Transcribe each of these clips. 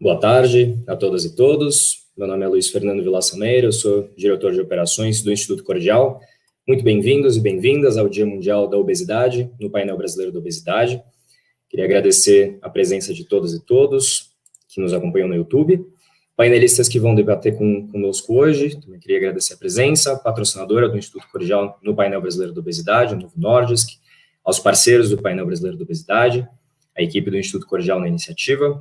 Boa tarde a todas e todos. Meu nome é Luiz Fernando Vilaça Meira, eu sou diretor de operações do Instituto Cordial. Muito bem-vindos e bem-vindas ao Dia Mundial da Obesidade, no painel brasileiro da obesidade. Queria agradecer a presença de todas e todos que nos acompanham no YouTube. Painelistas que vão debater conosco hoje, também queria agradecer a presença, patrocinadora do Instituto Cordial no painel brasileiro da obesidade, o Novo Nordisk, aos parceiros do painel brasileiro da obesidade, a equipe do Instituto Cordial na iniciativa.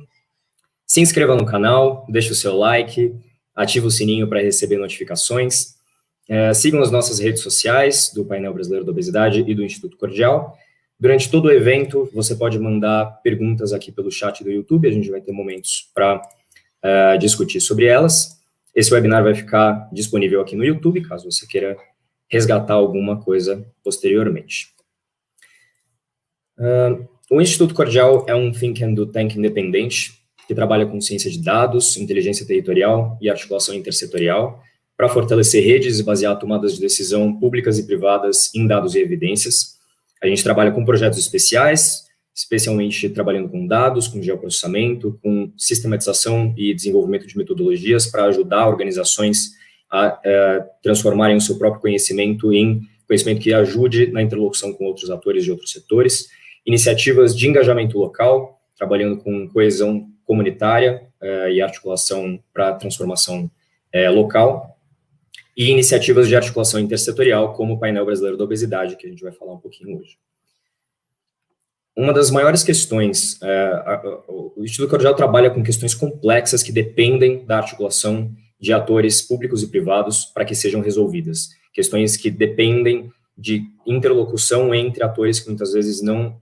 Se inscreva no canal, deixe o seu like, ative o sininho para receber notificações. Sigam as nossas redes sociais do Painel Brasileiro da Obesidade e do Instituto Cordial. Durante todo o evento, você pode mandar perguntas aqui pelo chat do YouTube, a gente vai ter momentos para discutir sobre elas. Esse webinar vai ficar disponível aqui no YouTube, caso você queira resgatar alguma coisa posteriormente. O Instituto Cordial é um think and do tank independente, que trabalha com ciência de dados, inteligência territorial e articulação intersetorial, para fortalecer redes e basear tomadas de decisão públicas e privadas em dados e evidências. A gente trabalha com projetos especiais, especialmente trabalhando com dados, com geoprocessamento, com sistematização e desenvolvimento de metodologias para ajudar organizações a transformarem o seu próprio conhecimento em conhecimento que ajude na interlocução com outros atores de outros setores. Iniciativas de engajamento local, trabalhando com coesão comunitária e articulação para transformação local, e iniciativas de articulação intersetorial, como o Painel Brasileiro da Obesidade, que a gente vai falar um pouquinho hoje. Uma das maiores questões, o Instituto Cordial trabalha com questões complexas que dependem da articulação de atores públicos e privados para que sejam resolvidas. Questões que dependem de interlocução entre atores que muitas vezes não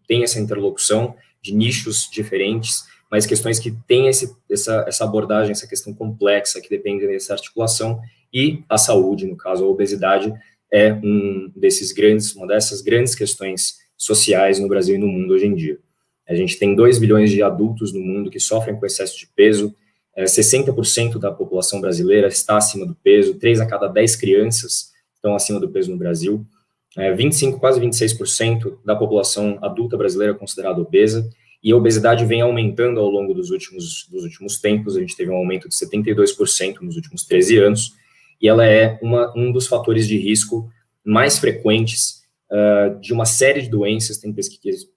têm essa interlocução, de nichos diferentes, mas questões que têm essa abordagem, essa questão complexa, que depende dessa articulação, e a saúde, no caso, a obesidade, é uma dessas grandes questões sociais no Brasil e no mundo hoje em dia. A gente tem 2 bilhões de adultos no mundo que sofrem com excesso de peso, 60% da população brasileira está acima do peso, 3 a cada 10 crianças estão acima do peso no Brasil, 25, quase 26% da população adulta brasileira é considerada obesa, e a obesidade vem aumentando ao longo dos últimos tempos. A gente teve um aumento de 72% nos últimos 13 anos, e ela é um dos fatores de risco mais frequentes de uma série de doenças. Tem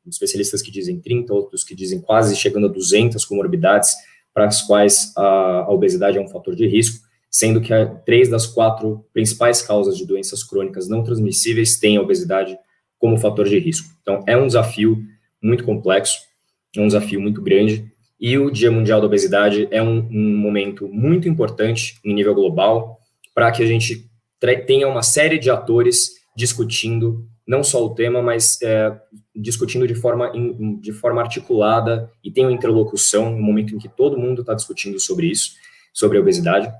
especialistas que dizem 30, outros que dizem quase chegando a 200 comorbidades, para as quais a obesidade é um fator de risco, sendo que 3 das 4 principais causas de doenças crônicas não transmissíveis têm a obesidade como fator de risco. Então, é um desafio muito complexo, é um desafio muito grande, e o Dia Mundial da Obesidade é um momento muito importante em nível global, para que a gente tenha uma série de atores discutindo não só o tema, mas discutindo de forma articulada, e tenham interlocução, no momento em que todo mundo está discutindo sobre isso, sobre a obesidade.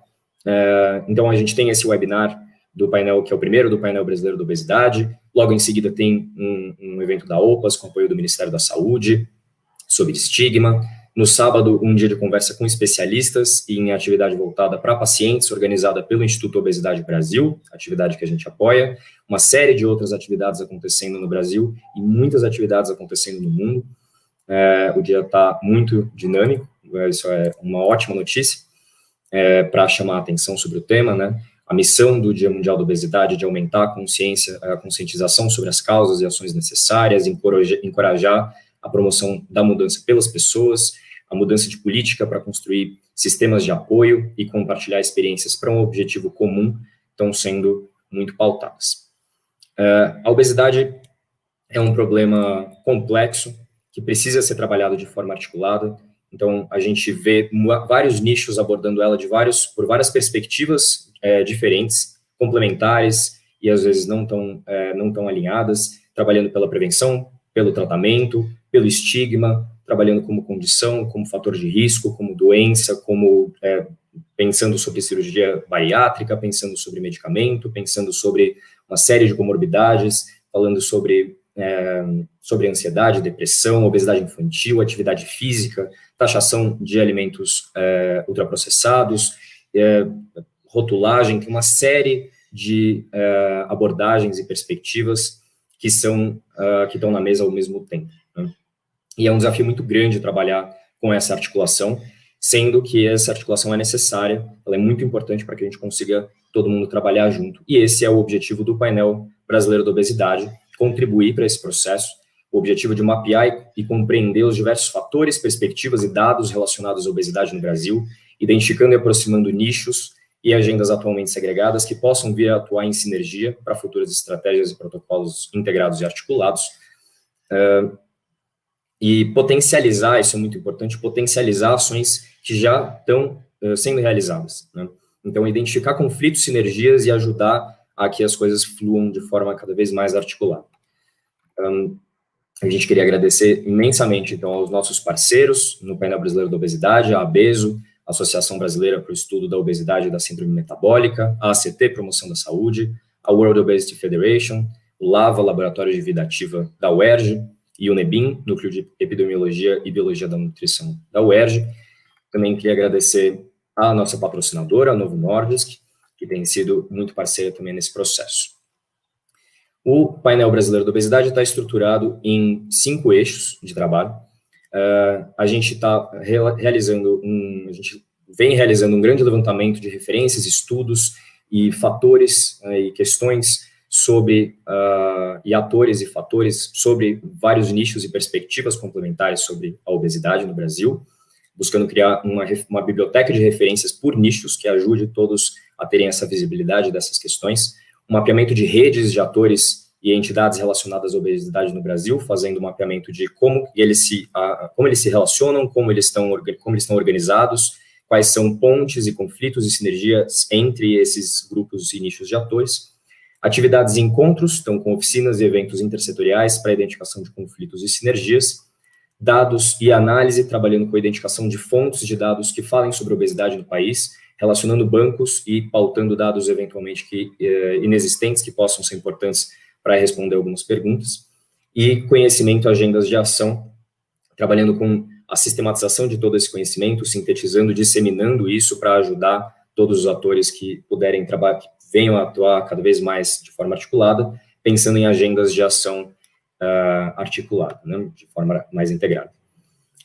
Então, a gente tem esse webinar do painel, que é o primeiro do Painel Brasileiro da Obesidade. Logo em seguida tem um evento da OPAS, com apoio do Ministério da Saúde, sobre estigma. No sábado, um dia de conversa com especialistas em atividade voltada para pacientes, organizada pelo Instituto Obesidade Brasil, atividade que a gente apoia. Uma série de outras atividades acontecendo no Brasil e muitas atividades acontecendo no mundo. O dia está muito dinâmico, isso é uma ótima notícia. Para chamar a atenção sobre o tema, né? A missão do Dia Mundial da Obesidade é de aumentar a conscientização sobre as causas e ações necessárias, encorajar a promoção da mudança pelas pessoas, a mudança de política para construir sistemas de apoio e compartilhar experiências para um objetivo comum, estão sendo muito pautadas. A obesidade é um problema complexo que precisa ser trabalhado de forma articulada. Então, a gente vê vários nichos abordando ela por várias perspectivas diferentes, complementares e, às vezes, não tão alinhadas, trabalhando pela prevenção, pelo tratamento, pelo estigma, trabalhando como condição, como fator de risco, como doença, pensando sobre cirurgia bariátrica, pensando sobre medicamento, pensando sobre uma série de comorbidades, falando sobre ansiedade, depressão, obesidade infantil, atividade física, taxação de alimentos ultraprocessados, rotulagem. Tem uma série de abordagens e perspectivas que estão na mesa ao mesmo tempo, né? E é um desafio muito grande trabalhar com essa articulação, sendo que essa articulação é necessária, ela é muito importante para que a gente consiga todo mundo trabalhar junto. E esse é o objetivo do painel brasileiro da obesidade, contribuir para esse processo, o objetivo de mapear e compreender os diversos fatores, perspectivas e dados relacionados à obesidade no Brasil, identificando e aproximando nichos e agendas atualmente segregadas que possam vir a atuar em sinergia para futuras estratégias e protocolos integrados e articulados, e potencializar, isso é muito importante, potencializar ações que já estão sendo realizadas, né? Então, identificar conflitos, sinergias e ajudar a que as coisas fluam de forma cada vez mais articulada. A gente queria agradecer imensamente, então, aos nossos parceiros no painel brasileiro da obesidade, a ABESO, Associação Brasileira para o Estudo da Obesidade e da Síndrome Metabólica, a ACT, Promoção da Saúde, a World Obesity Federation, o LAVA, Laboratório de Vida Ativa da UERJ, e o NEBIM, Núcleo de Epidemiologia e Biologia da Nutrição da UERJ. Também queria agradecer a nossa patrocinadora, a Novo Nordisk, que tem sido muito parceira também nesse processo. O painel brasileiro da obesidade está estruturado em 5 eixos de trabalho. A gente está realizando a gente vem realizando um grande levantamento de referências, estudos e fatores e questões sobre, e atores e fatores sobre vários nichos e perspectivas complementares sobre a obesidade no Brasil, buscando criar uma biblioteca de referências por nichos que ajude todos a terem essa visibilidade dessas questões, um mapeamento de redes de atores e entidades relacionadas à obesidade no Brasil, fazendo um mapeamento de como eles se relacionam, como eles estão organizados, quais são pontes e conflitos e sinergias entre esses grupos e nichos de atores. Atividades e encontros, então com oficinas e eventos intersetoriais para identificação de conflitos e sinergias. Dados e análise, trabalhando com a identificação de fontes de dados que falem sobre obesidade no país, relacionando bancos e pautando dados eventualmente inexistentes que possam ser importantes para responder algumas perguntas. E conhecimento, agendas de ação, trabalhando com a sistematização de todo esse conhecimento, sintetizando, disseminando isso para ajudar todos os atores que puderem trabalhar, que venham a atuar cada vez mais de forma articulada, pensando em agendas de ação articulada, né, de forma mais integrada.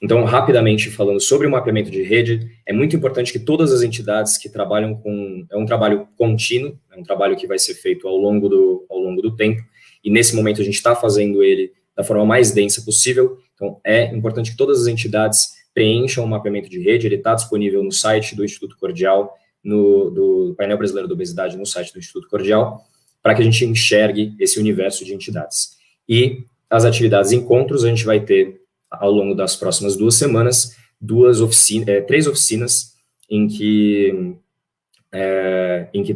Então, rapidamente falando sobre o mapeamento de rede, é muito importante que todas as entidades que trabalham é um trabalho contínuo, é um trabalho que vai ser feito ao longo do tempo, e nesse momento a gente está fazendo ele da forma mais densa possível. Então, é importante que todas as entidades preencham o mapeamento de rede, ele está disponível no site do Instituto Cordial, do painel brasileiro da obesidade, no site do Instituto Cordial, para que a gente enxergue esse universo de entidades. E as atividades e encontros, a gente vai ter, ao longo das próximas 2 semanas, 3 oficinas em que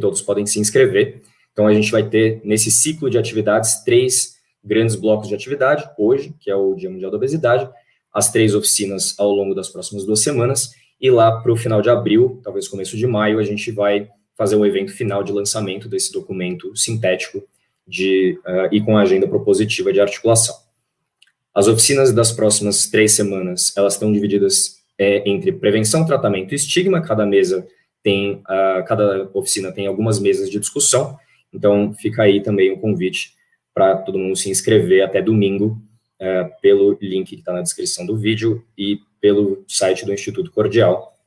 todos podem se inscrever. Então, a gente vai ter, nesse ciclo de atividades, 3 grandes blocos de atividade, hoje, que é o Dia Mundial da Obesidade, as 3 oficinas ao longo das próximas 2 semanas, e lá para o final de abril, talvez começo de maio, a gente vai fazer um evento final de lançamento desse documento sintético e com a agenda propositiva de articulação. As oficinas das próximas 3 semanas, elas estão divididas entre prevenção, tratamento e estigma. Cada oficina tem algumas mesas de discussão, então fica aí também o convite para todo mundo se inscrever até domingo, pelo link que está na descrição do vídeo e pelo site do Instituto Cordial,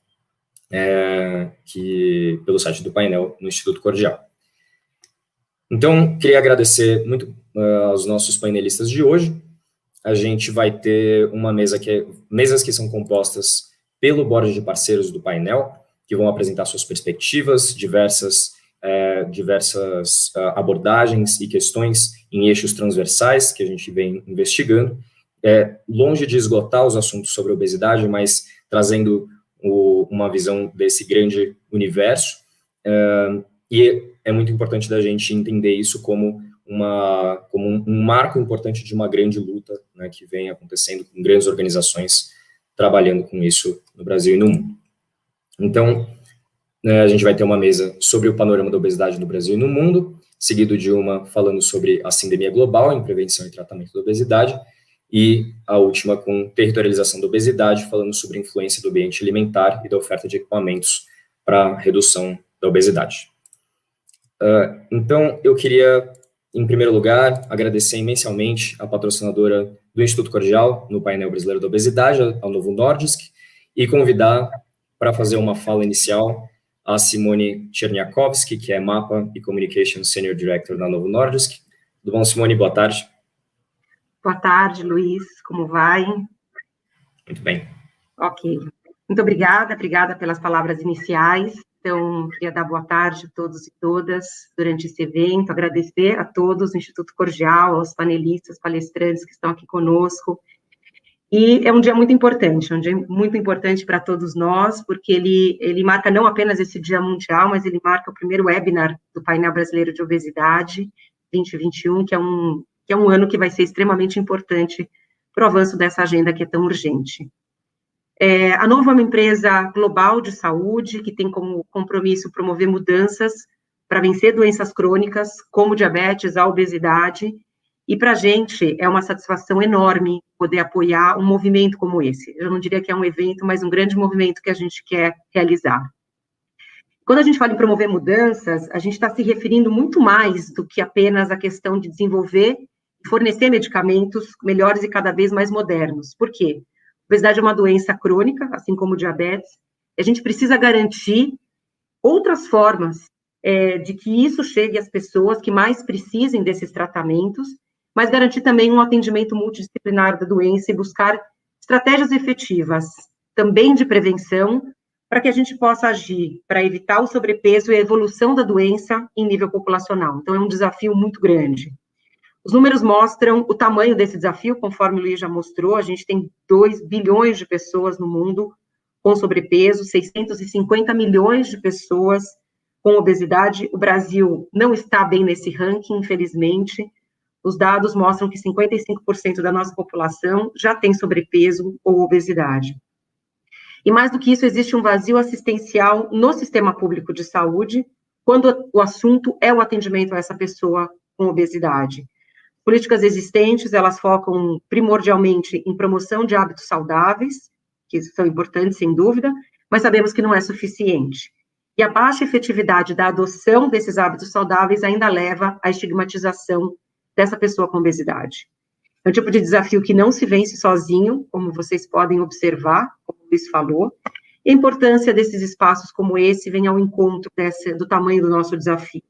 pelo site do painel no Instituto Cordial. Então, queria agradecer muito aos nossos painelistas de hoje. A gente vai ter uma mesas que são compostas pelo board de parceiros do painel, que vão apresentar suas perspectivas, diversas abordagens e questões em eixos transversais que a gente vem investigando, longe de esgotar os assuntos sobre obesidade, mas trazendo uma visão desse grande universo, e é muito importante da gente entender isso como um marco importante de uma grande luta, né, que vem acontecendo com grandes organizações trabalhando com isso no Brasil e no mundo. Então, a gente vai ter uma mesa sobre o panorama da obesidade no Brasil e no mundo, seguido de uma falando sobre a sindemia global em prevenção e tratamento da obesidade, e a última com territorialização da obesidade, falando sobre a influência do ambiente alimentar e da oferta de equipamentos para redução da obesidade. Então, eu queria, em primeiro lugar, agradecer imensamente a patrocinadora do Instituto Cordial no painel brasileiro da obesidade, ao Novo Nordisk, e convidar para fazer uma fala inicial a Simone Cherniakowski, que é Mapa e Communication Senior Director da Novo Nordisk. Tudo bom, Simone? Boa tarde. Boa tarde, Luiz. Como vai? Muito bem. Ok. Muito obrigada pelas palavras iniciais. Então, queria dar boa tarde a todos e todas durante esse evento, agradecer a todos, o Instituto Cordial, aos panelistas, palestrantes que estão aqui conosco. E é um dia muito importante para todos nós, porque ele marca não apenas esse Dia Mundial, mas ele marca o primeiro webinar do Painel Brasileiro de Obesidade 2021, que é um ano que vai ser extremamente importante para o avanço dessa agenda que é tão urgente. A Novo é uma empresa global de saúde, que tem como compromisso promover mudanças para vencer doenças crônicas, como diabetes, a obesidade, e para a gente é uma satisfação enorme poder apoiar um movimento como esse. Eu não diria que é um evento, mas um grande movimento que a gente quer realizar. Quando a gente fala em promover mudanças, a gente está se referindo muito mais do que apenas a questão de desenvolver e fornecer medicamentos melhores e cada vez mais modernos. Por quê? A obesidade é uma doença crônica, assim como o diabetes, e a gente precisa garantir outras formas de que isso chegue às pessoas que mais precisem desses tratamentos, mas garantir também um atendimento multidisciplinar da doença e buscar estratégias efetivas, também de prevenção, para que a gente possa agir para evitar o sobrepeso e a evolução da doença em nível populacional. Então, é um desafio muito grande. Os números mostram o tamanho desse desafio, conforme o Luiz já mostrou, a gente tem 2 bilhões de pessoas no mundo com sobrepeso, 650 milhões de pessoas com obesidade. O Brasil não está bem nesse ranking, infelizmente. Os dados mostram que 55% da nossa população já tem sobrepeso ou obesidade. E mais do que isso, existe um vazio assistencial no sistema público de saúde, quando o assunto é o atendimento a essa pessoa com obesidade. Políticas existentes, elas focam primordialmente em promoção de hábitos saudáveis, que são importantes, sem dúvida, mas sabemos que não é suficiente. E a baixa efetividade da adoção desses hábitos saudáveis ainda leva à estigmatização dessa pessoa com obesidade. É um tipo de desafio que não se vence sozinho, como vocês podem observar, como o Luiz falou, e a importância desses espaços como esse vem ao encontro do tamanho do nosso desafio.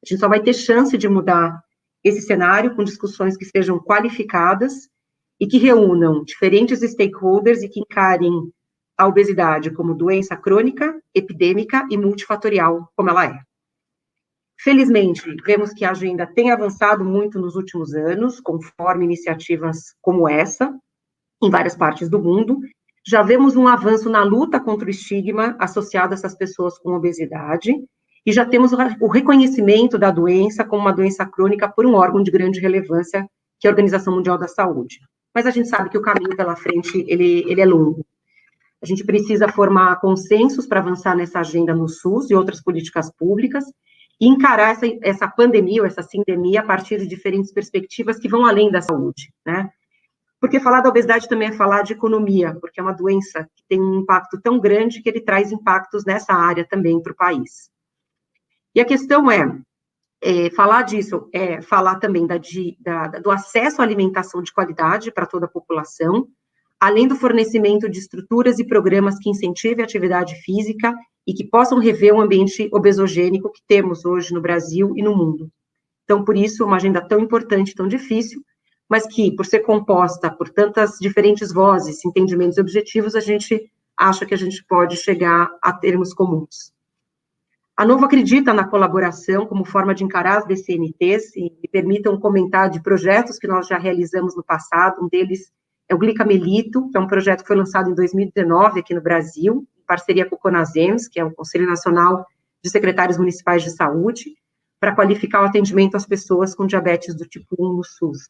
A gente só vai ter chance de mudar esse cenário com discussões que sejam qualificadas e que reúnam diferentes stakeholders e que encarem a obesidade como doença crônica, epidêmica e multifatorial, como ela é. Felizmente, vemos que a agenda tem avançado muito nos últimos anos, conforme iniciativas como essa, em várias partes do mundo. Já vemos um avanço na luta contra o estigma associado a essas pessoas com obesidade, e já temos o reconhecimento da doença como uma doença crônica por um órgão de grande relevância, que é a Organização Mundial da Saúde. Mas a gente sabe que o caminho pela frente, ele é longo. A gente precisa formar consensos para avançar nessa agenda no SUS e outras políticas públicas, e encarar essa pandemia ou essa sindemia a partir de diferentes perspectivas que vão além da saúde, né? Porque falar da obesidade também é falar de economia, porque é uma doença que tem um impacto tão grande que ele traz impactos nessa área também para o país. E a questão falar disso é falar também do acesso à alimentação de qualidade para toda a população, além do fornecimento de estruturas e programas que incentivem a atividade física e que possam rever o ambiente obesogênico que temos hoje no Brasil e no mundo. Então, por isso, uma agenda tão importante, tão difícil, mas que, por ser composta por tantas diferentes vozes, entendimentos e objetivos, a gente acha que a gente pode chegar a termos comuns. A Novo acredita na colaboração como forma de encarar as DCNTs e me permitam comentar de projetos que nós já realizamos no passado. Um deles é o Glicamelito, que é um projeto que foi lançado em 2019 aqui no Brasil, em parceria com o CONASEMS, que é o Conselho Nacional de Secretários Municipais de Saúde, para qualificar o atendimento às pessoas com diabetes do tipo 1 no SUS.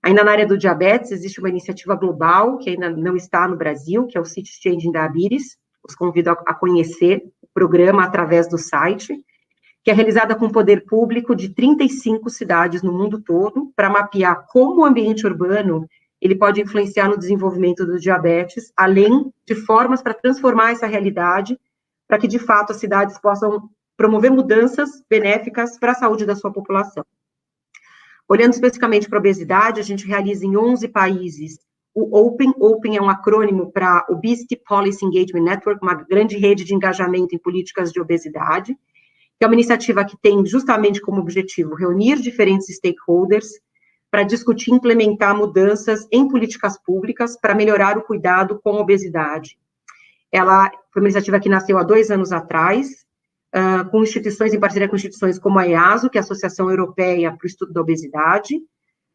Ainda na área do diabetes, existe uma iniciativa global, que ainda não está no Brasil, que é o City Changing Diabetes. Os convido a conhecer o programa através do site, que é realizada com o poder público de 35 cidades no mundo todo, para mapear como o ambiente urbano ele pode influenciar no desenvolvimento do diabetes, além de formas para transformar essa realidade, para que, de fato, as cidades possam promover mudanças benéficas para a saúde da sua população. Olhando especificamente para a obesidade, a gente realiza em 11 países o Open é um acrônimo para Obesity Policy Engagement Network, uma grande rede de engajamento em políticas de obesidade, que é uma iniciativa que tem justamente como objetivo reunir diferentes stakeholders para discutir e implementar mudanças em políticas públicas para melhorar o cuidado com a obesidade. Ela foi uma iniciativa que nasceu há 2 anos atrás, com instituições, em parceria com instituições como a EASO, que é a Associação Europeia para o Estudo da Obesidade,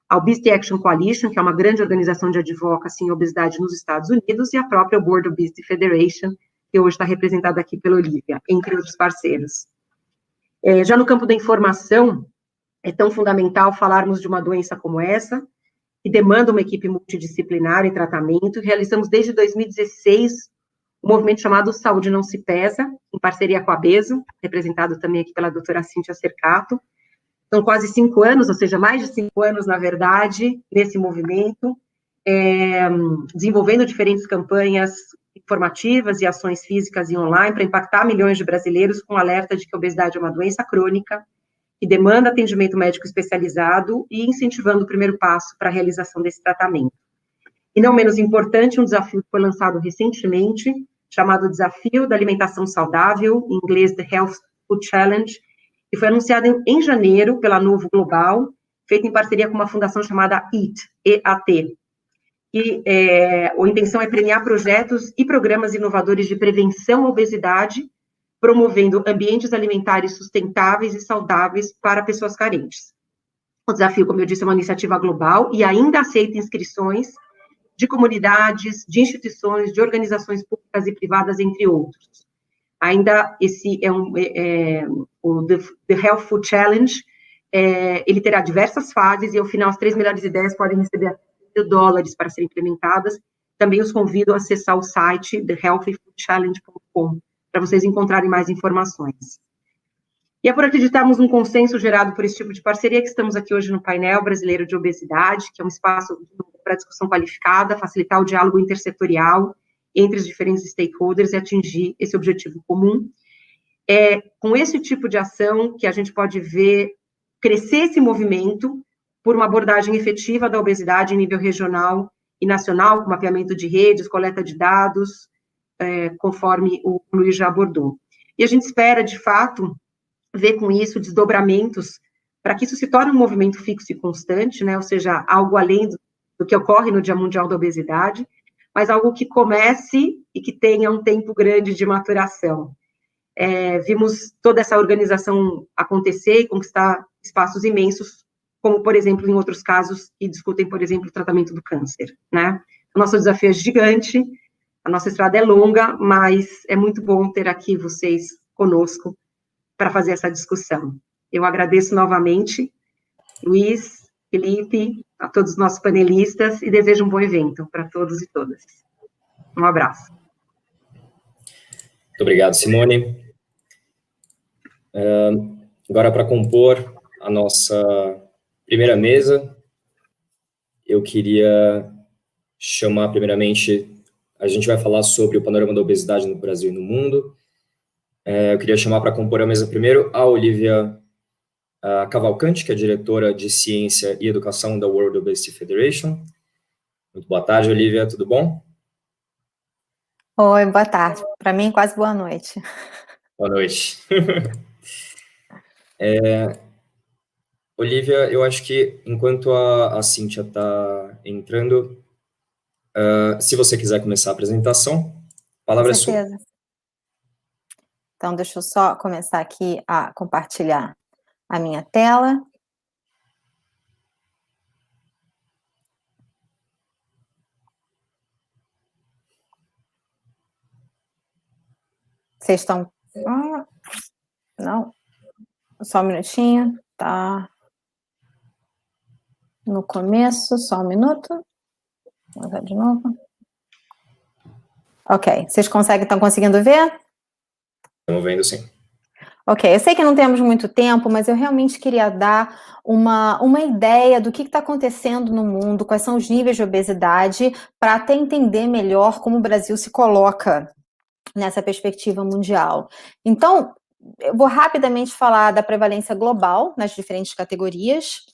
a Obesity Action Coalition, que é uma grande organização de advocacy em obesidade nos Estados Unidos, e a própria World Obesity Federation, que hoje está representada aqui pela Olivia, entre outros parceiros. Já no campo da informação, é tão fundamental falarmos de uma doença como essa, que demanda uma equipe multidisciplinar em tratamento. Realizamos desde 2016 um movimento chamado Saúde Não Se Pesa, em parceria com a BESO, representado também aqui pela doutora Cíntia Cercato. São quase 5 anos, ou seja, mais de 5 anos, na verdade, nesse movimento, desenvolvendo diferentes campanhas informativas e ações físicas e online para impactar milhões de brasileiros com alerta de que a obesidade é uma doença crônica, que demanda atendimento médico especializado e incentivando o primeiro passo para a realização desse tratamento. E não menos importante, um desafio que foi lançado recentemente, chamado Desafio da Alimentação Saudável, em inglês The Health Food Challenge, que foi anunciado em janeiro pela Novo Global, feito em parceria com uma fundação chamada EAT, E-A-T. E a intenção é premiar projetos e programas inovadores de prevenção à obesidade, promovendo ambientes alimentares sustentáveis e saudáveis para pessoas carentes. O desafio, como eu disse, é uma iniciativa global e ainda aceita inscrições de comunidades, de instituições, de organizações públicas e privadas, entre outros. Ainda esse o The Health Food Challenge, ele terá diversas fases e, ao final, as 3 melhores ideias podem receber $1.000 para serem implementadas. Também os convido a acessar o site thehealthyfoodchallenge.com para vocês encontrarem mais informações. E é por acreditarmos num consenso gerado por esse tipo de parceria que estamos aqui hoje no painel brasileiro de obesidade, que é um espaço para discussão qualificada, facilitar o diálogo intersetorial entre os diferentes stakeholders e atingir esse objetivo comum. Com esse tipo de ação que a gente pode ver crescer esse movimento por uma abordagem efetiva da obesidade em nível regional e nacional, com mapeamento de redes, coleta de dados, conforme o Luiz já abordou. E a gente espera, de fato, ver com isso desdobramentos para que isso se torne um movimento fixo e constante, né, ou seja, algo além do que ocorre no Dia Mundial da Obesidade, mas algo que comece e que tenha um tempo grande de maturação. Vimos toda essa organização acontecer e conquistar espaços imensos, como, por exemplo, em outros casos que discutem, por exemplo, o tratamento do câncer, né? O nosso desafio é gigante, a nossa estrada é longa, mas é muito bom ter aqui vocês conosco para fazer essa discussão. Eu agradeço novamente, Luiz, Felipe, a todos os nossos panelistas e desejo um bom evento para todos e todas. Um abraço. Muito obrigado, Simone. Agora, para compor a nossa primeira mesa, eu queria chamar, primeiramente, a gente vai falar sobre o panorama da obesidade no Brasil e no mundo. Eu queria chamar para compor a mesa primeiro a Olivia Cavalcante, que é diretora de Ciência e Educação da World Obesity Federation. Muito boa tarde, Olivia, tudo bom? Oi, boa tarde. Para mim, quase boa noite. Boa noite. Olivia, eu acho que enquanto a Cíntia está entrando, se você quiser começar a apresentação, a palavra é sua. Então, deixa eu só começar aqui a compartilhar a minha tela. Vocês estão... não, só um minutinho, tá no começo, só um minuto. Vou usar de novo. Ok, vocês estão conseguindo ver? Estamos vendo, sim. Ok, eu sei que não temos muito tempo, mas eu realmente queria dar uma ideia do que está acontecendo no mundo, quais são os níveis de obesidade, para até entender melhor como o Brasil se coloca nessa perspectiva mundial. Então, eu vou rapidamente falar da prevalência global nas diferentes categorias.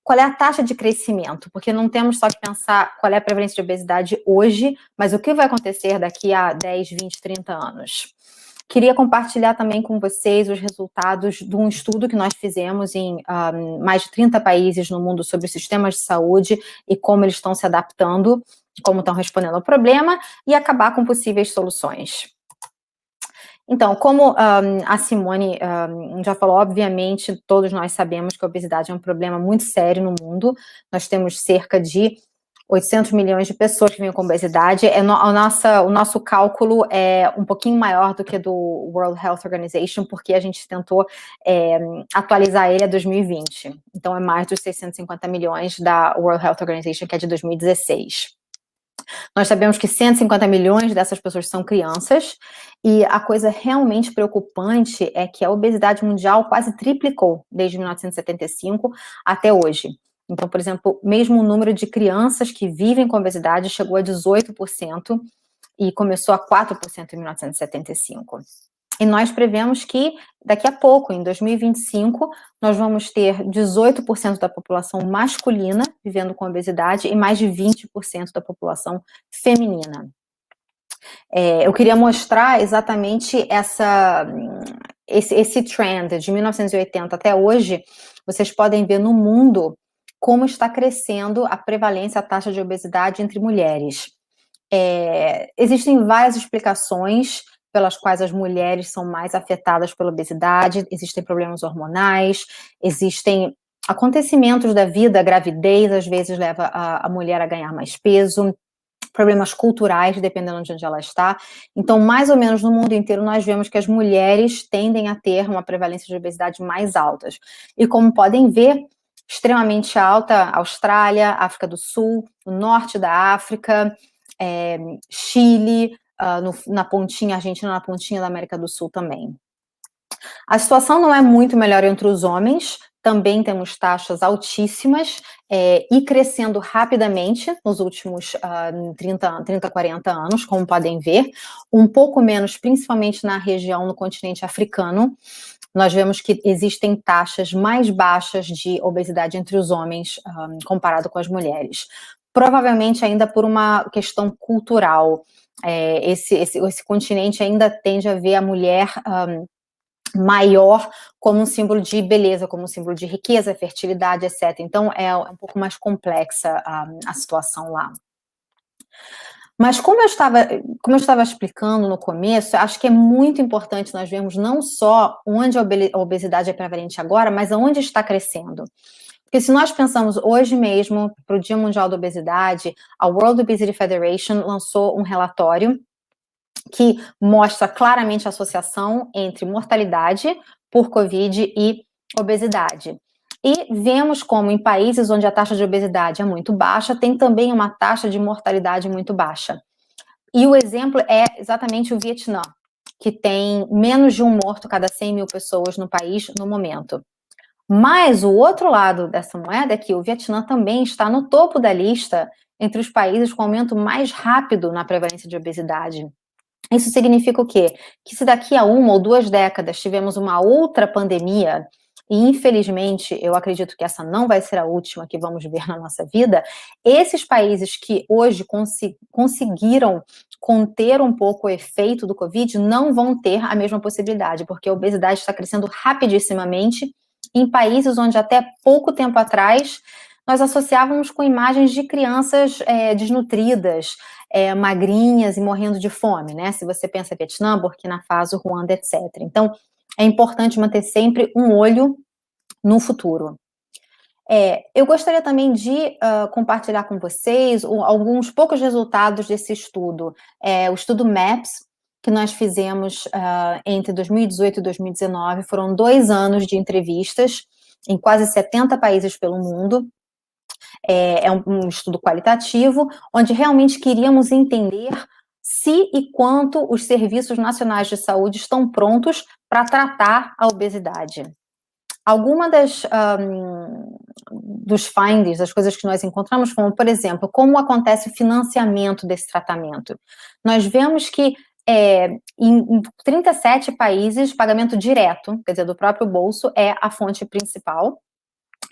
qual é a taxa de crescimento, porque não temos só que pensar qual é a prevalência de obesidade hoje, mas o que vai acontecer daqui a 10, 20, 30 anos. Queria compartilhar também com vocês os resultados de um estudo que nós fizemos em mais de 30 países no mundo sobre sistemas de saúde e como eles estão se adaptando, como estão respondendo ao problema e acabar com possíveis soluções. Então, como a Simone já falou, obviamente, todos nós sabemos que a obesidade é um problema muito sério no mundo. Nós temos cerca de 800 milhões de pessoas que vivem com obesidade. O nosso cálculo é um pouquinho maior do que do World Health Organization, porque a gente tentou atualizar ele a 2020. Então, é mais dos 650 milhões da World Health Organization, que é de 2016. Nós sabemos que 150 milhões dessas pessoas são crianças, e a coisa realmente preocupante é que a obesidade mundial quase triplicou desde 1975 até hoje. Então, por exemplo, mesmo o número de crianças que vivem com obesidade chegou a 18% e começou a 4% em 1975. E nós prevemos que daqui a pouco, em 2025, nós vamos ter 18% da população masculina vivendo com obesidade e mais de 20% da população feminina. Eu queria mostrar exatamente esse trend de 1980 até hoje. Vocês podem ver no mundo como está crescendo a prevalência, a taxa de obesidade entre mulheres. Existem várias explicações pelas quais as mulheres são mais afetadas pela obesidade, existem problemas hormonais, existem acontecimentos da vida, a gravidez às vezes leva a mulher a ganhar mais peso, problemas culturais, dependendo de onde ela está. Então, mais ou menos no mundo inteiro, nós vemos que as mulheres tendem a ter uma prevalência de obesidade mais altas. E como podem ver, extremamente alta, Austrália, África do Sul, o norte da África, Chile, na pontinha, Argentina na pontinha da América do Sul também. A situação não é muito melhor entre os homens, também temos taxas altíssimas e crescendo rapidamente nos últimos 30, 40 anos, como podem ver, um pouco menos, principalmente na região, no continente africano. Nós vemos que existem taxas mais baixas de obesidade entre os homens comparado com as mulheres. Provavelmente ainda por uma questão cultural. Esse continente ainda tende a ver a mulher maior como um símbolo de beleza, como um símbolo de riqueza, fertilidade, etc. Então, é um pouco mais complexa a situação lá. Mas como eu estava explicando no começo, acho que é muito importante nós vermos não só onde a obesidade é prevalente agora, mas aonde está crescendo. Porque se nós pensamos hoje mesmo, para o Dia Mundial da Obesidade, a World Obesity Federation lançou um relatório que mostra claramente a associação entre mortalidade por Covid e obesidade. E vemos como em países onde a taxa de obesidade é muito baixa, tem também uma taxa de mortalidade muito baixa. E o exemplo é exatamente o Vietnã, que tem menos de um morto cada 100 mil pessoas no país no momento. Mas o outro lado dessa moeda é que o Vietnã também está no topo da lista entre os países com aumento mais rápido na prevalência de obesidade. Isso significa o quê? Que se daqui a 1 ou 2 décadas tivermos uma outra pandemia, e infelizmente eu acredito que essa não vai ser a última que vamos ver na nossa vida, esses países que hoje conseguiram conter um pouco o efeito do Covid não vão ter a mesma possibilidade, porque a obesidade está crescendo rapidissimamente em países onde até pouco tempo atrás nós associávamos com imagens de crianças desnutridas, magrinhas e morrendo de fome, né? Se você pensa Vietnã, Burkina Faso, Ruanda, etc. Então, é importante manter sempre um olho no futuro. Eu gostaria também de compartilhar com vocês alguns poucos resultados desse estudo. O estudo MAPS, que nós fizemos entre 2018 e 2019, foram 2 anos de entrevistas em quase 70 países pelo mundo. É um estudo qualitativo, onde realmente queríamos entender se e quanto os serviços nacionais de saúde estão prontos para tratar a obesidade. Alguma dos findings, das coisas que nós encontramos, como, por exemplo, como acontece o financiamento desse tratamento. Nós vemos que em 37 países, pagamento direto, quer dizer, do próprio bolso, é a fonte principal.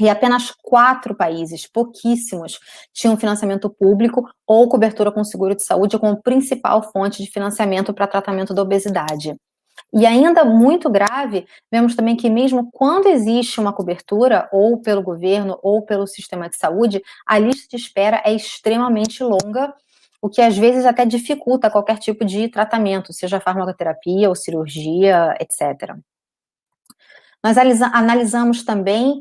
E apenas 4 países, pouquíssimos, tinham financiamento público ou cobertura com seguro de saúde como principal fonte de financiamento para tratamento da obesidade. E ainda muito grave, vemos também que mesmo quando existe uma cobertura, ou pelo governo, ou pelo sistema de saúde, a lista de espera é extremamente longa, o que às vezes até dificulta qualquer tipo de tratamento, seja farmacoterapia ou cirurgia, etc. Nós analisamos também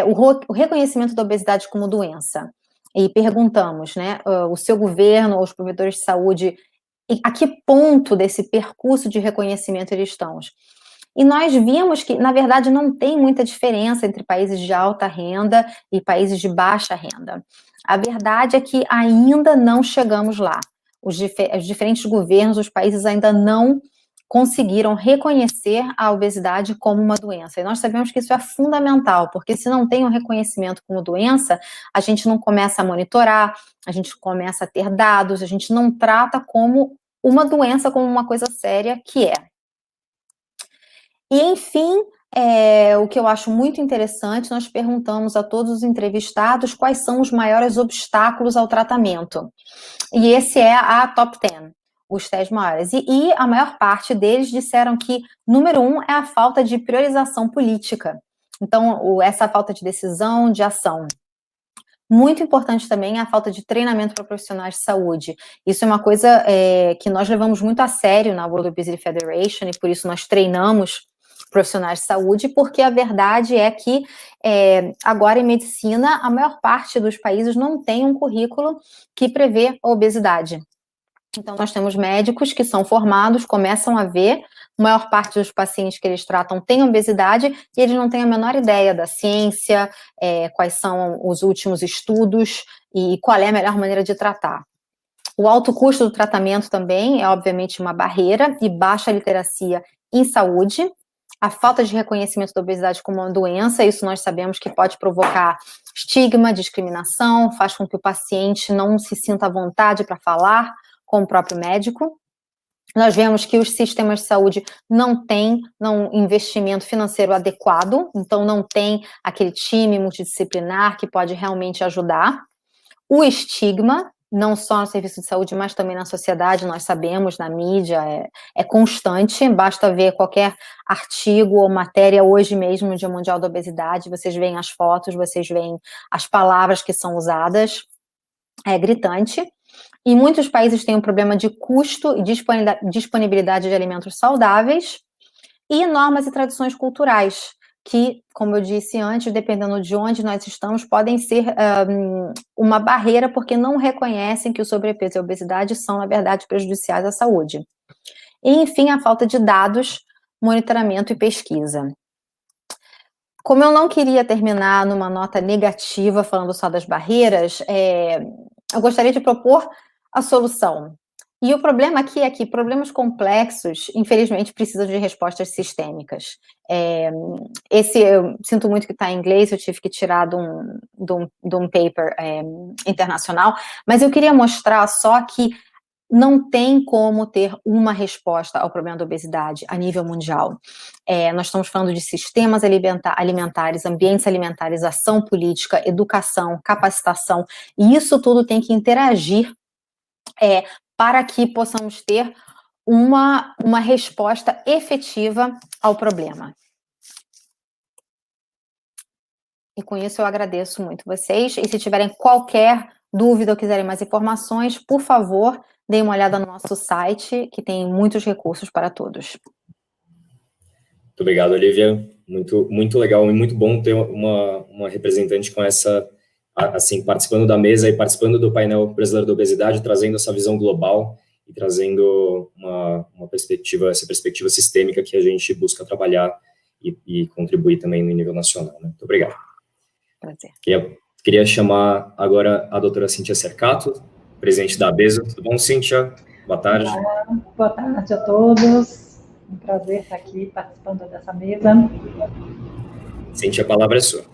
o reconhecimento da obesidade como doença. E perguntamos, né, o seu governo ou os provedores de saúde, a que ponto desse percurso de reconhecimento eles estão? E nós vimos que, na verdade, não tem muita diferença entre países de alta renda e países de baixa renda. A verdade é que ainda não chegamos lá. Os diferentes governos, os países ainda não conseguiram reconhecer a obesidade como uma doença. E nós sabemos que isso é fundamental, porque se não tem um reconhecimento como doença, a gente não começa a monitorar, a gente começa a ter dados, a gente não trata como uma doença, como uma coisa séria que é. E, enfim, o que eu acho muito interessante, nós perguntamos a todos os entrevistados quais são os maiores obstáculos ao tratamento. E esse é a top 10. Os 10 maiores. E a maior parte deles disseram que, número 1, é a falta de priorização política. Então, essa falta de decisão, de ação. Muito importante também é a falta de treinamento para profissionais de saúde. Isso é uma coisa que nós levamos muito a sério na World Obesity Federation, e por isso nós treinamos profissionais de saúde, porque a verdade é que agora em medicina, a maior parte dos países não tem um currículo que prevê a obesidade. Então, nós temos médicos que são formados, começam a ver, a maior parte dos pacientes que eles tratam tem obesidade e eles não têm a menor ideia da ciência, quais são os últimos estudos e qual é a melhor maneira de tratar. O alto custo do tratamento também é, obviamente, uma barreira e baixa literacia em saúde. A falta de reconhecimento da obesidade como uma doença, isso nós sabemos que pode provocar estigma, discriminação, faz com que o paciente não se sinta à vontade para falar com o próprio médico. Nós vemos que os sistemas de saúde não têm um investimento financeiro adequado, então não tem aquele time multidisciplinar que pode realmente ajudar. O estigma, não só no serviço de saúde, mas também na sociedade, nós sabemos, na mídia, é constante, basta ver qualquer artigo ou matéria hoje mesmo no Dia Mundial da Obesidade, vocês veem as fotos, vocês veem as palavras que são usadas, é gritante. E muitos países têm um problema de custo e disponibilidade de alimentos saudáveis e normas e tradições culturais, que, como eu disse antes, dependendo de onde nós estamos, podem ser uma barreira porque não reconhecem que o sobrepeso e a obesidade são, na verdade, prejudiciais à saúde. E, enfim, a falta de dados, monitoramento e pesquisa. Como eu não queria terminar numa nota negativa, falando só das barreiras, eu gostaria de propor a solução. E o problema aqui é que problemas complexos, infelizmente, precisam de respostas sistêmicas. Eu sinto muito que está em inglês, eu tive que tirar de um paper internacional, mas eu queria mostrar só que não tem como ter uma resposta ao problema da obesidade a nível mundial. Nós estamos falando de sistemas alimentares, ambientes alimentares, ação política, educação, capacitação, e isso tudo tem que interagir para que possamos ter uma resposta efetiva ao problema. E com isso eu agradeço muito vocês, e se tiverem qualquer dúvida ou quiserem mais informações, por favor, deem uma olhada no nosso site, que tem muitos recursos para todos. Muito obrigado, Olivia. Muito, muito legal e muito bom ter uma representante com essa, assim, participando da mesa e participando do painel brasileiro da obesidade, trazendo essa visão global e trazendo essa perspectiva sistêmica que a gente busca trabalhar e contribuir também no nível nacional, né? Muito obrigado. Prazer. Queria chamar agora a doutora Cíntia Cercato, presidente da ABESA. Tudo bom, Cíntia? Boa tarde. Boa tarde a todos. Um prazer estar aqui participando dessa mesa. Cíntia, a palavra é sua.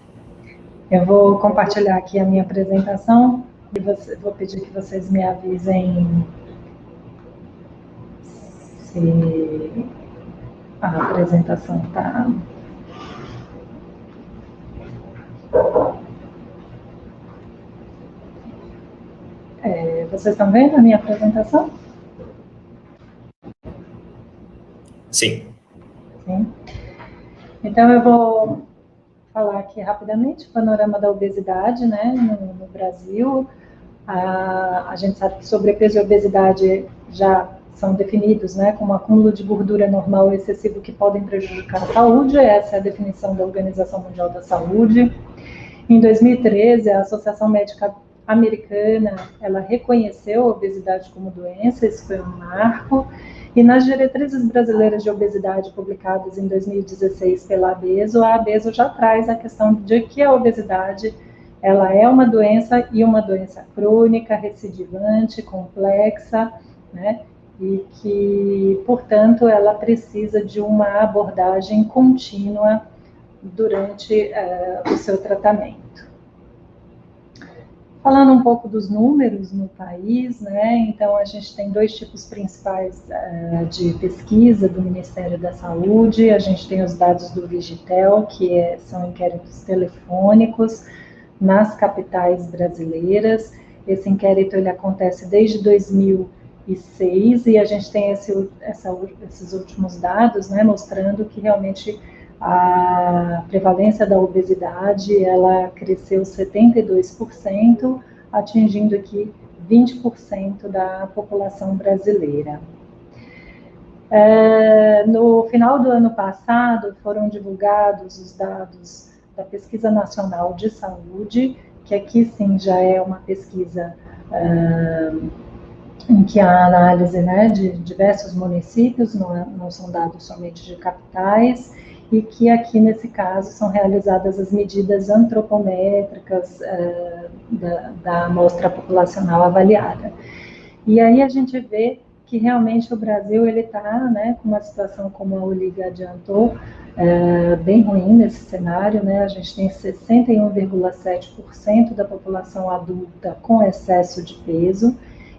Eu vou compartilhar aqui a minha apresentação e vou pedir que vocês me avisem se a apresentação está... Vocês estão vendo a minha apresentação? Sim. Sim. Então, eu vou falar aqui rapidamente o panorama da obesidade, né, no Brasil. A gente sabe que sobrepeso e obesidade já são definidos, né, como acúmulo de gordura normal ou excessivo que podem prejudicar a saúde. Essa é a definição da Organização Mundial da Saúde. Em 2013, a Associação Médica Americana, ela reconheceu a obesidade como doença, isso foi um marco. E nas diretrizes brasileiras de obesidade publicadas em 2016 pela ABESO, a ABESO já traz a questão de que a obesidade ela é uma doença e uma doença crônica, recidivante, complexa, né? E que, portanto, ela precisa de uma abordagem contínua durante o seu tratamento. Falando um pouco dos números no país, né? Então a gente tem dois tipos principais de pesquisa do Ministério da Saúde. A gente tem os dados do Vigitel, que são inquéritos telefônicos nas capitais brasileiras. Esse inquérito ele acontece desde 2006 e a gente tem esses últimos dados, né, mostrando que realmente a prevalência da obesidade, ela cresceu 72%, atingindo aqui 20% da população brasileira. No final do ano passado, foram divulgados os dados da Pesquisa Nacional de Saúde, que aqui sim já é uma pesquisa em que há análise, né, de diversos municípios, não são dados somente de capitais, e que aqui, nesse caso, são realizadas as medidas antropométricas da amostra populacional avaliada. E aí a gente vê que realmente o Brasil está, né, com uma situação, como a Olívia adiantou, bem ruim nesse cenário, né? A gente tem 61,7% da população adulta com excesso de peso,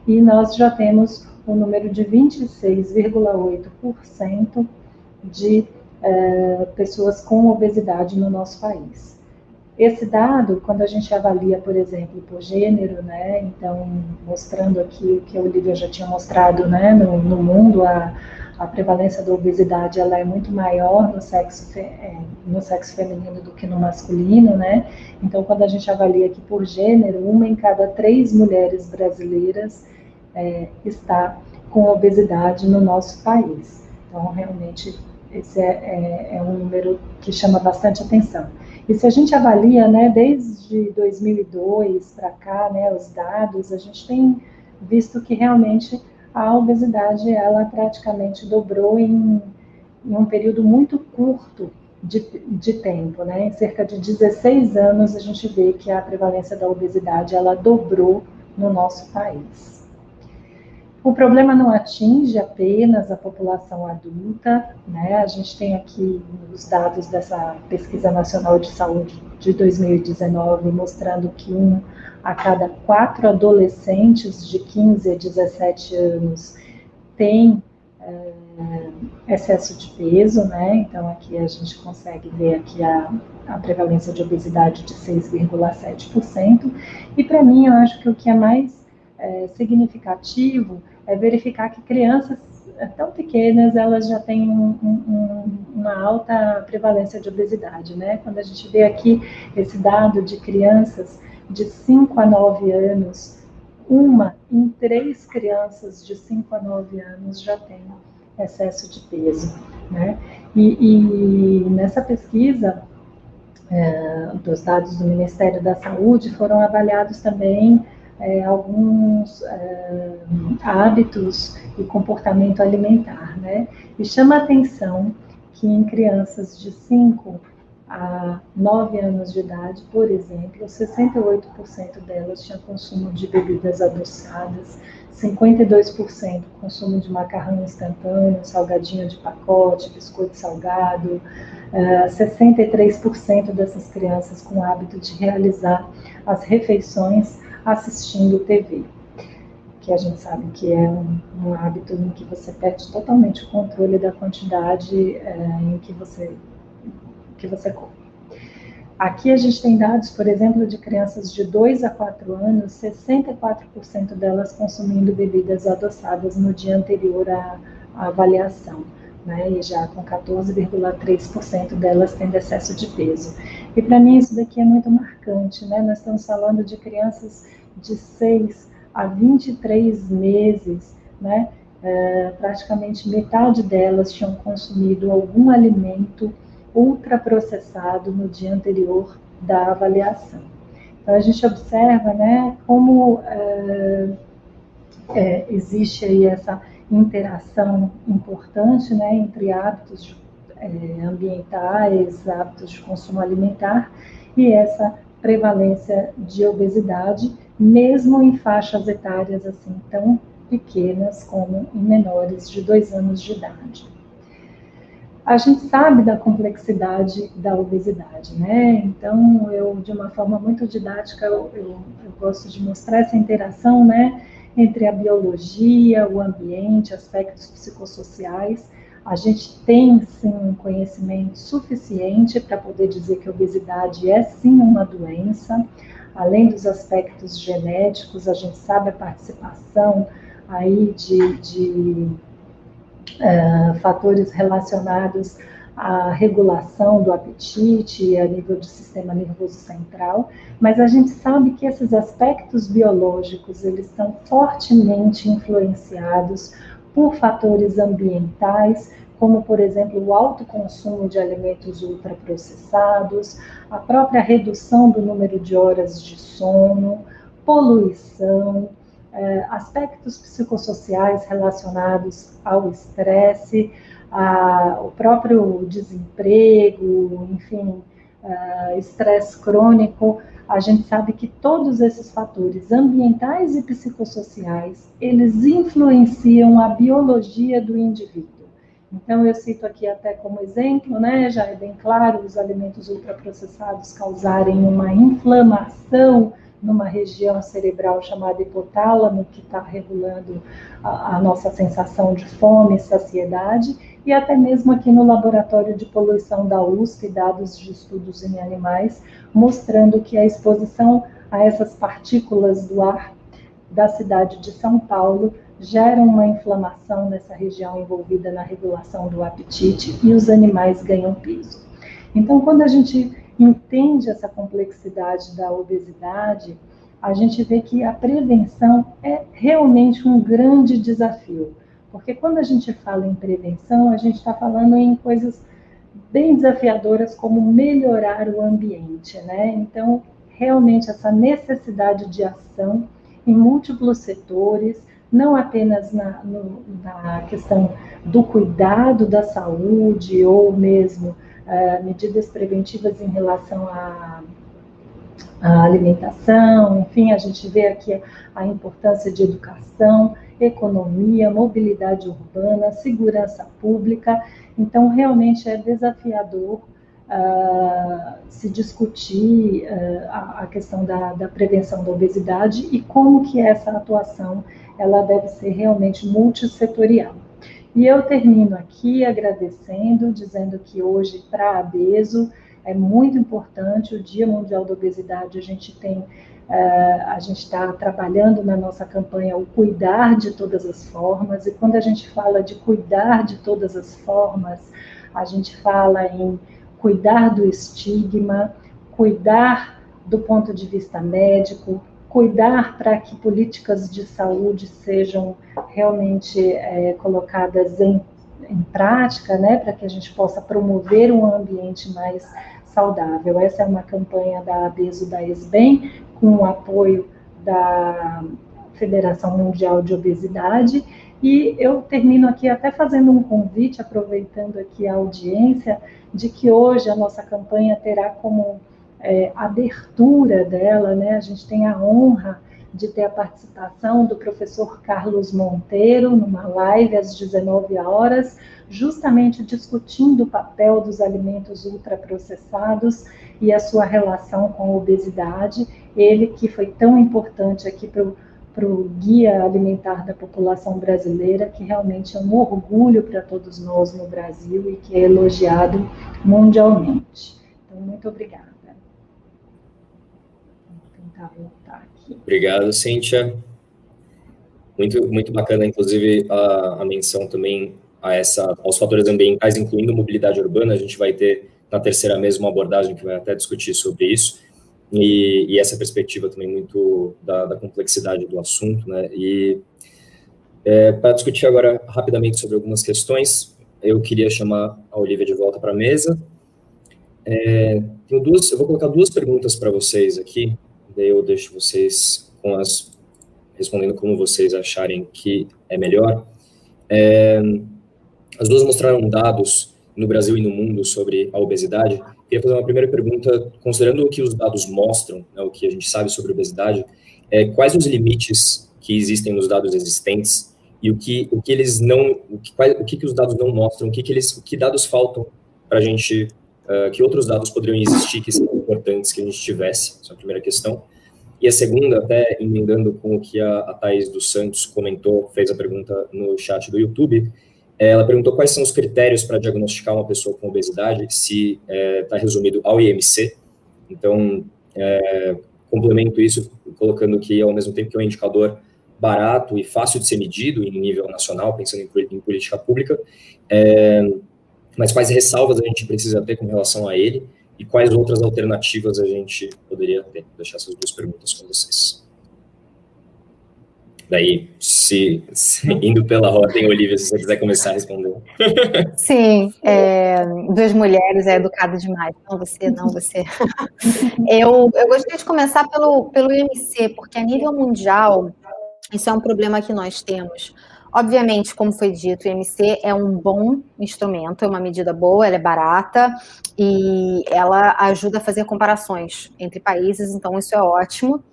e nós já temos um número de 26,8% de pessoas com obesidade no nosso país. Esse dado, quando a gente avalia, por exemplo, por gênero, né, então, mostrando aqui o que a Olívia já tinha mostrado, né, no mundo, a prevalência da obesidade ela é muito maior no sexo feminino do que no masculino, né? Então, quando a gente avalia aqui por gênero, 1 em cada 3 mulheres brasileiras está com obesidade no nosso país. Então, realmente, esse é um número que chama bastante atenção. E se a gente avalia, né, desde 2002 para cá, né, os dados, a gente tem visto que realmente a obesidade ela praticamente dobrou em um período muito curto de tempo, né? Em cerca de 16 anos a gente vê que a prevalência da obesidade ela dobrou no nosso país. O problema não atinge apenas a população adulta, né? A gente tem aqui os dados dessa Pesquisa Nacional de Saúde de 2019, mostrando que 1 a cada 4 adolescentes de 15 a 17 anos tem excesso de peso, né? Então aqui a gente consegue ver aqui a prevalência de obesidade de 6,7%. E para mim, eu acho que o que é mais significativo é verificar que crianças tão pequenas, elas já têm uma alta prevalência de obesidade, né? Quando a gente vê aqui esse dado de crianças de 5 a 9 anos, 1 em 3 crianças de 5 a 9 anos já tem excesso de peso, né? E nessa pesquisa, dos dados do Ministério da Saúde, foram avaliados também alguns hábitos e comportamento alimentar, né? E chama a atenção que em crianças de 5 a 9 anos de idade, por exemplo, 68% delas tinham consumo de bebidas adoçadas, 52% consumo de macarrão instantâneo, salgadinho de pacote, biscoito salgado, 63% dessas crianças com o hábito de realizar as refeições assistindo TV, que a gente sabe que é um hábito em que você perde totalmente o controle da quantidade em que você come. Aqui a gente tem dados, por exemplo, de crianças de 2 a 4 anos, 64% delas consumindo bebidas adoçadas no dia anterior à avaliação, né? E já com 14,3% delas tendo excesso de peso. E para mim isso daqui é muito marcante, né? Nós estamos falando de crianças de 6 a 23 meses, né? Praticamente metade delas tinham consumido algum alimento ultraprocessado no dia anterior da avaliação. Então, a gente observa, né, como existe aí essa interação importante, né, entre hábitos ambientais, hábitos de consumo alimentar e essa prevalência de obesidade, mesmo em faixas etárias assim tão pequenas como em menores de 2 anos de idade. A gente sabe da complexidade da obesidade, né? Então, eu, de uma forma muito didática, eu gosto de mostrar essa interação, né, entre a biologia, o ambiente, aspectos psicossociais. A gente tem, sim, um conhecimento suficiente para poder dizer que a obesidade é, sim, uma doença. Além dos aspectos genéticos, a gente sabe a participação aí de fatores relacionados à regulação do apetite a nível do sistema nervoso central, mas a gente sabe que esses aspectos biológicos, eles são fortemente influenciados por fatores ambientais, como, por exemplo, o alto consumo de alimentos ultraprocessados, a própria redução do número de horas de sono, poluição, aspectos psicossociais relacionados ao estresse, o próprio desemprego, enfim, estresse crônico. A gente sabe que todos esses fatores ambientais e psicossociais, eles influenciam a biologia do indivíduo. Então, eu cito aqui até como exemplo, né, já é bem claro, os alimentos ultraprocessados causarem uma inflamação numa região cerebral chamada hipotálamo, que está regulando a nossa sensação de fome e saciedade, e até mesmo aqui no laboratório de poluição da USP, dados de estudos em animais, mostrando que a exposição a essas partículas do ar da cidade de São Paulo geram uma inflamação nessa região envolvida na regulação do apetite e os animais ganham peso. Então, quando a gente entende essa complexidade da obesidade, a gente vê que a prevenção é realmente um grande desafio. Porque quando a gente fala em prevenção, a gente está falando em coisas bem desafiadoras como melhorar o ambiente, né? Então, realmente essa necessidade de ação em múltiplos setores, não apenas na questão do cuidado da saúde ou mesmo medidas preventivas em relação à alimentação, enfim, a gente vê aqui a importância de educação, economia, mobilidade urbana, segurança pública. Então, realmente é desafiador se discutir a questão da prevenção da obesidade e como que essa atuação ela deve ser realmente multissetorial. E eu termino aqui agradecendo, dizendo que hoje, para a ABESO, é muito importante o Dia Mundial da Obesidade. A gente está trabalhando na nossa campanha o cuidar de todas as formas, e quando a gente fala de cuidar de todas as formas, a gente fala em cuidar do estigma, cuidar do ponto de vista médico, cuidar para que políticas de saúde sejam realmente colocadas em prática, né, para que a gente possa promover um ambiente mais saudável. Essa é uma campanha da ABESO da ESBEM, com o apoio da Federação Mundial de Obesidade, e eu termino aqui até fazendo um convite, aproveitando aqui a audiência, de que hoje a nossa campanha terá como abertura dela, né? A gente tem a honra de ter a participação do professor Carlos Monteiro, numa live às 19 horas, justamente discutindo o papel dos alimentos ultraprocessados e a sua relação com a obesidade. Ele que foi tão importante aqui para o Guia Alimentar da População Brasileira, que realmente é um orgulho para todos nós no Brasil e que é elogiado mundialmente. Então, muito obrigada. tentar voltar aqui. Obrigado, Cíntia. Muito bacana, inclusive, a menção também aos fatores ambientais, incluindo mobilidade urbana. A gente vai ter, na terceira mesa, uma abordagem que vai até discutir sobre isso, e essa perspectiva também muito da complexidade do assunto, né? E para discutir agora rapidamente sobre algumas questões, eu queria chamar a Olivia de volta para a mesa. Eu vou colocar duas perguntas para vocês aqui, daí eu deixo vocês respondendo como vocês acharem que é melhor. As duas mostraram dados no Brasil e no mundo sobre a obesidade. Queria fazer uma primeira pergunta, considerando o que os dados mostram, né, o que a gente sabe sobre obesidade, quais os limites que existem nos dados existentes e o que eles não, o que os dados não mostram, que dados faltam para a gente, que outros dados poderiam existir que são importantes que a gente tivesse. Essa é a primeira questão. E a segunda, até emendando com o que a Thaís dos Santos comentou, fez a pergunta no chat do YouTube, ela perguntou quais são os critérios para diagnosticar uma pessoa com obesidade, se está resumido ao IMC. Então, complemento isso, colocando que, ao mesmo tempo que é um indicador barato e fácil de ser medido em nível nacional, pensando em política pública, mas quais ressalvas a gente precisa ter com relação a ele e quais outras alternativas a gente poderia ter. Vou deixar essas duas perguntas com vocês. Daí, indo pela ordem, Olivia, se você quiser começar a responder. Sim, duas mulheres é educado demais. Não você. Eu gostaria de começar pelo IMC, porque a nível mundial, isso é um problema que nós temos. Obviamente, como foi dito, o IMC é um bom instrumento, é uma medida boa, ela é barata e ela ajuda a fazer comparações entre países, então isso é ótimo.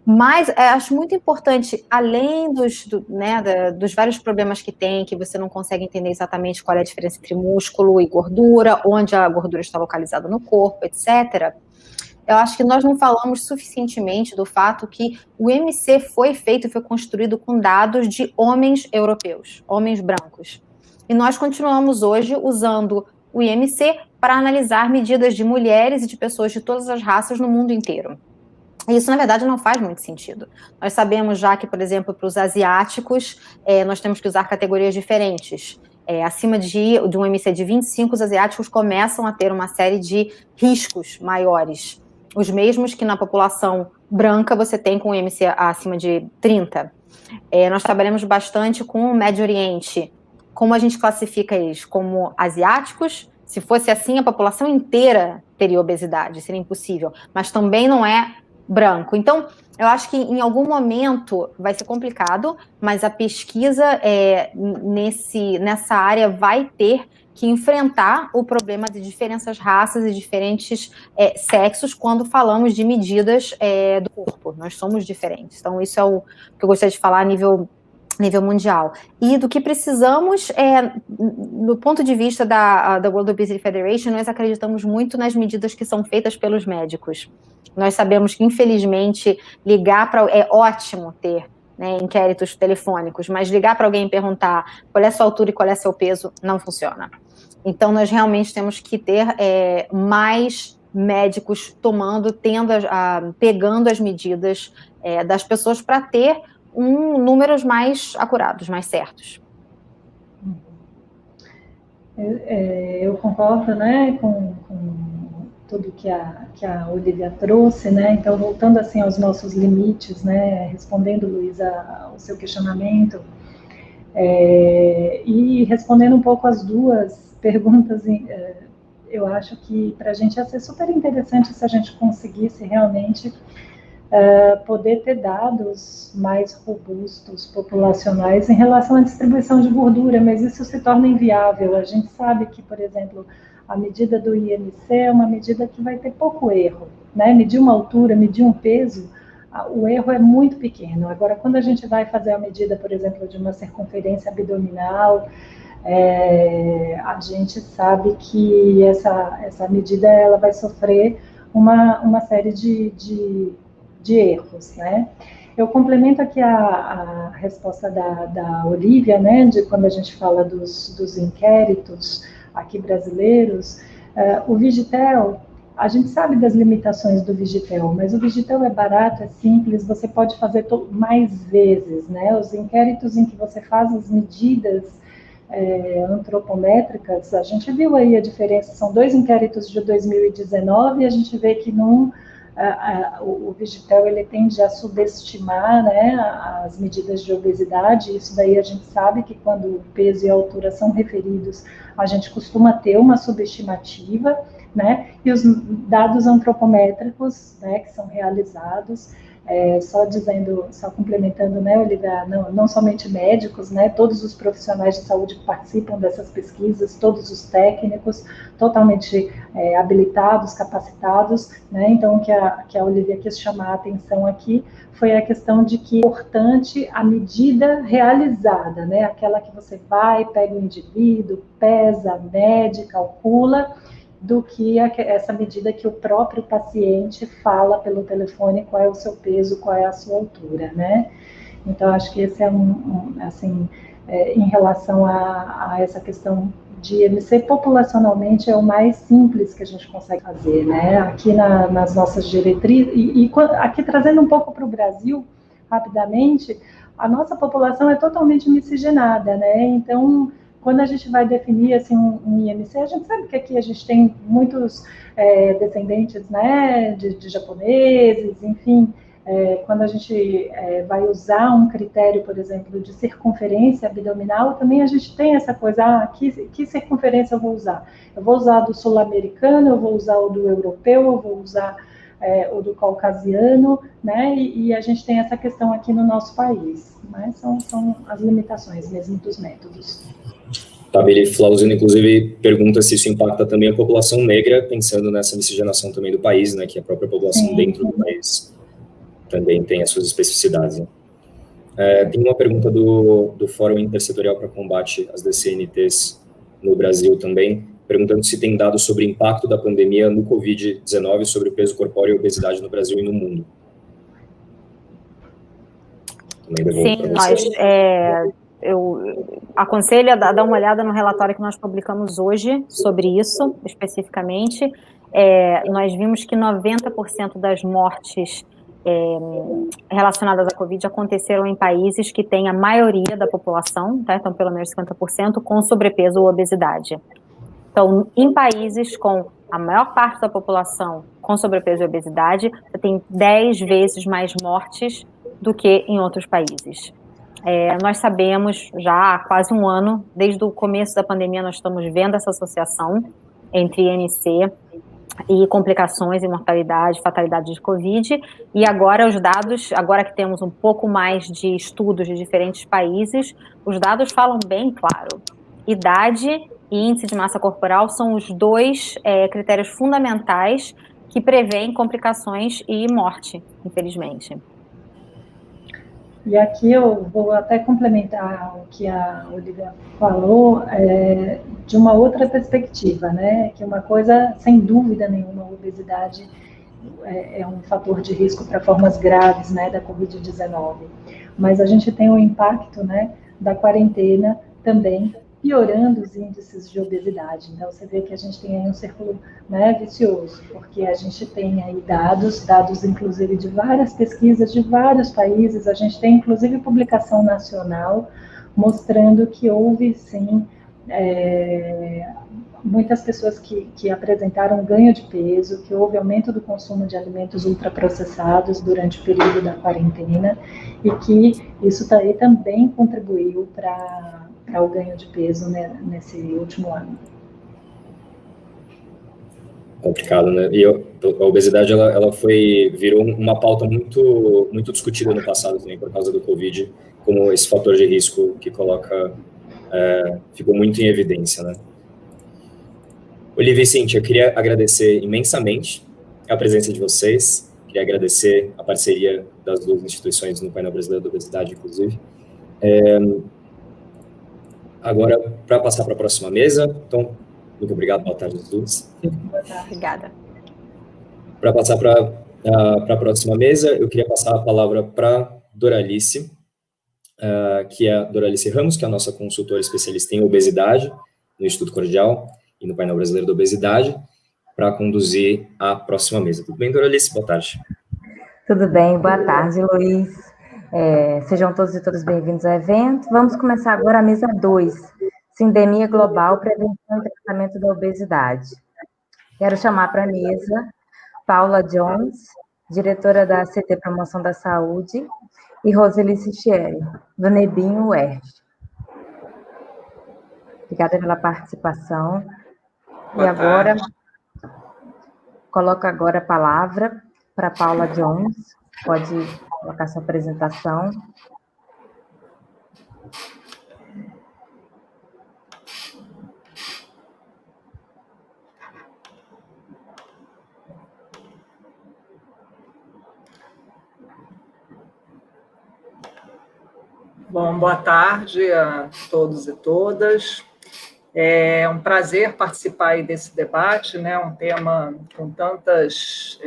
Mas acho muito importante, além dos vários problemas que tem, que você não consegue entender exatamente qual é a diferença entre músculo e gordura, onde a gordura está localizada no corpo, etc., eu acho que nós não falamos suficientemente do fato que o IMC foi construído com dados de homens europeus, homens brancos. E nós continuamos hoje usando o IMC para analisar medidas de mulheres e de pessoas de todas as raças no mundo inteiro. Isso, na verdade, não faz muito sentido. Nós sabemos já que, por exemplo, para os asiáticos, nós temos que usar categorias diferentes. Acima de um IMC de 25, os asiáticos começam a ter uma série de riscos maiores. Os mesmos que na população branca você tem com o IMC acima de 30. Nós trabalhamos bastante com o Médio Oriente. Como a gente classifica eles? Como asiáticos? Se fosse assim, a população inteira teria obesidade, seria impossível. Mas também não é branco. Então, eu acho que em algum momento vai ser complicado, mas a pesquisa nessa área vai ter que enfrentar o problema de diferentes raças e diferentes sexos quando falamos de medidas do corpo. Nós somos diferentes. Então, isso é o que eu gostaria de falar a nível mundial. E do que precisamos, do ponto de vista da World Obesity Federation, nós acreditamos muito nas medidas que são feitas pelos médicos. Nós sabemos que, infelizmente, é ótimo ter inquéritos telefônicos, mas ligar para alguém e perguntar qual é a sua altura e qual é o seu peso, não funciona. Então, nós realmente temos que ter mais médicos pegando as medidas das pessoas para ter números mais acurados, mais certos. Eu concordo, né, com tudo que a Olivia trouxe, né? Então, voltando assim aos nossos limites, né, respondendo, Luísa, ao seu questionamento, e respondendo um pouco as duas perguntas, eu acho que para a gente ia ser super interessante se a gente conseguisse realmente poder ter dados mais robustos, populacionais, em relação à distribuição de gordura, mas isso se torna inviável. A gente sabe que, por exemplo, a medida do IMC é uma medida que vai ter pouco erro, né? Medir uma altura, medir um peso, o erro é muito pequeno. Agora, quando a gente vai fazer a medida, por exemplo, de uma circunferência abdominal, a gente sabe que essa medida ela vai sofrer uma série de erros, né? Eu complemento aqui a resposta da Olivia, né, de quando a gente fala dos inquéritos aqui brasileiros. O Vigitel, a gente sabe das limitações do Vigitel, mas o Vigitel é barato, é simples, você pode fazer mais vezes, né? Os inquéritos em que você faz as medidas antropométricas, a gente viu aí a diferença, são 2 inquéritos de 2019 e a gente vê que o Vigitel ele tende a subestimar, né, as medidas de obesidade. Isso daí a gente sabe que quando o peso e a altura são referidos, a gente costuma ter uma subestimativa, né, e os dados antropométricos, né, que são realizados, só complementando, né, Olivia, não somente médicos, né, todos os profissionais de saúde que participam dessas pesquisas, todos os técnicos, totalmente habilitados, capacitados, né, então o que a Olivia quis chamar a atenção aqui foi a questão de que é importante a medida realizada, né, aquela que você vai, pega o indivíduo, pesa, mede, calcula, do que essa medida que o próprio paciente fala pelo telefone qual é o seu peso, qual é a sua altura, né? Então, acho que esse é em relação a essa questão de IMC, populacionalmente é o mais simples que a gente consegue fazer, né? Aqui nas nossas diretrizes, e aqui trazendo um pouco para o Brasil, rapidamente, a nossa população é totalmente miscigenada, né? Então, quando a gente vai definir assim, um IMC, a gente sabe que aqui a gente tem muitos descendentes, né, de japoneses, enfim, quando a gente vai usar um critério, por exemplo, de circunferência abdominal, também a gente tem essa coisa, que circunferência eu vou usar? Eu vou usar do sul-americano, eu vou usar o do europeu, eu vou usar o do caucasiano, né, e a gente tem essa questão aqui no nosso país, mas são as limitações mesmo dos métodos. Tabeli Flauzino, inclusive, pergunta se isso impacta também a população negra, pensando nessa miscigenação também do país, né, que a própria população Sim. dentro do país também tem as suas especificidades. Né? Tem uma pergunta do Fórum Intersetorial para Combate às DCNTs no Brasil também, perguntando se tem dados sobre o impacto da pandemia no Covid-19 sobre o peso corpóreo e obesidade no Brasil e no mundo. Sim, eu aconselho a dar uma olhada no relatório que nós publicamos hoje sobre isso, especificamente. Nós vimos que 90% das mortes relacionadas à Covid aconteceram em países que têm a maioria da população, tá? Então pelo menos 50%, com sobrepeso ou obesidade. Então, em países com a maior parte da população com sobrepeso e obesidade, você tem 10 vezes mais mortes do que em outros países. Nós sabemos já há quase um ano, desde o começo da pandemia, nós estamos vendo essa associação entre IMC e complicações e mortalidade, fatalidade de Covid, e agora os dados, agora que temos um pouco mais de estudos de diferentes países, os dados falam bem claro. Idade e índice de massa corporal são os 2 critérios fundamentais que prevêem complicações e morte, infelizmente. E aqui eu vou até complementar o que a Olivia falou, de uma outra perspectiva, né? Que uma coisa, sem dúvida nenhuma, a obesidade é um fator de risco para formas graves, né, da Covid-19. Mas a gente tem o impacto, né, da quarentena também, piorando os índices de obesidade. Então, você vê que a gente tem aí um círculo, né, vicioso, porque a gente tem aí dados inclusive de várias pesquisas de vários países, a gente tem inclusive publicação nacional mostrando que houve, sim, muitas pessoas que apresentaram ganho de peso, que houve aumento do consumo de alimentos ultraprocessados durante o período da quarentena, e que isso daí também contribuiu para o ganho de peso, né, nesse último ano. Complicado, né? E a obesidade, ela virou uma pauta muito, muito discutida no passado também, por causa do Covid, como esse fator de risco que ficou muito em evidência, né? Olivia e Cíntia, eu queria agradecer imensamente a presença de vocês, queria agradecer a parceria das 2 instituições no painel brasileiro da obesidade, inclusive. Agora, para passar para a próxima mesa, então, muito obrigado, boa tarde a todos. Obrigada. Para passar para a próxima mesa, eu queria passar a palavra para Doralice, que é a Doralice Ramos, que é a nossa consultora especialista em obesidade no Instituto Cordial e no painel brasileiro da obesidade, para conduzir a próxima mesa. Tudo bem, Doralice? Boa tarde. Tudo bem, boa tarde, Luiz. Sejam todos e todas bem-vindos ao evento. Vamos começar agora a mesa 2, Sindemia Global, Prevenção e Tratamento da Obesidade. Quero chamar para a mesa Paula Jones, diretora da CT Promoção da Saúde, e Roseli Sichieri, do NEBIM UERJ. Obrigada pela participação. Boa tarde. Coloco agora a palavra para Paula Jones. Pode colocar sua apresentação. Bom, boa tarde a todos e todas. É um prazer participar aí desse debate, né? Um tema com tantas,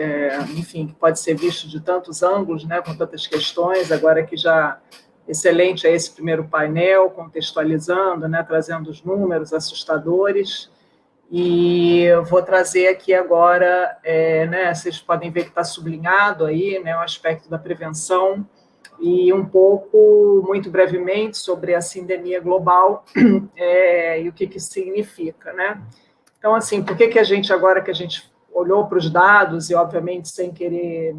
enfim, que pode ser visto de tantos ângulos, né? Com tantas questões. Agora que já excelente é esse primeiro painel, contextualizando, né? Trazendo os números assustadores. E eu vou trazer aqui agora, né? Vocês podem ver que está sublinhado aí, né? O aspecto da prevenção e um pouco, muito brevemente, sobre a sindemia global e o que isso significa, né? Então, assim, por que a gente, agora que a gente olhou para os dados, e obviamente sem querer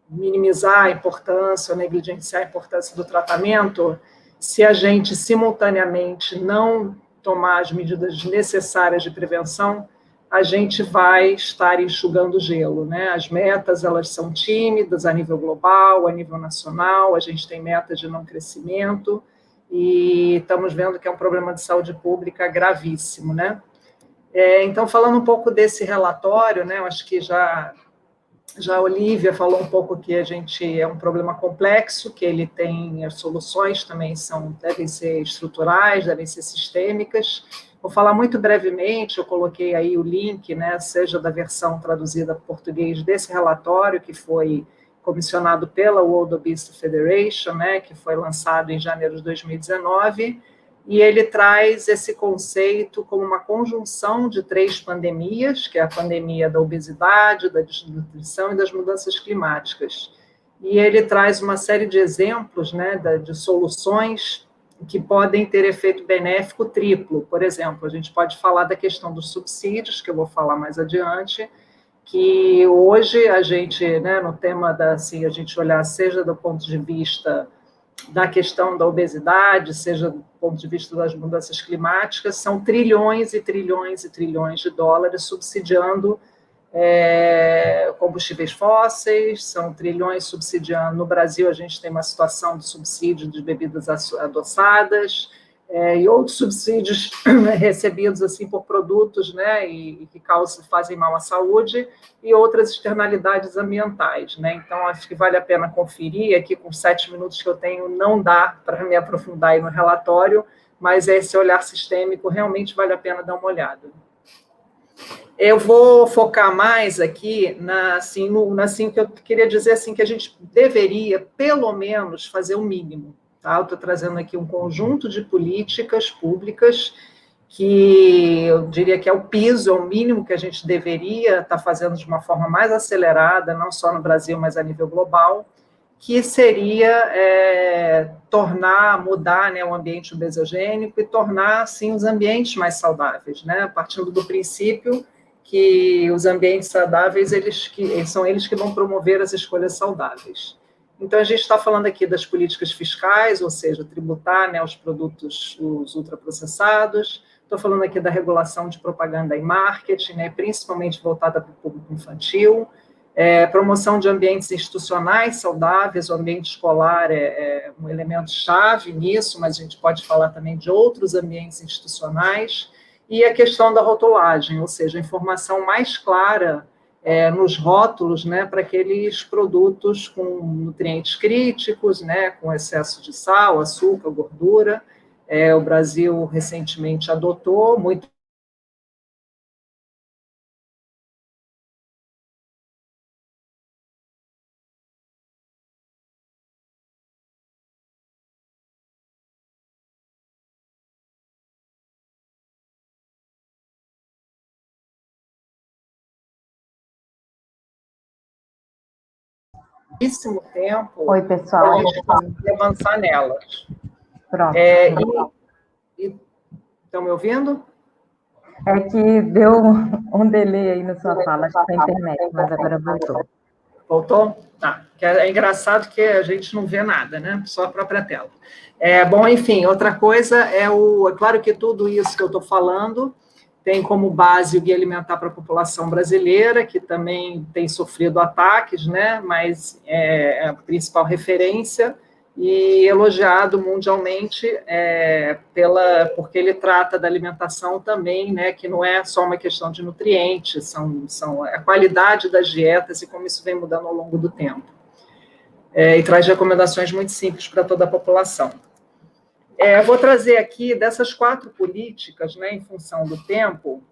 minimizar a importância ou negligenciar a importância do tratamento, se a gente simultaneamente não tomar as medidas necessárias de prevenção, a gente vai estar enxugando gelo, né? As metas, elas são tímidas a nível global, a nível nacional, a gente tem metas de não crescimento e estamos vendo que é um problema de saúde pública gravíssimo, né? Então, falando um pouco desse relatório, né? Eu acho que já a Olivia falou um pouco que a gente é um problema complexo, que ele tem as soluções também devem ser estruturais, devem ser sistêmicas. Vou falar muito brevemente, eu coloquei aí o link, né, seja da versão traduzida para português desse relatório, que foi comissionado pela World Obesity Federation, né, que foi lançado em janeiro de 2019, e ele traz esse conceito como uma conjunção de 3 pandemias, que é a pandemia da obesidade, da desnutrição e das mudanças climáticas. E ele traz uma série de exemplos, né, de soluções que podem ter efeito benéfico triplo. Por exemplo, a gente pode falar da questão dos subsídios, que eu vou falar mais adiante, que hoje a gente, né, no tema assim, a gente olhar, seja do ponto de vista da questão da obesidade, seja do ponto de vista das mudanças climáticas, são trilhões e trilhões e trilhões de dólares subsidiando combustíveis fósseis, são trilhões subsidiando. No Brasil, a gente tem uma situação de subsídio de bebidas adoçadas e outros subsídios recebidos assim por produtos, né, e que fazem mal à saúde, e outras externalidades ambientais, né? Então, acho que vale a pena conferir. Aqui, com 7 minutos que eu tenho, não dá para me aprofundar aí no relatório, mas esse olhar sistêmico realmente vale a pena dar uma olhada. Eu vou focar mais aqui assim que eu queria dizer assim, que a gente deveria, pelo menos, fazer o mínimo. Tá? Eu estou trazendo aqui um conjunto de políticas públicas que eu diria que é o piso, é o mínimo que a gente deveria estar fazendo de uma forma mais acelerada, não só no Brasil, mas a nível global, que seria mudar, né, o ambiente obesogênico e tornar, assim, os ambientes mais saudáveis, né, partindo do princípio que os ambientes saudáveis, são eles que vão promover as escolhas saudáveis. Então, a gente está falando aqui das políticas fiscais, ou seja, tributar, né, os produtos, os ultraprocessados. Estou falando aqui da regulação de propaganda e marketing, né, principalmente voltada para o público infantil. Promoção de ambientes institucionais saudáveis, o ambiente escolar é um elemento chave nisso, mas a gente pode falar também de outros ambientes institucionais. E a questão da rotulagem, ou seja, a informação mais clara nos rótulos, né, para aqueles produtos com nutrientes críticos, né, com excesso de sal, açúcar, gordura. O Brasil recentemente adotou, muito pouquíssimo tempo. Oi, pessoal. A gente conseguir avançar nelas. Pronto. Estão me ouvindo? É que deu um delay aí na sua fala, acho que foi a internet, mas agora voltou. Voltou? Tá. É engraçado que a gente não vê nada, né? Só a própria tela. Bom, enfim, outra coisa é claro que tudo isso que eu estou falando tem como base o Guia Alimentar para a População Brasileira, que também tem sofrido ataques, né? Mas é a principal referência e elogiado mundialmente porque ele trata da alimentação também, né, que não é só uma questão de nutrientes, são a qualidade das dietas e como isso vem mudando ao longo do tempo. E traz recomendações muito simples para toda a população. Eu vou trazer aqui, dessas 4 políticas, né, em função do tempo,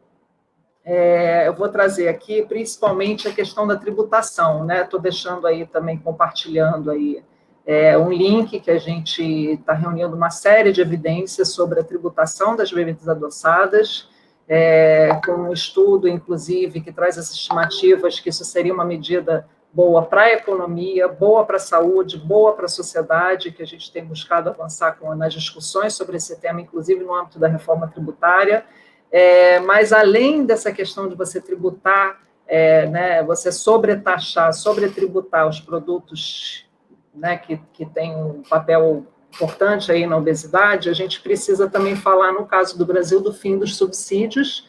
eu vou trazer aqui principalmente a questão da tributação, né? Estou deixando aí também, compartilhando aí um link que a gente está reunindo uma série de evidências sobre a tributação das bebidas adoçadas, com um estudo, inclusive, que traz as estimativas que isso seria uma medida boa para a economia, boa para a saúde, boa para a sociedade, que a gente tem buscado avançar nas discussões sobre esse tema, inclusive no âmbito da reforma tributária. Mas, além dessa questão de você tributar, né, você sobretributar os produtos, né, que tem um papel importante aí na obesidade, a gente precisa também falar, no caso do Brasil, do fim dos subsídios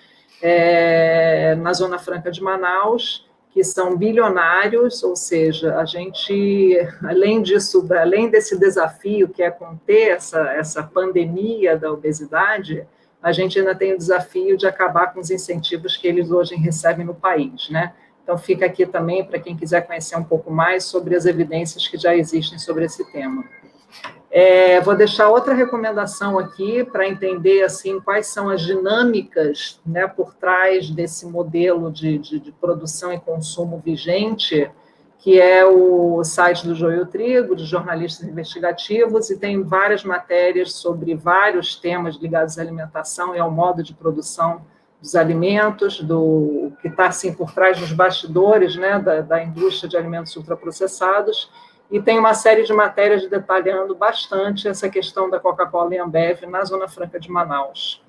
na Zona Franca de Manaus, que são bilionários, ou seja, a gente, além disso, além desse desafio que é conter essa pandemia da obesidade, a gente ainda tem o desafio de acabar com os incentivos que eles hoje recebem no país, né? Então, fica aqui também para quem quiser conhecer um pouco mais sobre as evidências que já existem sobre esse tema. Vou deixar outra recomendação aqui para entender assim, quais são as dinâmicas, né, por trás desse modelo de produção e consumo vigente, que é o site do Joio Trigo, de jornalistas investigativos, e tem várias matérias sobre vários temas ligados à alimentação e ao modo de produção dos alimentos, do que está assim, por trás dos bastidores, né, da indústria de alimentos ultraprocessados, e tem uma série de matérias detalhando bastante essa questão da Coca-Cola e Ambev na Zona Franca de Manaus.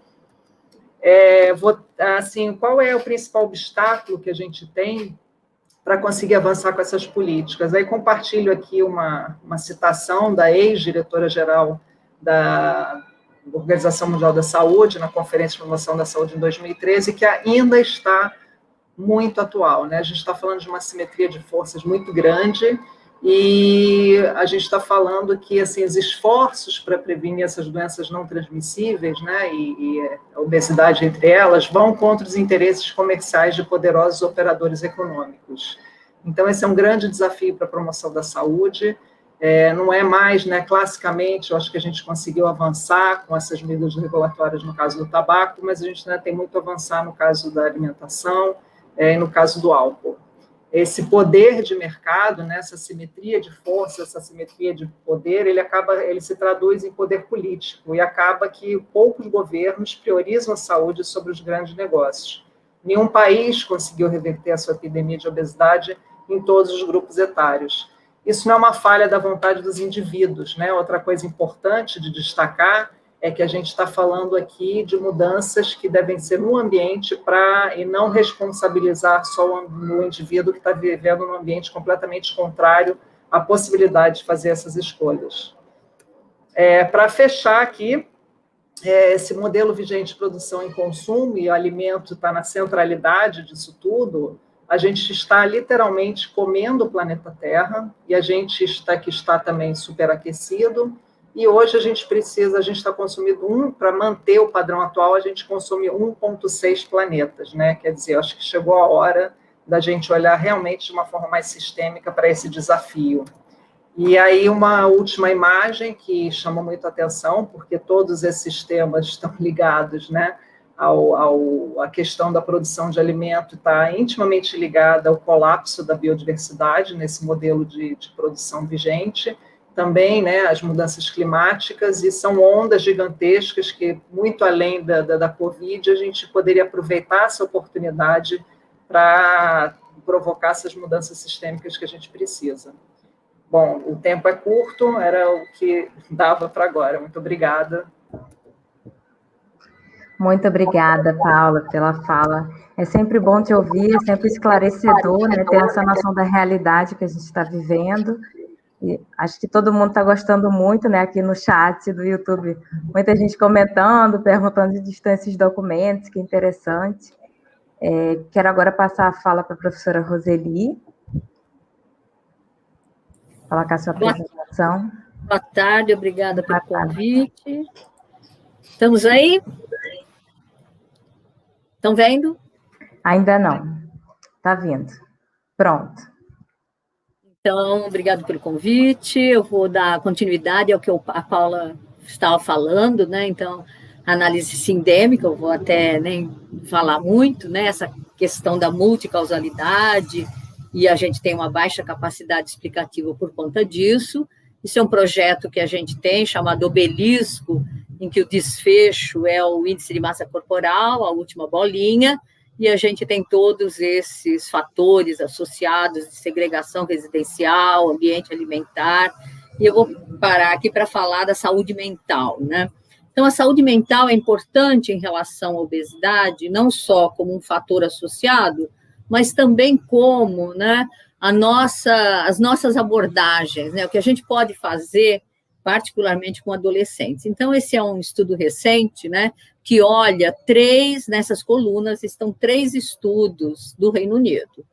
Qual é o principal obstáculo que a gente tem para conseguir avançar com essas políticas? Aí compartilho aqui uma citação da ex-diretora-geral da Organização Mundial da Saúde, na Conferência de Promoção da Saúde em 2013, que ainda está muito atual, né? A gente está falando de uma assimetria de forças muito grande, e a gente está falando que assim, os esforços para prevenir essas doenças não transmissíveis, né, e a obesidade entre elas, vão contra os interesses comerciais de poderosos operadores econômicos. Então, esse é um grande desafio para a promoção da saúde. Não é mais, né, classicamente, eu acho que a gente conseguiu avançar com essas medidas regulatórias no caso do tabaco, mas a gente ainda tem muito a avançar no caso da alimentação e no caso do álcool. Esse poder de mercado, né, essa simetria de força, essa simetria de poder, ele se traduz em poder político, e acaba que poucos governos priorizam a saúde sobre os grandes negócios. Nenhum país conseguiu reverter a sua epidemia de obesidade em todos os grupos etários. Isso não é uma falha da vontade dos indivíduos, né? Outra coisa importante de destacar é que a gente está falando aqui de mudanças que devem ser no ambiente e não responsabilizar só o indivíduo que está vivendo num ambiente completamente contrário à possibilidade de fazer essas escolhas. Para fechar aqui, esse modelo vigente de produção e consumo, e o alimento está na centralidade disso tudo, a gente está literalmente comendo o planeta Terra, e a gente está também superaquecido, e hoje a gente está consumindo para manter o padrão atual, a gente consome 1,6 planetas, né? Quer dizer, acho que chegou a hora da gente olhar realmente de uma forma mais sistêmica para esse desafio. E aí uma última imagem que chama muito a atenção, porque todos esses temas estão ligados, né, a questão da produção de alimento está intimamente ligada ao colapso da biodiversidade nesse modelo de produção vigente, também, né, as mudanças climáticas, e são ondas gigantescas que, muito além da Covid, a gente poderia aproveitar essa oportunidade para provocar essas mudanças sistêmicas que a gente precisa. Bom, o tempo é curto, era o que dava para agora. Muito obrigada. Muito obrigada, Paula, pela fala. É sempre bom te ouvir, é sempre esclarecedor, né, ter essa noção da realidade que a gente está vivendo. E acho que todo mundo está gostando muito, né, aqui no chat do YouTube, muita gente comentando, perguntando de esses documentos, que interessante. Quero agora passar a fala para a professora Roseli, colocar sua apresentação. Boa tarde, obrigada pelo convite. Estamos aí? Estão vendo? Ainda não. Está vindo. Pronto. Então, obrigado pelo convite. Eu vou dar continuidade ao que a Paula estava falando, né? Então, análise sindêmica, eu vou até nem falar muito, né? Essa questão da multicausalidade, e a gente tem uma baixa capacidade explicativa por conta disso. Isso é um projeto que a gente tem, chamado Obelisco, em que o desfecho é o índice de massa corporal, a última bolinha, e a gente tem todos esses fatores associados de segregação residencial, ambiente alimentar, e eu vou parar aqui para falar da saúde mental, né? Então, a saúde mental é importante em relação à obesidade, não só como um fator associado, mas também como, né, as nossas abordagens, né, o que a gente pode fazer, particularmente com adolescentes. Então, esse é um estudo recente, né, que olha nessas colunas estão 3 estudos do Reino Unido,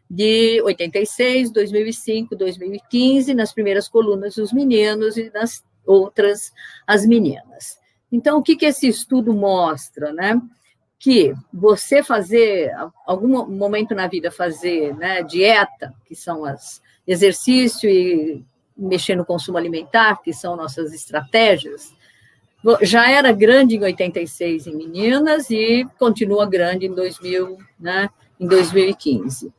de 86, 2005, 2015, nas primeiras colunas os meninos e nas outras as meninas. Então, o que esse estudo mostra, né? Que você fazer, algum momento na vida fazer, né, dieta, que são exercício e mexer no consumo alimentar, que são nossas estratégias, já era grande em 86 em meninas e continua grande em 2000, né, em 2015.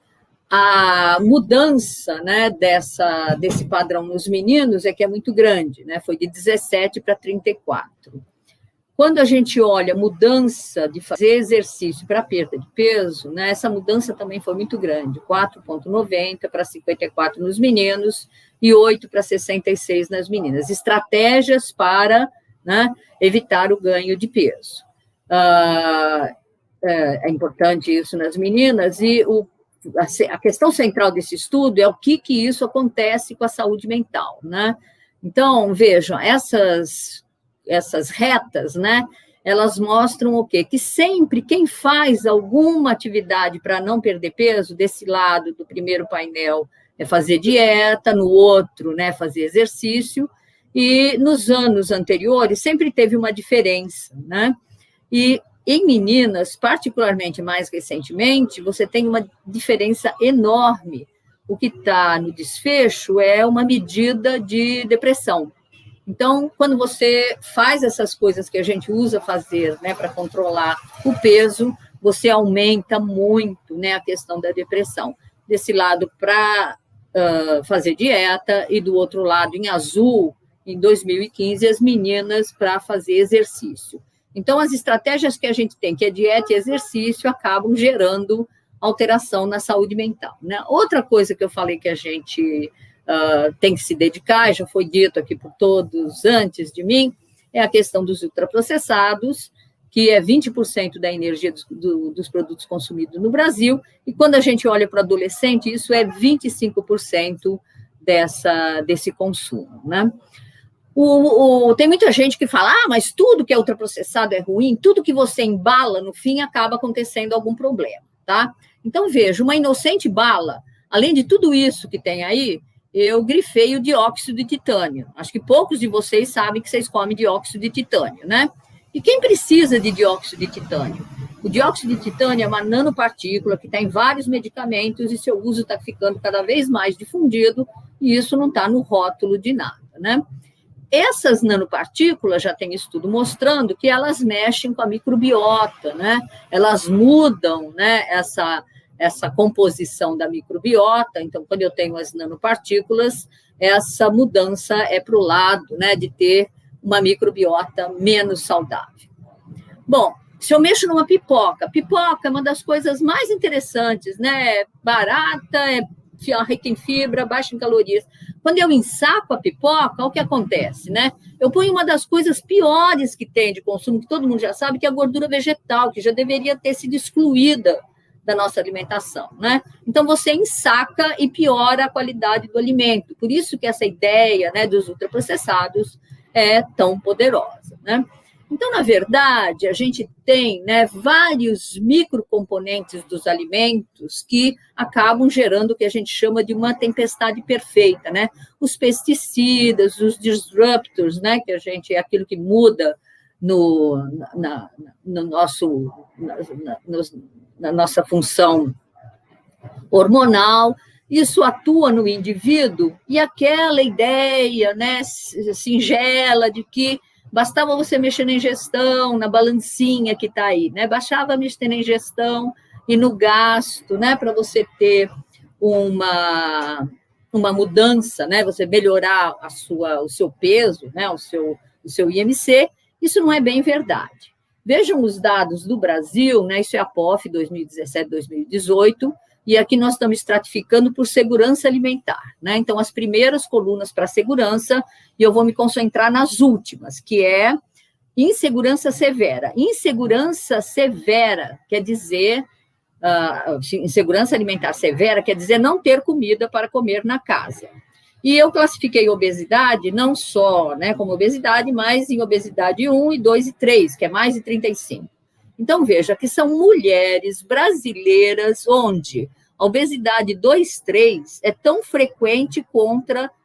A mudança, né, desse padrão nos meninos é que é muito grande, né, foi de 17 para 34. Quando a gente olha a mudança de fazer exercício para perda de peso, né, essa mudança também foi muito grande, 4,90 para 54 nos meninos e 8 para 66 nas meninas. Estratégias para, né, evitar o ganho de peso. É importante isso nas meninas, e a questão central desse estudo é o que isso acontece com a saúde mental, né? Então, vejam, essas retas, né, elas mostram o quê? Que sempre quem faz alguma atividade para não perder peso, desse lado do primeiro painel é fazer dieta, no outro, né, fazer exercício, e nos anos anteriores sempre teve uma diferença, né? E em meninas, particularmente mais recentemente, você tem uma diferença enorme. O que está no desfecho é uma medida de depressão. Então, quando você faz essas coisas que a gente usa fazer, né, para controlar o peso, você aumenta muito, né, a questão da depressão. Desse lado, para fazer dieta, e do outro lado, em azul, em 2015, as meninas para fazer exercício. Então, as estratégias que a gente tem, que é dieta e exercício, acabam gerando alteração na saúde mental, né? Outra coisa que eu falei que a gente tem que se dedicar, já foi dito aqui por todos antes de mim, é a questão dos ultraprocessados, que é 20% da energia dos produtos consumidos no Brasil, e quando a gente olha para o adolescente, isso é 25% desse consumo, né? Tem muita gente que fala, mas tudo que é ultraprocessado é ruim, tudo que você embala, no fim, acaba acontecendo algum problema, tá? Então, veja, uma inocente bala, além de tudo isso que tem aí, eu grifei o dióxido de titânio. Acho que poucos de vocês sabem que vocês comem dióxido de titânio, né? E quem precisa de dióxido de titânio? O dióxido de titânio é uma nanopartícula que está em vários medicamentos e seu uso está ficando cada vez mais difundido, e isso não está no rótulo de nada, né? Essas nanopartículas, já tem estudo mostrando que elas mexem com a microbiota, né? Elas mudam, né, essa composição da microbiota. Então, quando eu tenho as nanopartículas, essa mudança é para o lado, né, de ter uma microbiota menos saudável. Bom, se eu mexo numa pipoca é uma das coisas mais interessantes, né? Barata, rica em fibra, baixa em calorias. Quando eu ensaco a pipoca, o que acontece, né? Eu ponho uma das coisas piores que tem de consumo, que todo mundo já sabe, que é a gordura vegetal, que já deveria ter sido excluída da nossa alimentação, né? Então, você ensaca e piora a qualidade do alimento. Por isso que essa ideia, né, dos ultraprocessados é tão poderosa, né? Então, na verdade, a gente tem, né, vários microcomponentes dos alimentos que acabam gerando o que a gente chama de uma tempestade perfeita, né? Os pesticidas, os disruptors, né, que a gente é aquilo que muda na nossa função hormonal. Isso atua no indivíduo e aquela ideia, né, singela de que bastava você mexer na ingestão, na balancinha que está aí, né? Bastava mexer na ingestão e no gasto, né? Para você ter uma mudança, né? Você melhorar o seu peso, né? O seu IMC. Isso não é bem verdade. Vejam os dados do Brasil, né? Isso é a POF 2017-2018, e aqui nós estamos estratificando por segurança alimentar, né? Então, as primeiras colunas para segurança, e eu vou me concentrar nas últimas, que é insegurança severa. Insegurança severa quer dizer, insegurança alimentar severa quer dizer não ter comida para comer na casa. E eu classifiquei obesidade não só, né, como obesidade, mas em obesidade 1, e 2 e 3, que é mais de 35. Então, veja que são mulheres brasileiras onde a obesidade 2, 3 é tão frequente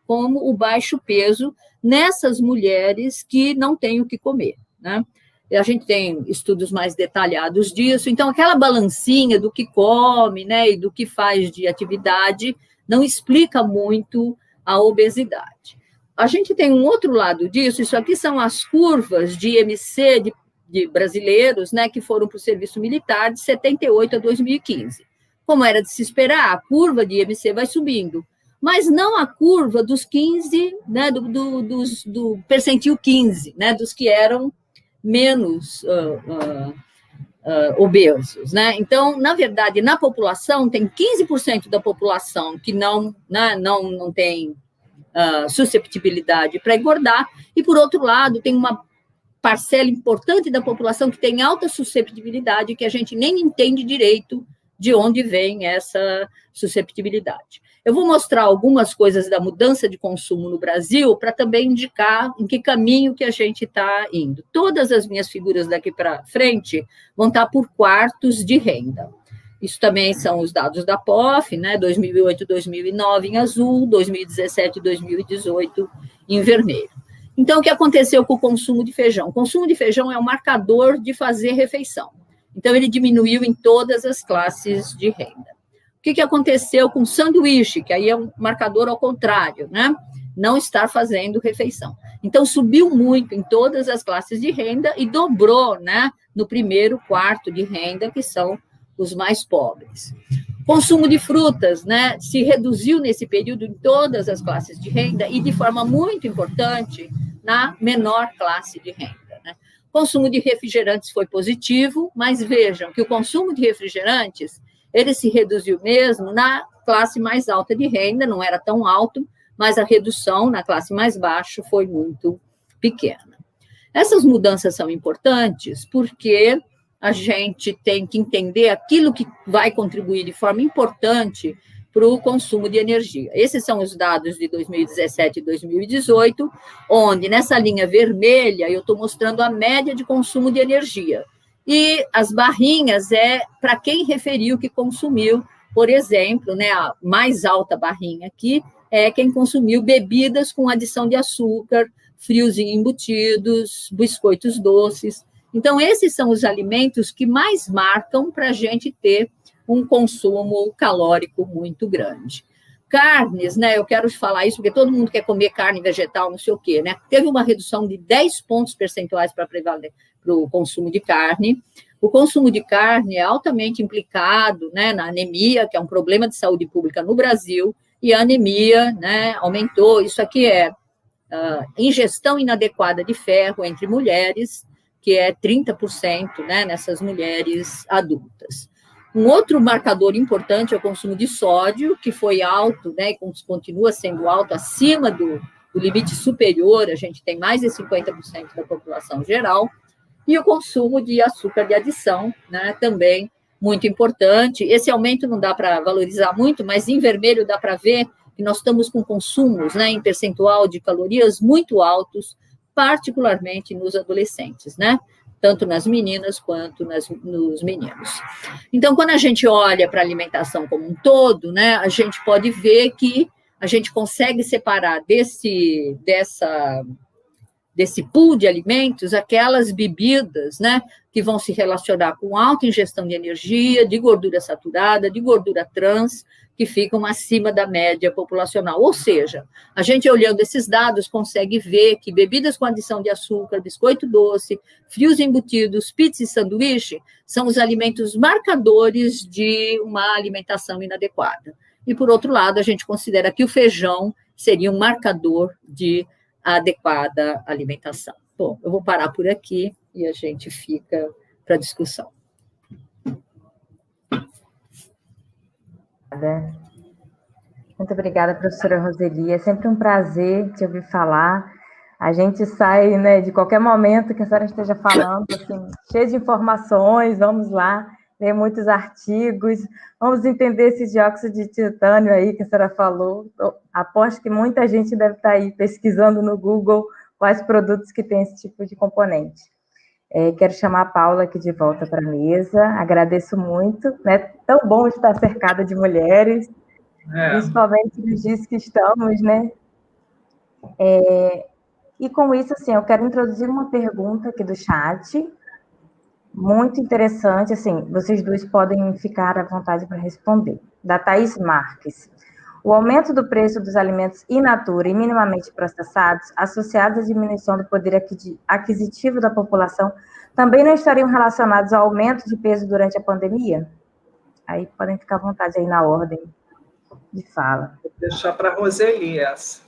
como o baixo peso nessas mulheres que não têm o que comer, né? E a gente tem estudos mais detalhados disso. Então, aquela balancinha do que come, né, e do que faz de atividade não explica muito a obesidade. A gente tem um outro lado disso, isso aqui são as curvas de IMC de brasileiros, né, que foram para o serviço militar de 78 a 2015. Como era de se esperar, a curva de IMC vai subindo, mas não a curva dos 15, né, do percentil 15, né, dos que eram menos obesos, né? Então, na verdade, na população, tem 15% da população que não tem susceptibilidade para engordar, e, por outro lado, tem uma parcela importante da população que tem alta susceptibilidade, que a gente nem entende direito de onde vem essa susceptibilidade. Eu vou mostrar algumas coisas da mudança de consumo no Brasil para também indicar em que caminho que a gente está indo. Todas as minhas figuras daqui para frente vão estar por quartos de renda. Isso também são os dados da POF, né, 2008 e 2009 em azul, 2017 e 2018 em vermelho. Então, o que aconteceu com o consumo de feijão? O consumo de feijão é um marcador de fazer refeição. Então, ele diminuiu em todas as classes de renda. O que aconteceu com o sanduíche, que aí é um marcador ao contrário, né? Não estar fazendo refeição. Então, subiu muito em todas as classes de renda e dobrou, né, no primeiro quarto de renda, que são os mais pobres. Consumo de frutas, né, se reduziu nesse período em todas as classes de renda e, de forma muito importante, na menor classe de renda, né? Consumo de refrigerantes foi positivo, mas vejam que o consumo de refrigerantes, ele se reduziu mesmo na classe mais alta de renda, não era tão alto, mas a redução na classe mais baixa foi muito pequena. Essas mudanças são importantes porque a gente tem que entender aquilo que vai contribuir de forma importante para o consumo de energia. Esses são os dados de 2017 e 2018, onde nessa linha vermelha eu estou mostrando a média de consumo de energia. E as barrinhas é para quem referiu que consumiu, por exemplo, né, a mais alta barrinha aqui é quem consumiu bebidas com adição de açúcar, frios embutidos, biscoitos doces. Então, esses são os alimentos que mais marcam para a gente ter um consumo calórico muito grande. Carnes, né, eu quero falar isso, porque todo mundo quer comer carne vegetal, não sei o quê, né? Teve uma redução de 10 pontos percentuais para o consumo de carne. O consumo de carne é altamente implicado, né, na anemia, que é um problema de saúde pública no Brasil, e a anemia, né, aumentou. Isso aqui é ingestão inadequada de ferro entre mulheres, que é 30%, né, nessas mulheres adultas. Um outro marcador importante é o consumo de sódio, que foi alto, né, e continua sendo alto, acima do limite superior, a gente tem mais de 50% da população geral, e o consumo de açúcar de adição, né, também muito importante. Esse aumento não dá para valorizar muito, mas em vermelho dá para ver que nós estamos com consumos, né, em percentual de calorias muito altos, particularmente nos adolescentes, né? Tanto nas meninas quanto nos meninos. Então, quando a gente olha para a alimentação como um todo, né, a gente pode ver que a gente consegue separar desse pool de alimentos aquelas bebidas, né, que vão se relacionar com alta ingestão de energia, de gordura saturada, de gordura trans, que ficam acima da média populacional. Ou seja, a gente olhando esses dados consegue ver que bebidas com adição de açúcar, biscoito doce, frios embutidos, pizza e sanduíche são os alimentos marcadores de uma alimentação inadequada. E, por outro lado, a gente considera que o feijão seria um marcador de adequada alimentação. Bom, eu vou parar por aqui e a gente fica para discussão. Muito obrigada, professora Roseli. É sempre um prazer te ouvir falar. A gente sai, né, de qualquer momento que a senhora esteja falando, assim, cheia de informações, vamos lá, ler muitos artigos, vamos entender esse dióxido de titânio aí que a senhora falou. Aposto que muita gente deve estar aí pesquisando no Google quais produtos que têm esse tipo de componente. Quero chamar a Paula aqui de volta para a mesa, agradeço muito, né? Tão bom estar cercada de mulheres, principalmente nos dias que estamos, né? E com isso, assim, eu quero introduzir uma pergunta aqui do chat, muito interessante, assim, vocês duas podem ficar à vontade para responder. Da Thaís Marques. O aumento do preço dos alimentos in natura e minimamente processados, associados à diminuição do poder aquisitivo da população, também não estariam relacionados ao aumento de peso durante a pandemia? Aí podem ficar à vontade aí na ordem de fala. Vou deixar para a Roseli essa.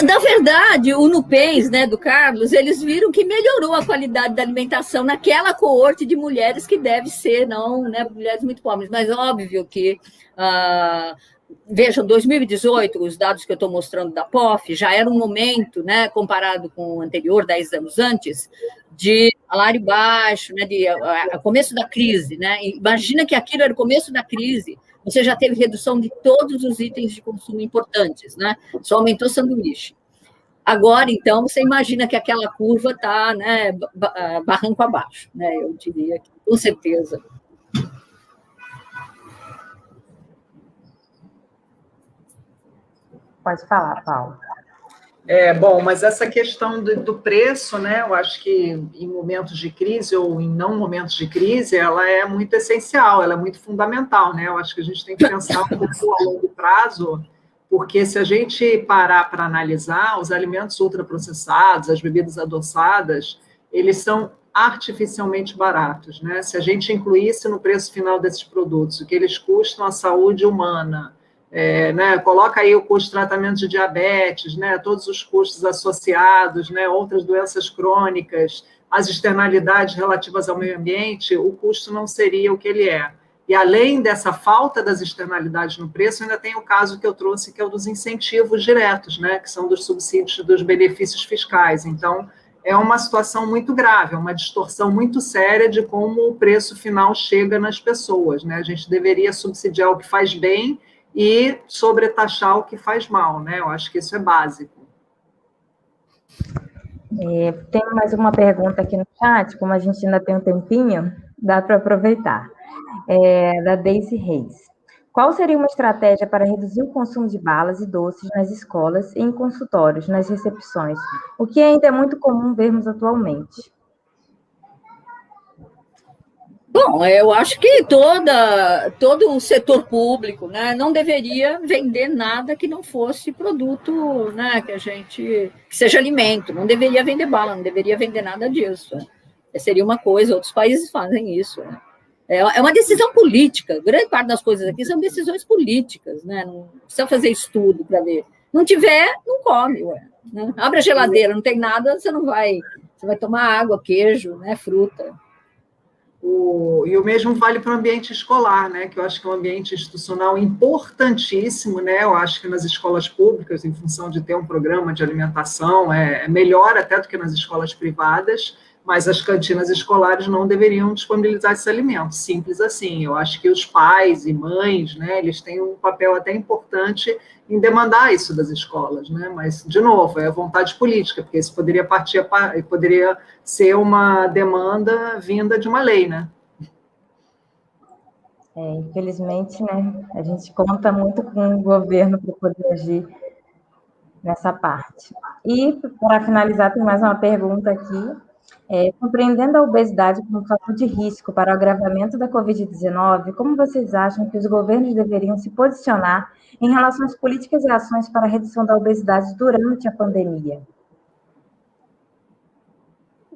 Na verdade, o Nupens, né, do Carlos, eles viram que melhorou a qualidade da alimentação naquela coorte de mulheres que deve ser, não, né, mulheres muito pobres, mas óbvio que, vejam, 2018, os dados que eu estou mostrando da POF, já era um momento, né, comparado com o anterior, 10 anos antes, de salário baixo, né, de começo da crise, né, imagina que aquilo era o começo da crise, você já teve redução de todos os itens de consumo importantes, né? Só aumentou sanduíche. Agora, então, você imagina que aquela curva está, né, barranco abaixo, né? Eu diria que, com certeza. Pode falar, Paulo. Bom, mas essa questão do preço, né, eu acho que em momentos de crise ou em não momentos de crise, ela é muito essencial, ela é muito fundamental, né? Eu acho que a gente tem que pensar um pouco a longo prazo, porque se a gente parar para analisar, os alimentos ultraprocessados, as bebidas adoçadas, eles são artificialmente baratos, né? Se a gente incluísse no preço final desses produtos o que eles custam à saúde humana, né, coloca aí o custo de tratamento de diabetes, né, todos os custos associados, né, outras doenças crônicas, as externalidades relativas ao meio ambiente, o custo não seria o que ele é. E além dessa falta das externalidades no preço, ainda tem o caso que eu trouxe, que é o dos incentivos diretos, né, que são dos subsídios dos benefícios fiscais. Então, é uma situação muito grave, é uma distorção muito séria de como o preço final chega nas pessoas, né? A gente deveria subsidiar o que faz bem e sobretaxar o que faz mal, né? Eu acho que isso é básico. Tem mais uma pergunta aqui no chat, como a gente ainda tem um tempinho, dá para aproveitar. Da Daisy Reis. Qual seria uma estratégia para reduzir o consumo de balas e doces nas escolas e em consultórios, nas recepções, o que ainda é muito comum vermos atualmente? Bom, eu acho que todo o setor público, né, não deveria vender nada que não fosse produto, né, que seja alimento, não deveria vender bala, não deveria vender nada disso. Seria uma coisa, outros países fazem isso. Né? É uma decisão política, grande parte das coisas aqui são decisões políticas, né, não precisa fazer estudo para ver. Não tiver, não come, né? Abre a geladeira, não tem nada, você vai tomar água, queijo, né, fruta. E o mesmo vale para o ambiente escolar, né, que eu acho que é um ambiente institucional importantíssimo, né, eu acho que nas escolas públicas, em função de ter um programa de alimentação, é melhor até do que nas escolas privadas, mas as cantinas escolares não deveriam disponibilizar esses alimentos, simples assim. Eu acho que os pais e mães, né, eles têm um papel até importante em demandar isso das escolas, né, mas, de novo, é vontade política, porque isso poderia poderia ser uma demanda vinda de uma lei, né. Infelizmente, né, a gente conta muito com o governo para poder agir nessa parte. E, para finalizar, tem mais uma pergunta aqui. Compreendendo a obesidade como fator de risco para o agravamento da Covid-19, como vocês acham que os governos deveriam se posicionar em relação às políticas e ações para a redução da obesidade durante a pandemia?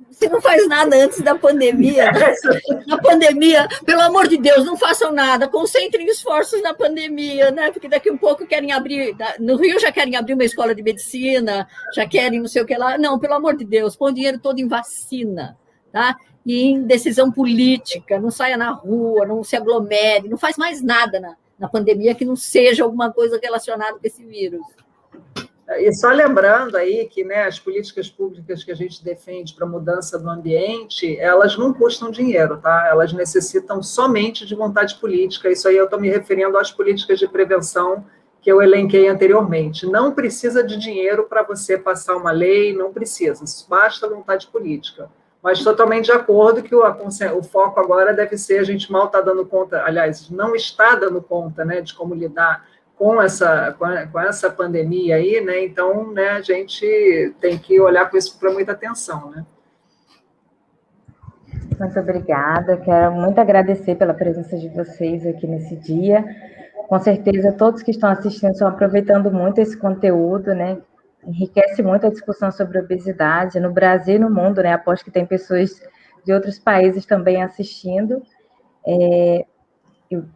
Você não faz nada antes da pandemia. Na pandemia, pelo amor de Deus, não façam nada, concentrem esforços na pandemia, né? Porque daqui a um pouco querem abrir, no Rio já querem abrir uma escola de medicina, já querem não sei o que lá. Não, pelo amor de Deus, põe o dinheiro todo em vacina, tá? E em decisão política, não saia na rua, não se aglomere, não faz mais nada na pandemia que não seja alguma coisa relacionada com esse vírus. E só lembrando aí que, né, as políticas públicas que a gente defende para a mudança do ambiente, elas não custam dinheiro, tá? Elas necessitam somente de vontade política. Isso aí eu estou me referindo às políticas de prevenção que eu elenquei anteriormente. Não precisa de dinheiro para você passar uma lei, não precisa, basta vontade política. Mas totalmente de acordo que o foco agora deve ser, a gente mal está dando conta, aliás, não está dando conta, né, de como lidar com essa pandemia aí, né? Então, né, a gente tem que olhar com isso para muita atenção, né? Muito obrigada, quero muito agradecer pela presença de vocês aqui nesse dia. Com certeza, todos que estão assistindo estão aproveitando muito esse conteúdo, né? Enriquece muito a discussão sobre obesidade no Brasil e no mundo, né? Aposto que tem pessoas de outros países também assistindo.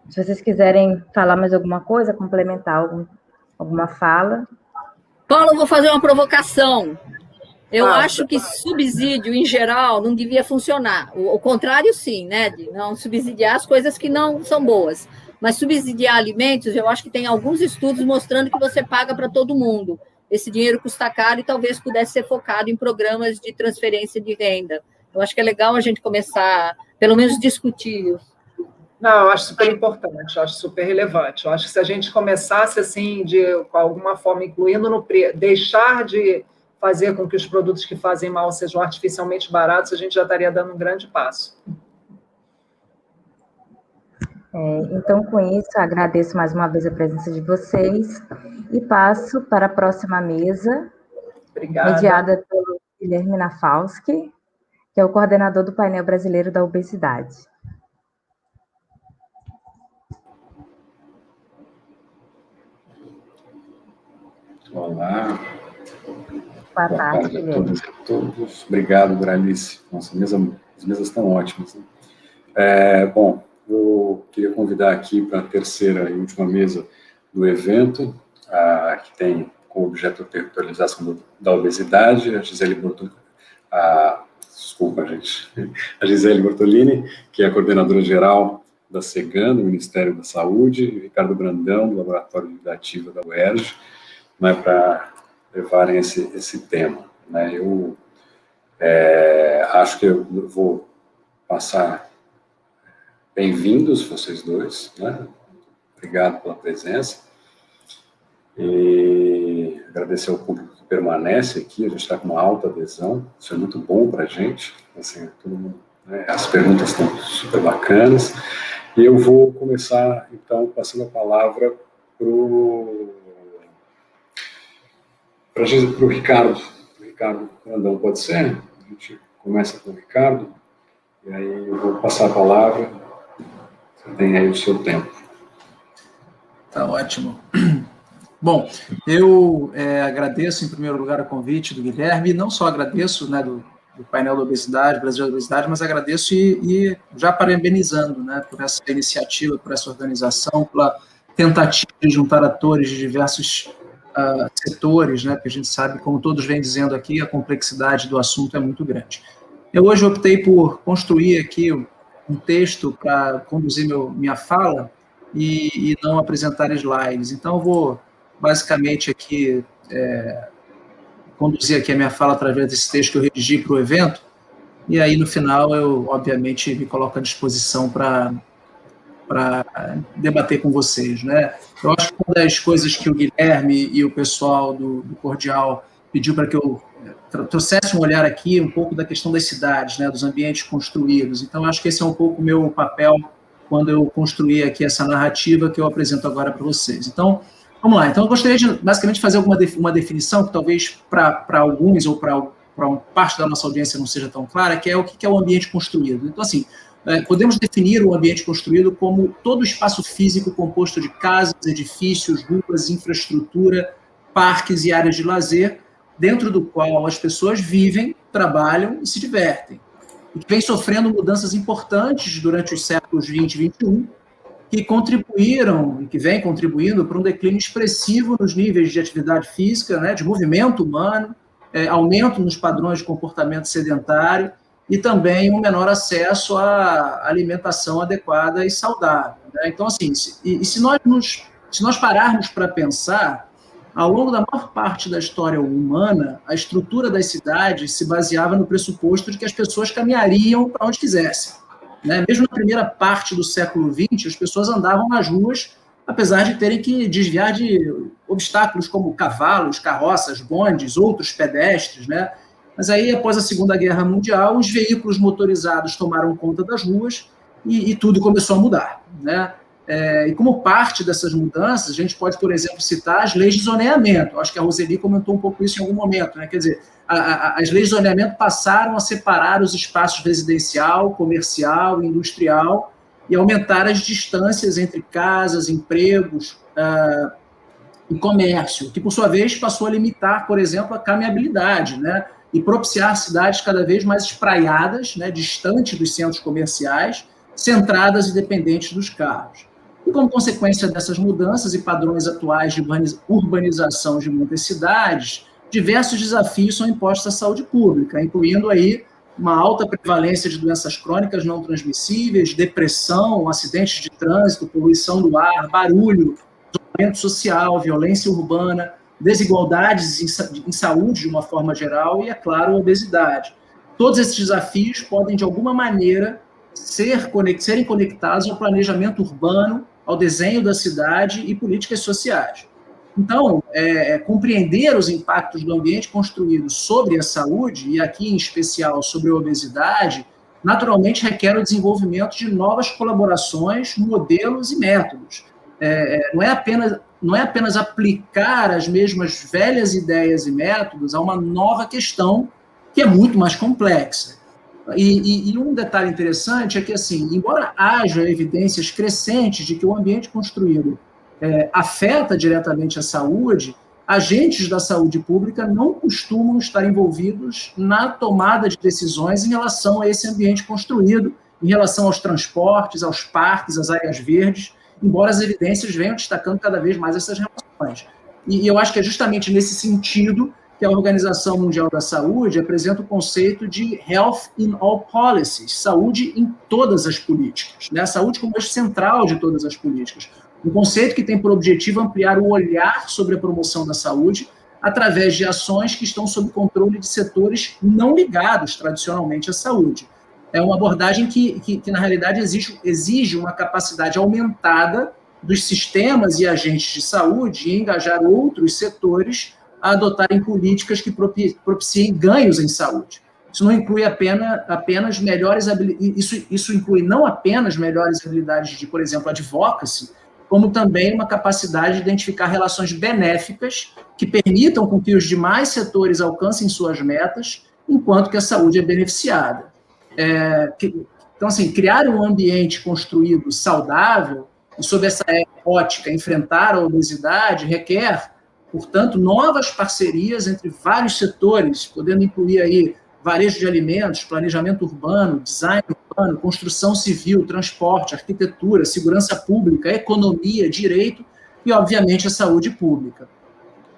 Se vocês quiserem falar mais alguma coisa, complementar alguma fala. Paulo, eu vou fazer uma provocação. Eu acho que subsídio, em geral, não devia funcionar. O contrário, sim, né? De não subsidiar as coisas que não são boas. Mas subsidiar alimentos, eu acho que tem alguns estudos mostrando que você paga para todo mundo. Esse dinheiro custa caro e talvez pudesse ser focado em programas de transferência de renda. Eu acho que é legal a gente começar, pelo menos, discutir isso. Não, eu acho super importante, eu acho super relevante. Eu acho que se a gente começasse, assim, com alguma forma, incluindo no preço, deixar de fazer com que os produtos que fazem mal sejam artificialmente baratos, a gente já estaria dando um grande passo. Então, com isso, agradeço mais uma vez a presença de vocês e passo para a próxima mesa, Obrigada. Mediada pelo Guilherme Nafalski, que é o coordenador do Painel Brasileiro da Obesidade. Olá. Boa tarde, a todas e a todos. Obrigado, Gralice. Nossa, as mesas estão ótimas, né? Bom, eu queria convidar aqui para a terceira e última mesa do evento, que tem como objeto a territorialização da obesidade, a Gisele Bortolini, que é a coordenadora geral da SEGAN, do Ministério da Saúde, e Ricardo Brandão, do Laboratório de Vida Ativa da UERJ, né, para levarem esse tema. Né? Eu acho que eu vou passar bem-vindos, vocês dois, né? Obrigado pela presença, e agradecer ao público que permanece aqui, a gente está com uma alta adesão, isso é muito bom para a gente, assim, todo mundo, né? As perguntas estão super bacanas, e eu vou começar, então, passando a palavra para o Ricardo. Ricardo Brandão, pode ser? A gente começa com o Ricardo, e aí eu vou passar a palavra, você tem aí o seu tempo. Tá ótimo. Bom, eu agradeço, em primeiro lugar, o convite do Guilherme, e não só agradeço, né, do painel da obesidade, Brasileiro da Obesidade, mas agradeço e já parabenizando, né, por essa iniciativa, por essa organização, pela tentativa de juntar atores de diversos setores, né, porque a gente sabe, como todos vêm dizendo aqui, a complexidade do assunto é muito grande. Eu hoje optei por construir aqui um texto para conduzir minha fala e não apresentar slides. Então, eu vou, basicamente, aqui conduzir aqui a minha fala através desse texto que eu redigi para o evento, e aí, no final, eu, obviamente, me coloco à disposição para debater com vocês, né? Eu acho que uma das coisas que o Guilherme e o pessoal do Cordial pediu para que eu trouxesse um olhar aqui, um pouco da questão das cidades, né, dos ambientes construídos. Então, eu acho que esse é um pouco o meu papel quando eu construí aqui essa narrativa que eu apresento agora para vocês. Então, vamos lá. Então, eu gostaria de, basicamente, fazer uma definição que talvez para alguns ou para uma parte da nossa audiência não seja tão clara, que é o que é o ambiente construído. Então, assim, podemos definir o ambiente construído como todo espaço físico composto de casas, edifícios, ruas, infraestrutura, parques e áreas de lazer, dentro do qual as pessoas vivem, trabalham e se divertem. E que vem sofrendo mudanças importantes durante os séculos 20 e 21, que contribuíram e que vem contribuindo para um declínio expressivo nos níveis de atividade física, né, de movimento humano, aumento nos padrões de comportamento sedentário e também um menor acesso à alimentação adequada e saudável, né? Então, assim, se nós pararmos para pensar, ao longo da maior parte da história humana, a estrutura das cidades se baseava no pressuposto de que as pessoas caminhariam para onde quisessem, né? Mesmo na primeira parte do século XX, as pessoas andavam nas ruas, apesar de terem que desviar de obstáculos como cavalos, carroças, bondes, outros pedestres, né? Mas aí, após a Segunda Guerra Mundial, os veículos motorizados tomaram conta das ruas e tudo começou a mudar, né? E como parte dessas mudanças, a gente pode, por exemplo, citar as leis de zoneamento. Acho que a Roseli comentou um pouco isso em algum momento, né? Quer dizer, as leis de zoneamento passaram a separar os espaços residencial, comercial e industrial e aumentar as distâncias entre casas, empregos e comércio, que, por sua vez, passou a limitar, por exemplo, a caminhabilidade, né? E propiciar cidades cada vez mais espraiadas, né, distantes dos centros comerciais, centradas e dependentes dos carros. E, como consequência dessas mudanças e padrões atuais de urbanização de muitas cidades, diversos desafios são impostos à saúde pública, incluindo aí uma alta prevalência de doenças crônicas não transmissíveis, depressão, acidentes de trânsito, poluição do ar, barulho, isolamento social, violência urbana, desigualdades em saúde de uma forma geral e, é claro, a obesidade. Todos esses desafios podem, de alguma maneira, serem conectados ao planejamento urbano, ao desenho da cidade e políticas sociais. Então, compreender os impactos do ambiente construído sobre a saúde, e aqui em especial sobre a obesidade, naturalmente requer o desenvolvimento de novas colaborações, modelos e métodos. Não é apenas aplicar as mesmas velhas ideias e métodos a uma nova questão que é muito mais complexa. E um detalhe interessante é que, assim, embora haja evidências crescentes de que o ambiente construído afeta diretamente a saúde, agentes da saúde pública não costumam estar envolvidos na tomada de decisões em relação a esse ambiente construído, em relação aos transportes, aos parques, às áreas verdes, embora as evidências venham destacando cada vez mais essas relações. E eu acho que é justamente nesse sentido que a Organização Mundial da Saúde apresenta o conceito de Health in All Policies, saúde em todas as políticas, né? A saúde como eixo central de todas as políticas. Um conceito que tem por objetivo ampliar o olhar sobre a promoção da saúde através de ações que estão sob controle de setores não ligados tradicionalmente à saúde. É uma abordagem que na realidade, exige uma capacidade aumentada dos sistemas e agentes de saúde e engajar outros setores a adotarem políticas que propiciem ganhos em saúde. Isso não inclui apenas melhores habilidades, isso inclui não apenas melhores habilidades de, por exemplo, advocacy, como também uma capacidade de identificar relações benéficas que permitam com que os demais setores alcancem suas metas, enquanto que a saúde é beneficiada. Então, assim, criar um ambiente construído saudável e, sob essa ótica, enfrentar a obesidade requer, portanto, novas parcerias entre vários setores, podendo incluir aí varejo de alimentos, planejamento urbano, design urbano, construção civil, transporte, arquitetura, segurança pública, economia, direito e, obviamente, a saúde pública.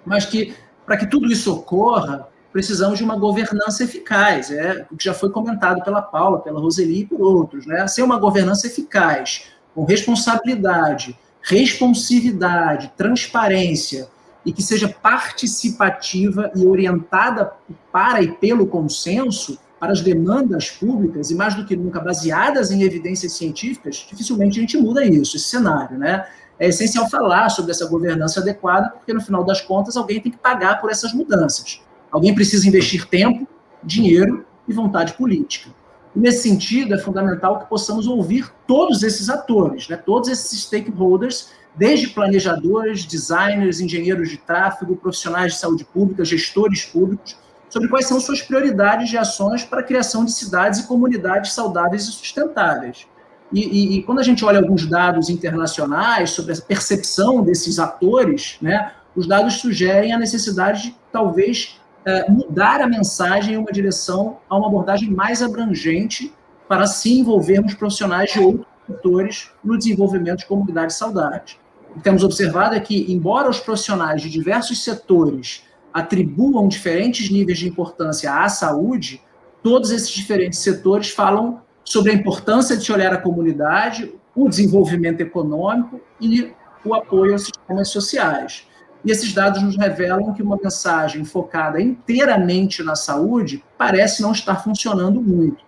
Mas que, para que tudo isso ocorra, precisamos de uma governança eficaz, o que já foi comentado pela Paula, pela Roseli e por outros, né? Ser uma governança eficaz, com responsabilidade, responsividade, transparência, e que seja participativa e orientada para e pelo consenso, para as demandas públicas, e mais do que nunca baseadas em evidências científicas, dificilmente a gente muda isso, esse cenário, né? É essencial falar sobre essa governança adequada, porque no final das contas alguém tem que pagar por essas mudanças. Alguém precisa investir tempo, dinheiro e vontade política. E nesse sentido, é fundamental que possamos ouvir todos esses atores, né? Todos esses stakeholders, desde planejadores, designers, engenheiros de tráfego, profissionais de saúde pública, gestores públicos, sobre quais são suas prioridades de ações para a criação de cidades e comunidades saudáveis e sustentáveis. E quando a gente olha alguns dados internacionais sobre a percepção desses atores, né, os dados sugerem a necessidade de, talvez, mudar a mensagem em uma direção a uma abordagem mais abrangente para, assim, envolvermos profissionais de outros setores no desenvolvimento de comunidades saudáveis. O que temos observado é que, embora os profissionais de diversos setores atribuam diferentes níveis de importância à saúde, todos esses diferentes setores falam sobre a importância de se olhar a comunidade, o desenvolvimento econômico e o apoio aos sistemas sociais. E esses dados nos revelam que uma mensagem focada inteiramente na saúde parece não estar funcionando muito.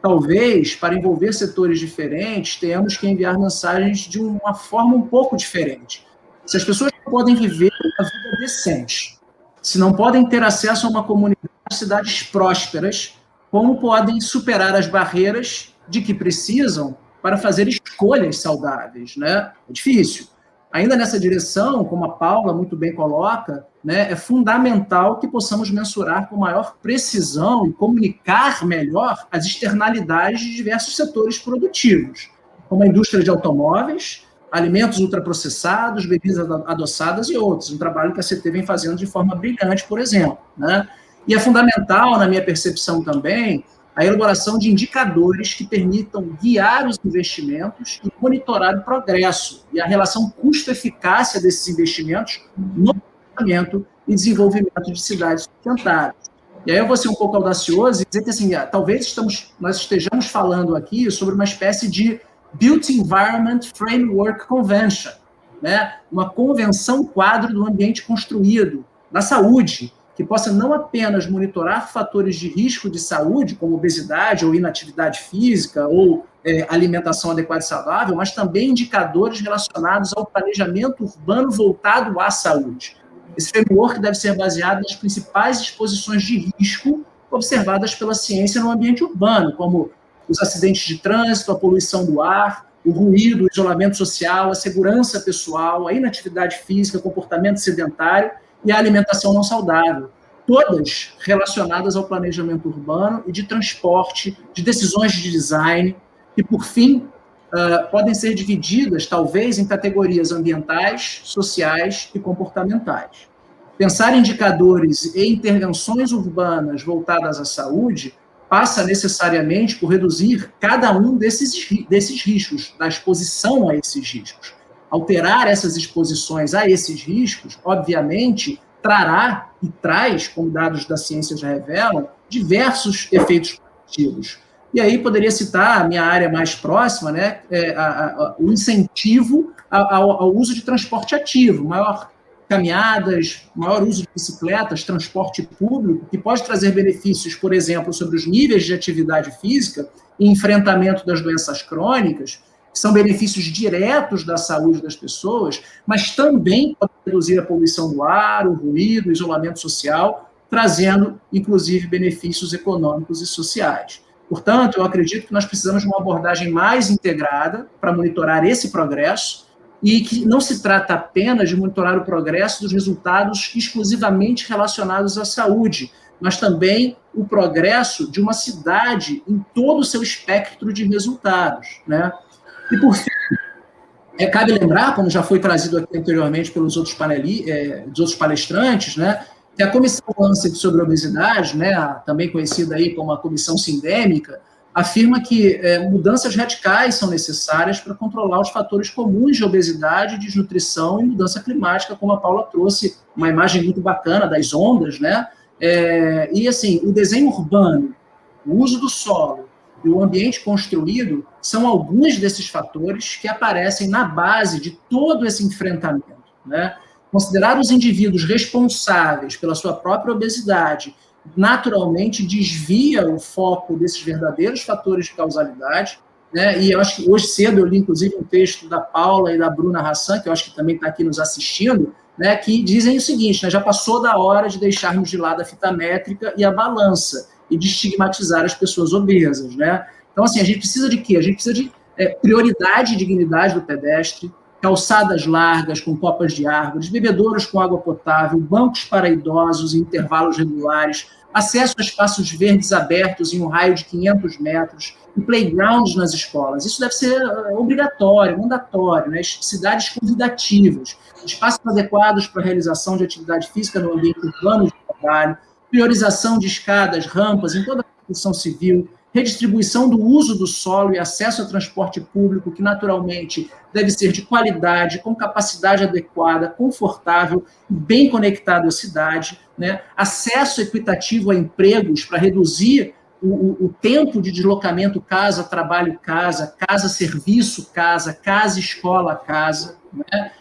Talvez, para envolver setores diferentes, tenhamos que enviar mensagens de uma forma um pouco diferente. Se as pessoas não podem viver uma vida decente, se não podem ter acesso a uma comunidade, cidades prósperas, como podem superar as barreiras de que precisam para fazer escolhas saudáveis, né? É difícil. Ainda nessa direção, como a Paula muito bem coloca, né, é fundamental que possamos mensurar com maior precisão e comunicar melhor as externalidades de diversos setores produtivos, como a indústria de automóveis, alimentos ultraprocessados, bebidas adoçadas e outros, um trabalho que a CT vem fazendo de forma brilhante, por exemplo, né? E é fundamental, na minha percepção também, a elaboração de indicadores que permitam guiar os investimentos e monitorar o progresso e a relação custo-eficácia desses investimentos no planejamento e desenvolvimento de cidades sustentáveis. E aí eu vou ser um pouco audacioso e dizer que, assim, talvez nós estejamos falando aqui sobre uma espécie de Built Environment Framework Convention, né? Uma convenção quadro do ambiente construído, da saúde, que possa não apenas monitorar fatores de risco de saúde, como obesidade ou inatividade física, ou alimentação adequada e saudável, mas também indicadores relacionados ao planejamento urbano voltado à saúde. Esse framework deve ser baseado nas principais exposições de risco observadas pela ciência no ambiente urbano, como os acidentes de trânsito, a poluição do ar, o ruído, o isolamento social, a segurança pessoal, a inatividade física, comportamento sedentário e a alimentação não saudável, todas relacionadas ao planejamento urbano e de transporte, de decisões de design, que, por fim, podem ser divididas, talvez, em categorias ambientais, sociais e comportamentais. Pensar em indicadores e intervenções urbanas voltadas à saúde passa necessariamente por reduzir cada um desses riscos, da exposição a esses riscos. Alterar essas exposições a esses riscos, obviamente, trará e traz, como dados da ciência já revelam, diversos efeitos positivos. E aí poderia citar a minha área mais próxima, né, o incentivo ao uso de transporte ativo, maior caminhadas, maior uso de bicicletas, transporte público, que pode trazer benefícios, por exemplo, sobre os níveis de atividade física e enfrentamento das doenças crônicas, que são benefícios diretos da saúde das pessoas, mas também pode reduzir a poluição do ar, o ruído, o isolamento social, trazendo, inclusive, benefícios econômicos e sociais. Portanto, eu acredito que nós precisamos de uma abordagem mais integrada para monitorar esse progresso e que não se trata apenas de monitorar o progresso dos resultados exclusivamente relacionados à saúde, mas também o progresso de uma cidade em todo o seu espectro de resultados, né? E, por fim, cabe lembrar, como já foi trazido aqui anteriormente pelos outros palestrantes, né, que a Comissão Lancet sobre a Obesidade, né, também conhecida aí como a Comissão Sindêmica, afirma que mudanças radicais são necessárias para controlar os fatores comuns de obesidade, desnutrição e mudança climática, como a Paula trouxe uma imagem muito bacana das ondas, né, E, assim, o desenho urbano, o uso do solo e o ambiente construído são alguns desses fatores que aparecem na base de todo esse enfrentamento, né? Considerar os indivíduos responsáveis pela sua própria obesidade naturalmente desvia o foco desses verdadeiros fatores de causalidade, né? E eu acho que hoje cedo eu li, inclusive, um texto da Paula e da Bruna Hassan, que eu acho que também está aqui nos assistindo, né, que dizem o seguinte, né, já passou da hora de deixarmos de lado a fita métrica e a balança, e de estigmatizar as pessoas obesas, né? Então, assim, a gente precisa de quê? A gente precisa de prioridade e dignidade do pedestre, calçadas largas com copas de árvores, bebedouros com água potável, bancos para idosos em intervalos regulares, acesso a espaços verdes abertos em um raio de 500 metros, e playgrounds nas escolas. Isso deve ser obrigatório, mandatório, né? Cidades convidativas, espaços adequados para a realização de atividade física no ambiente urbano de trabalho, priorização de escadas, rampas em toda a construção civil, redistribuição do uso do solo e acesso ao transporte público, que naturalmente deve ser de qualidade, com capacidade adequada, confortável e bem conectado à cidade, né? Acesso equitativo a empregos para reduzir o tempo de deslocamento casa, trabalho, casa, serviço, casa, escola, casa, né?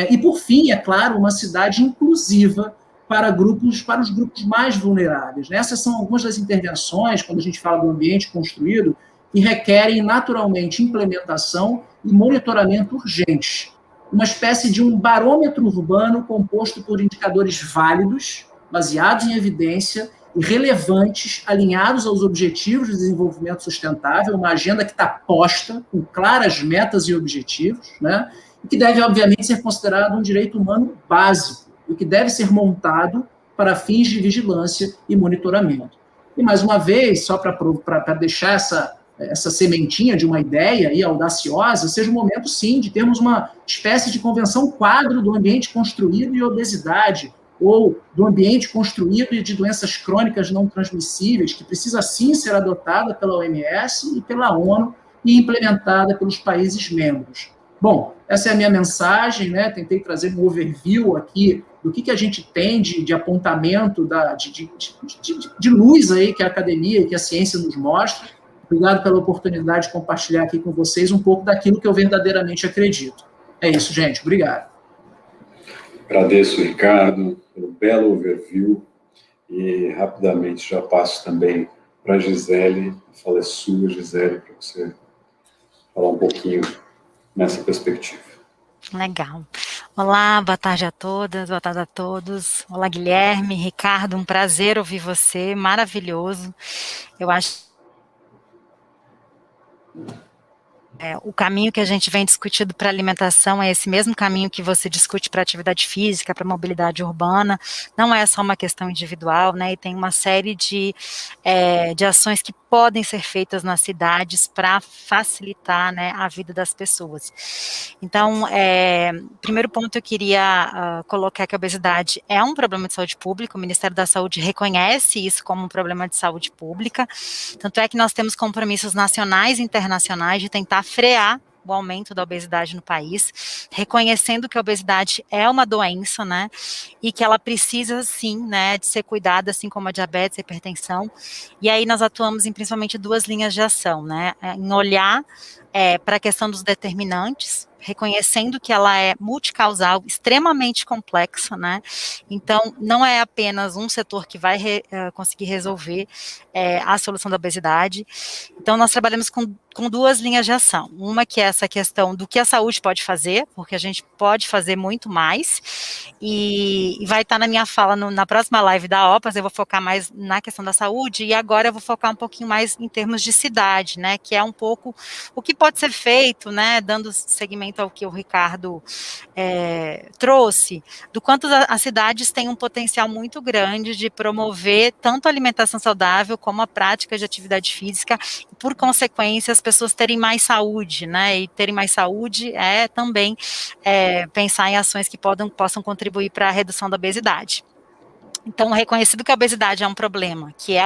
E, por fim, é claro, uma cidade inclusiva para os grupos mais vulneráveis. Essas são algumas das intervenções, quando a gente fala do ambiente construído, que requerem naturalmente implementação e monitoramento urgente. Uma espécie de um barômetro urbano composto por indicadores válidos, baseados em evidência e relevantes, alinhados aos objetivos de desenvolvimento sustentável, uma agenda que está posta, com claras metas e objetivos, né? E que deve, obviamente, ser considerado um direito humano básico, e que deve ser montado para fins de vigilância e monitoramento. E, mais uma vez, só para deixar essa sementinha de uma ideia aí audaciosa, seja o momento, sim, de termos uma espécie de convenção quadro do ambiente construído e obesidade, ou do ambiente construído e de doenças crônicas não transmissíveis, que precisa, sim, ser adotada pela OMS e pela ONU e implementada pelos países membros. Bom, essa é a minha mensagem, né? Tentei trazer um overview aqui do que a gente tem de apontamento, de luz aí que a academia e que a ciência nos mostra. Obrigado pela oportunidade de compartilhar aqui com vocês um pouco daquilo que eu verdadeiramente acredito. É isso, gente. Obrigado. Agradeço, Ricardo, pelo belo overview e rapidamente já passo também para a Gisele. A fala é sua, Gisele, para você falar um pouquinho nessa perspectiva. Legal. Olá, boa tarde a todas, boa tarde a todos. Olá, Guilherme, Ricardo, um prazer ouvir você, maravilhoso. Eu acho o caminho que a gente vem discutindo para a alimentação é esse mesmo caminho que você discute para a atividade física, para a mobilidade urbana. Não é só uma questão individual, né? E tem uma série de ações que podem ser feitas nas cidades para facilitar, né, a vida das pessoas. Então, primeiro ponto, eu queria colocar que a obesidade é um problema de saúde pública. O Ministério da Saúde reconhece isso como um problema de saúde pública. Tanto é que nós temos compromissos nacionais e internacionais de tentar frear o aumento da obesidade no país, reconhecendo que a obesidade é uma doença, né, e que ela precisa, sim, né, de ser cuidada, assim como a diabetes e a hipertensão, e aí nós atuamos em principalmente duas linhas de ação, né, em olhar para a questão dos determinantes, reconhecendo que ela é multicausal, extremamente complexa, né, então não é apenas um setor que vai conseguir resolver a solução da obesidade. Então nós trabalhamos com duas linhas de ação, uma que é essa questão do que a saúde pode fazer, porque a gente pode fazer muito mais, e vai estar na minha fala na próxima live da OPAS, eu vou focar mais na questão da saúde, e agora eu vou focar um pouquinho mais em termos de cidade, né, que é um pouco o que pode ser feito, né, dando seguimento ao que o Ricardo trouxe, do quanto as cidades têm um potencial muito grande de promover tanto a alimentação saudável como a prática de atividade física, e por consequência as pessoas terem mais saúde, né, e terem mais saúde é também pensar em ações que possam contribuir para a redução da obesidade. Então, reconhecido que a obesidade é um problema, que é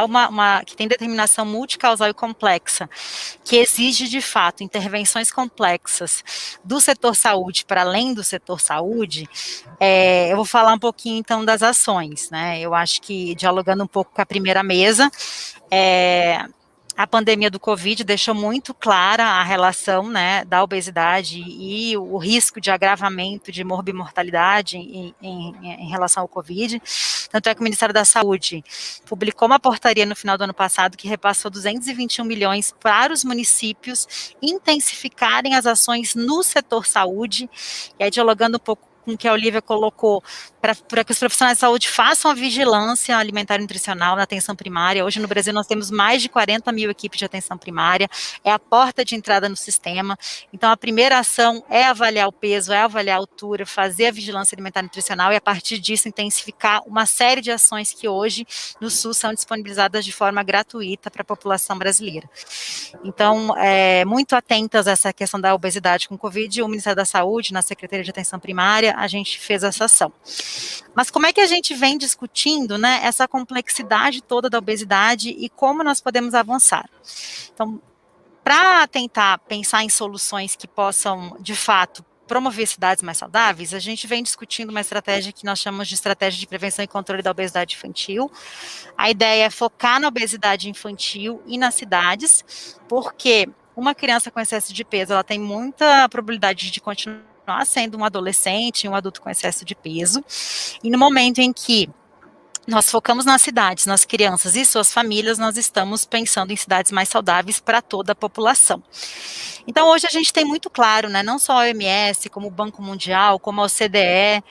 que tem determinação multicausal e complexa, que exige, de fato, intervenções complexas do setor saúde para além do setor saúde, eu vou falar um pouquinho, então, das ações, né? Eu acho que, dialogando um pouco com a primeira mesa, a pandemia do Covid deixou muito clara a relação, né, da obesidade e o risco de agravamento de morbimortalidade em relação ao Covid. Tanto é que o Ministério da Saúde publicou uma portaria no final do ano passado que repassou 221 milhões para os municípios intensificarem as ações no setor saúde, e aí dialogando um pouco com o que a Olivia colocou, para que os profissionais de saúde façam a vigilância alimentar e nutricional na atenção primária. Hoje no Brasil nós temos mais de 40 mil equipes de atenção primária, é a porta de entrada no sistema. Então a primeira ação é avaliar o peso, é avaliar a altura, fazer a vigilância alimentar e nutricional e a partir disso intensificar uma série de ações que hoje no SUS são disponibilizadas de forma gratuita para a população brasileira. Então, muito atentas a essa questão da obesidade com Covid, o Ministério da Saúde, na Secretaria de Atenção Primária, a gente fez essa ação. Mas como é que a gente vem discutindo, né, essa complexidade toda da obesidade e como nós podemos avançar? Então, para tentar pensar em soluções que possam, de fato, promover cidades mais saudáveis, a gente vem discutindo uma estratégia que nós chamamos de estratégia de prevenção e controle da obesidade infantil. A ideia é focar na obesidade infantil e nas cidades, porque uma criança com excesso de peso, ela tem muita probabilidade de continuar sendo um adolescente, um adulto com excesso de peso, e no momento em que nós focamos nas cidades, nas crianças e suas famílias, nós estamos pensando em cidades mais saudáveis para toda a população. Então, hoje a gente tem muito claro, né, não só a OMS, como o Banco Mundial, como a OCDE,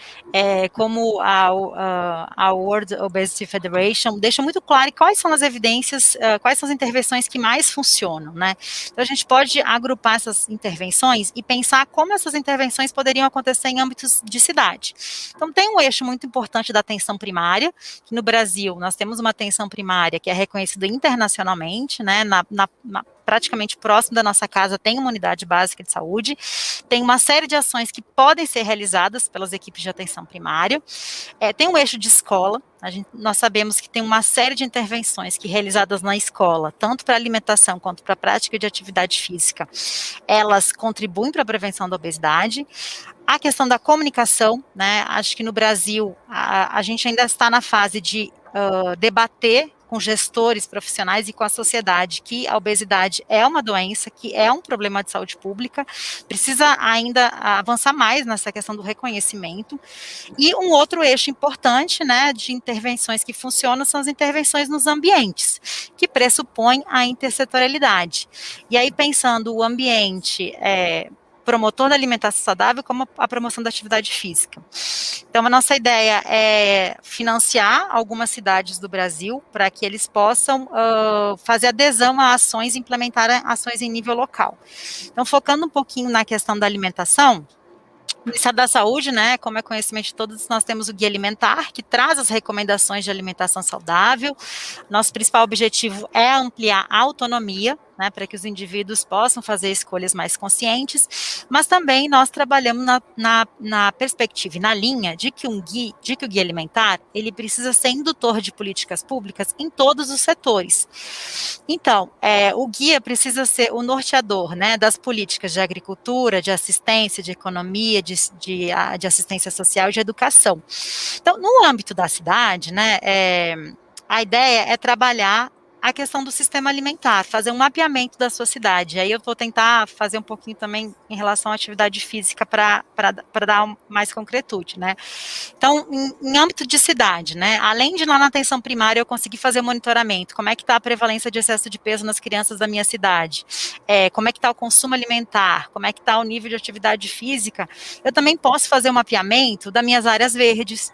como a World Obesity Federation, deixam muito claro quais são as evidências, quais são as intervenções que mais funcionam, né. Então, a gente pode agrupar essas intervenções e pensar como essas intervenções poderiam acontecer em âmbitos de cidade. Então, tem um eixo muito importante da atenção primária, que no Brasil nós temos uma atenção primária que é reconhecida internacionalmente, né, praticamente próximo da nossa casa tem uma unidade básica de saúde, tem uma série de ações que podem ser realizadas pelas equipes de atenção primária, tem um eixo de escola, nós sabemos que tem uma série de intervenções que realizadas na escola, tanto para alimentação quanto para a prática de atividade física, elas contribuem para a prevenção da obesidade. A questão da comunicação, né, acho que no Brasil a gente ainda está na fase de debater com gestores profissionais e com a sociedade que a obesidade é uma doença, que é um problema de saúde pública, precisa ainda avançar mais nessa questão do reconhecimento. E um outro eixo importante, né, de intervenções que funcionam são as intervenções nos ambientes, que pressupõem a intersetorialidade. E aí, pensando o ambiente promotor da alimentação saudável como a promoção da atividade física. Então, a nossa ideia é financiar algumas cidades do Brasil para que eles possam fazer adesão a ações e implementar ações em nível local. Então, focando um pouquinho na questão da alimentação, o Ministério da Saúde, né, como é conhecimento de todos, nós temos o Guia Alimentar, que traz as recomendações de alimentação saudável. Nosso principal objetivo é ampliar a autonomia, né, para que os indivíduos possam fazer escolhas mais conscientes, mas também nós trabalhamos na perspectiva e na linha de que o Guia Alimentar, ele precisa ser indutor de políticas públicas em todos os setores. Então, o guia precisa ser o norteador, né, das políticas de agricultura, de assistência, de economia, de assistência social e de educação. Então, no âmbito da cidade, né, a ideia é trabalhar a questão do sistema alimentar, fazer um mapeamento da sua cidade. Aí eu vou tentar fazer um pouquinho também em relação à atividade física para dar mais concretude, né? Então, em âmbito de cidade, né? Além de lá na atenção primária eu conseguir fazer monitoramento, como é que está a prevalência de excesso de peso nas crianças da minha cidade? Como é que está o consumo alimentar? Como é que está o nível de atividade física? Eu também posso fazer um mapeamento das minhas áreas verdes.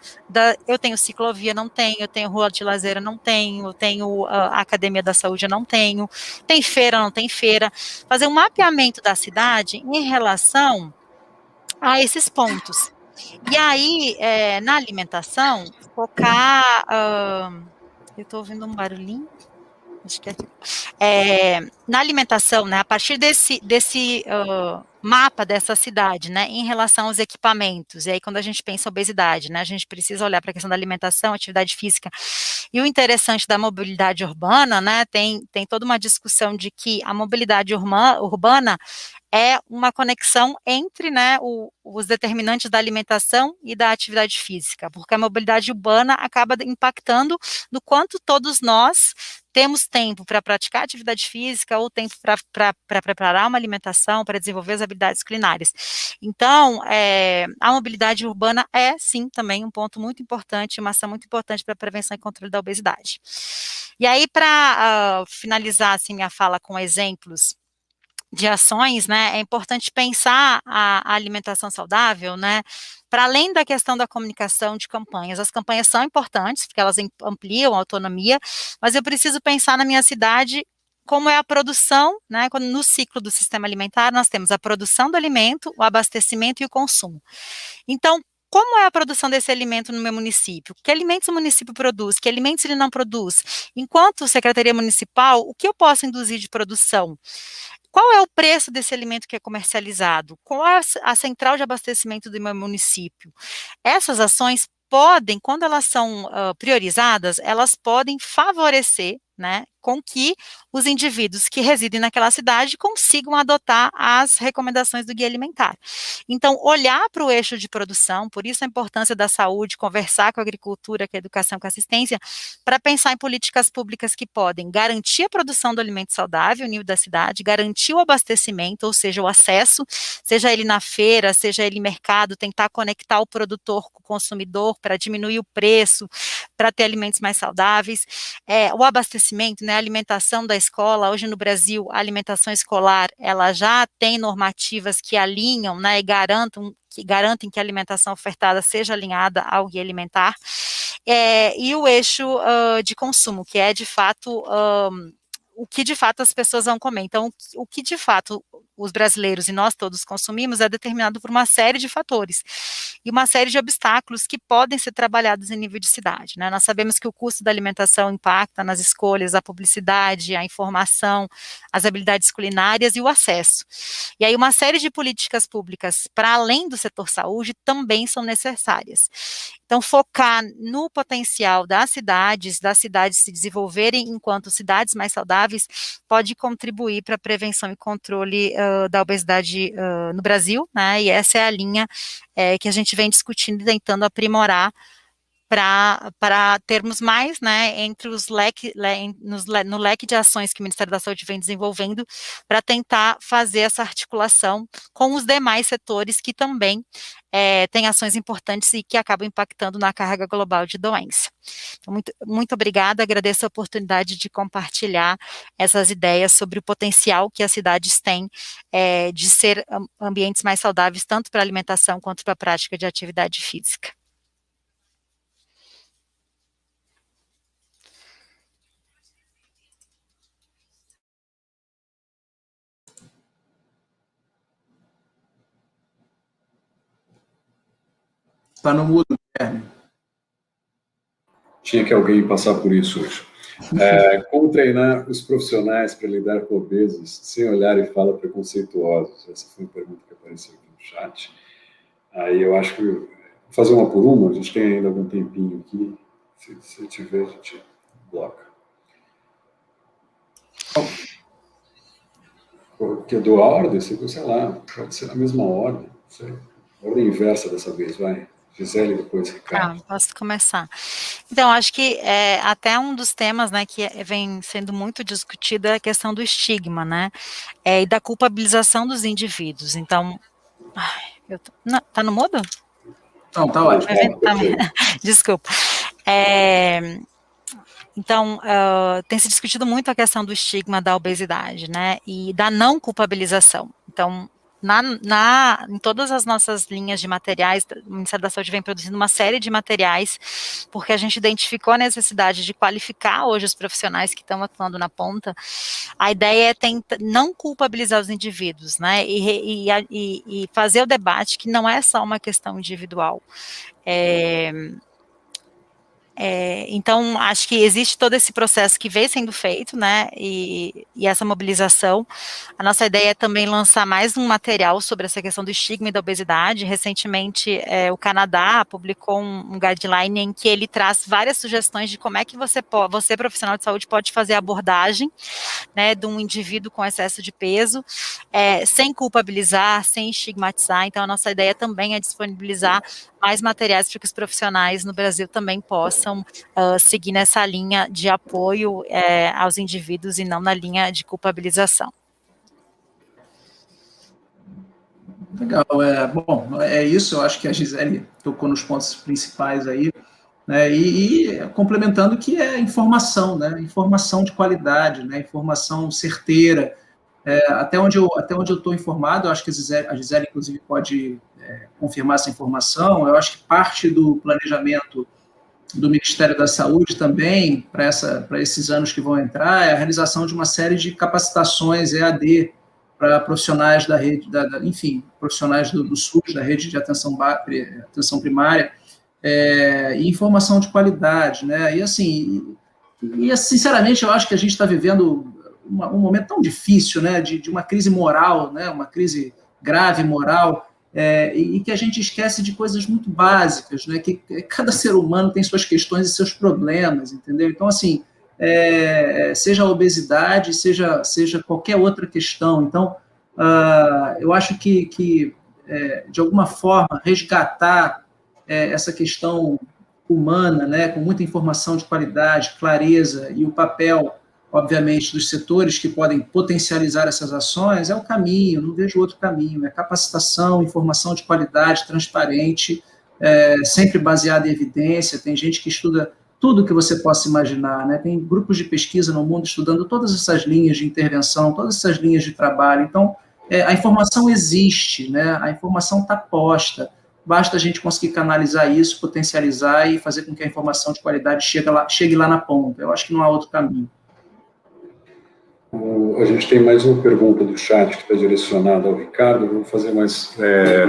Eu tenho ciclovia, não tenho. Eu tenho rua de lazer, não tenho. Eu tenho academia da saúde, eu não tenho. Tem feira, não tem feira. Fazer um mapeamento da cidade em relação a esses pontos. E aí, na alimentação, focar... eu estou ouvindo um barulhinho. acho que na alimentação, né, a partir desse mapa dessa cidade, né, em relação aos equipamentos, e aí quando a gente pensa em obesidade, né, a gente precisa olhar para a questão da alimentação, atividade física, e o interessante da mobilidade urbana, né, tem toda uma discussão de que a mobilidade urbana é uma conexão entre, né, os determinantes da alimentação e da atividade física, porque a mobilidade urbana acaba impactando no quanto todos nós temos tempo para praticar atividade física ou tempo para preparar uma alimentação, para desenvolver as habilidades culinárias. Então, a mobilidade urbana é, sim, também um ponto muito importante, uma ação muito importante para a prevenção e controle da obesidade. E aí, para finalizar, assim, minha fala com exemplos de ações, né, é importante pensar a alimentação saudável, né, para além da questão da comunicação de campanhas. As campanhas são importantes, porque elas ampliam a autonomia, mas eu preciso pensar na minha cidade como é a produção, né, quando no ciclo do sistema alimentar nós temos a produção do alimento, o abastecimento e o consumo. Então, como é a produção desse alimento no meu município? Que alimentos o município produz? Que alimentos ele não produz? Enquanto Secretaria Municipal, o que eu posso induzir de produção? Qual é o preço desse alimento que é comercializado? Qual é a central de abastecimento do meu município? Essas ações podem, quando elas são priorizadas, elas podem favorecer, né, com que os indivíduos que residem naquela cidade consigam adotar as recomendações do guia alimentar. Então, olhar para o eixo de produção, por isso a importância da saúde, conversar com a agricultura, com a educação, com a assistência, para pensar em políticas públicas que podem garantir a produção do alimento saudável no nível da cidade, garantir o abastecimento, ou seja, o acesso, seja ele na feira, seja ele em mercado, tentar conectar o produtor com o consumidor para diminuir o preço, para ter alimentos mais saudáveis, o abastecimento, né, a alimentação da escola. Hoje no Brasil, a alimentação escolar, ela já tem normativas que alinham, né, e garantem que a alimentação ofertada seja alinhada ao guia alimentar, e o eixo de consumo, que é de fato o que de fato as pessoas vão comer. Então, o que de fato os brasileiros e nós todos consumimos é determinado por uma série de fatores e uma série de obstáculos que podem ser trabalhados em nível de cidade, né? Nós sabemos que o custo da alimentação impacta nas escolhas, a publicidade, a informação, as habilidades culinárias e o acesso. E aí uma série de políticas públicas, para além do setor saúde, também são necessárias. Então, focar no potencial das cidades se desenvolverem enquanto cidades mais saudáveis, pode contribuir para a prevenção e controle da obesidade no Brasil, né, e essa é a linha que a gente vem discutindo e tentando aprimorar para termos mais, né, entre os no leque de ações que o Ministério da Saúde vem desenvolvendo, para tentar fazer essa articulação com os demais setores que também têm ações importantes e que acabam impactando na carga global de doença. Então, muito obrigada, agradeço a oportunidade de compartilhar essas ideias sobre o potencial que as cidades têm de ser ambientes mais saudáveis, tanto para a alimentação quanto para a prática de atividade física. Está no mudo, Guilherme. Tinha que alguém passar por isso hoje. Como treinar os profissionais para lidar com obesos sem olhar e fala preconceituosos? Essa foi uma pergunta que apareceu aqui no chat. Aí eu acho que vou fazer uma por uma, a gente tem ainda algum tempinho aqui. Se tiver, a gente bloca. Que eu dou a ordem, sei lá, pode ser na mesma ordem, não sei. Ordem inversa dessa vez, vai. Gisele, depois Ricardo. Posso começar. Então, acho que até um dos temas, né, que vem sendo muito discutido é a questão do estigma, né, e da culpabilização dos indivíduos. Então, tá no mudo? Não, tá ótimo. Desculpa. Então, tem se discutido muito a questão do estigma da obesidade, né, e da não culpabilização. Então, em todas as nossas linhas de materiais, o Ministério da Saúde vem produzindo uma série de materiais, porque a gente identificou a necessidade de qualificar hoje os profissionais que estão atuando na ponta. A ideia é tentar não culpabilizar os indivíduos, né, e fazer o debate que não é só uma questão individual. Então, acho que existe todo esse processo que vem sendo feito, né, e essa mobilização. A nossa ideia é também lançar mais um material sobre essa questão do estigma e da obesidade. Recentemente, o Canadá publicou um guideline em que ele traz várias sugestões de como é que você, profissional de saúde, pode fazer a abordagem, né, de um indivíduo com excesso de peso, sem culpabilizar, sem estigmatizar. Então, a nossa ideia também é disponibilizar mais materiais para que os profissionais no Brasil também possam seguir nessa linha de apoio aos indivíduos e não na linha de culpabilização. Legal, bom, é isso, eu acho que a Gisele tocou nos pontos principais aí, né, e complementando que é informação, né, informação de qualidade, né, informação certeira, até onde eu estou informado, eu acho que a Gisele inclusive pode confirmar essa informação, eu acho que parte do planejamento do Ministério da Saúde também, para esses anos que vão entrar, é a realização de uma série de capacitações EAD para profissionais da rede, enfim, profissionais do SUS, da rede de atenção primária, e informação de qualidade, né, e assim, sinceramente, eu acho que a gente está vivendo um momento tão difícil, né, de uma crise moral, né, uma crise grave moral, e que a gente esquece de coisas muito básicas, né, que cada ser humano tem suas questões e seus problemas, entendeu? Então, assim, seja a obesidade, seja qualquer outra questão. Então, eu acho que de alguma forma, resgatar essa questão humana, né, com muita informação de qualidade, clareza, e o papel, obviamente, dos setores que podem potencializar essas ações, é o caminho, não vejo outro caminho, é capacitação, informação de qualidade, transparente, sempre baseada em evidência. Tem gente que estuda tudo que você possa imaginar, né? Tem grupos de pesquisa no mundo estudando todas essas linhas de intervenção, todas essas linhas de trabalho. Então, a informação existe, né? A informação está posta, basta a gente conseguir canalizar isso, potencializar e fazer com que a informação de qualidade chegue lá na ponta. Eu acho que não há outro caminho. A gente tem mais uma pergunta do chat que está direcionada ao Ricardo. Vou fazer mais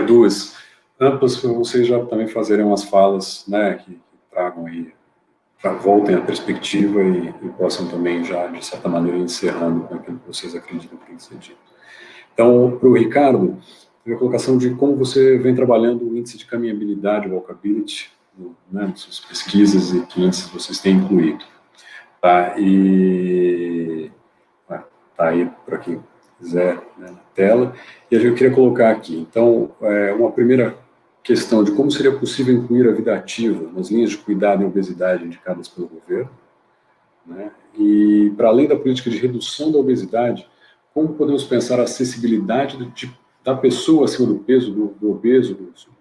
duas, amplas, para vocês já também fazerem umas falas, né, que tragam aí, voltem à perspectiva e possam também já, de certa maneira, encerrando com aquilo que vocês acreditam que tem que ser dito. Então, para o Ricardo, a colocação de como você vem trabalhando o índice de caminhabilidade, walkability, né, nas suas pesquisas, e que índices vocês têm incluído. Tá? E está aí para quem quiser, né, na tela. E eu queria colocar aqui, então, uma primeira questão de como seria possível incluir a vida ativa nas linhas de cuidado em obesidade indicadas pelo governo, né, e, para além da política de redução da obesidade, como podemos pensar a acessibilidade da pessoa acima do peso, do obeso,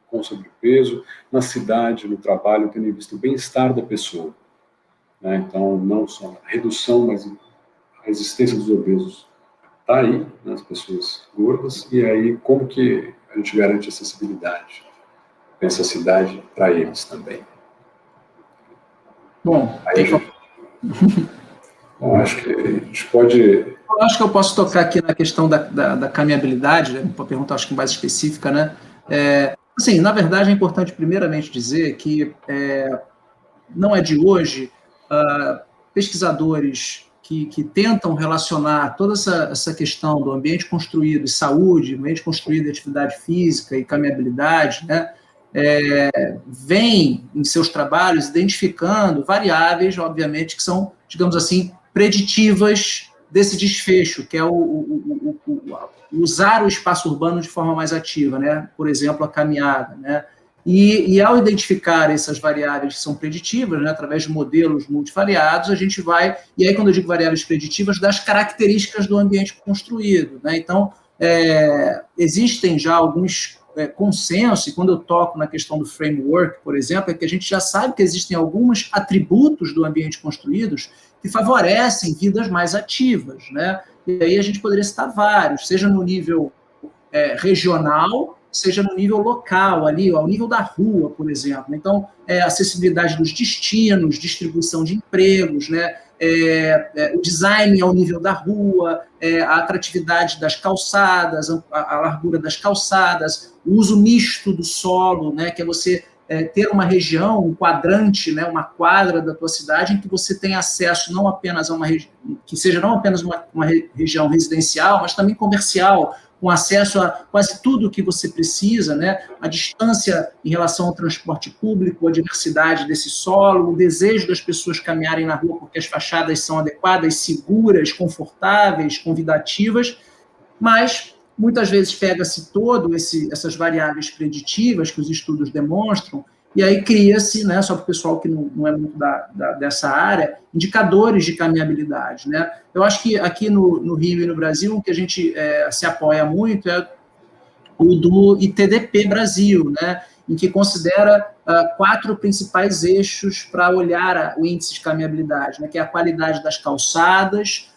com sobrepeso, na cidade, no trabalho, tendo em vista o bem-estar da pessoa, né? Então, não só a redução, mas a existência dos obesos está aí, nas pessoas gordas, e aí como que a gente garante acessibilidade, pensa a cidade para eles também. Bom, aí bom, acho que a gente pode... Eu acho que eu posso tocar aqui na questão da caminhabilidade, né, uma pergunta acho que mais específica, né? Assim, na verdade é importante primeiramente dizer que não é de hoje pesquisadores que tentam relacionar toda essa questão do ambiente construído e saúde, ambiente construído e atividade física e caminhabilidade, né, vêm em seus trabalhos identificando variáveis, obviamente, que são, digamos assim, preditivas desse desfecho, que é usar o espaço urbano de forma mais ativa, né, por exemplo, a caminhada, né. E ao identificar essas variáveis que são preditivas, né, através de modelos multivariados, a gente vai, e aí quando eu digo variáveis preditivas, das características do ambiente construído, né, então existem já alguns consensos, e quando eu toco na questão do framework, por exemplo, é que a gente já sabe que existem alguns atributos do ambiente construídos que favorecem vidas mais ativas, né, e aí a gente poderia citar vários, seja no nível regional, seja no nível local, ali, ao nível da rua, por exemplo. Então, acessibilidade dos destinos, distribuição de empregos, né, o design ao nível da rua, a atratividade das calçadas, a largura das calçadas, o uso misto do solo, né, que é você ter uma região, um quadrante, né, uma quadra da tua cidade em que você tem acesso não apenas a uma região, que seja não apenas uma região residencial, mas também comercial, com acesso a quase tudo o que você precisa, né? A distância em relação ao transporte público, a diversidade desse solo, o desejo das pessoas caminharem na rua porque as fachadas são adequadas, seguras, confortáveis, convidativas, mas muitas vezes pega-se essas variáveis preditivas que os estudos demonstram, e aí cria-se, né, só para o pessoal que não é muito dessa área, indicadores de caminhabilidade, né? Eu acho que aqui no Rio e no Brasil, o que a gente se apoia muito é o do ITDP Brasil, né, em que considera 4 principais eixos para olhar o índice de caminhabilidade, né, que é a qualidade das calçadas,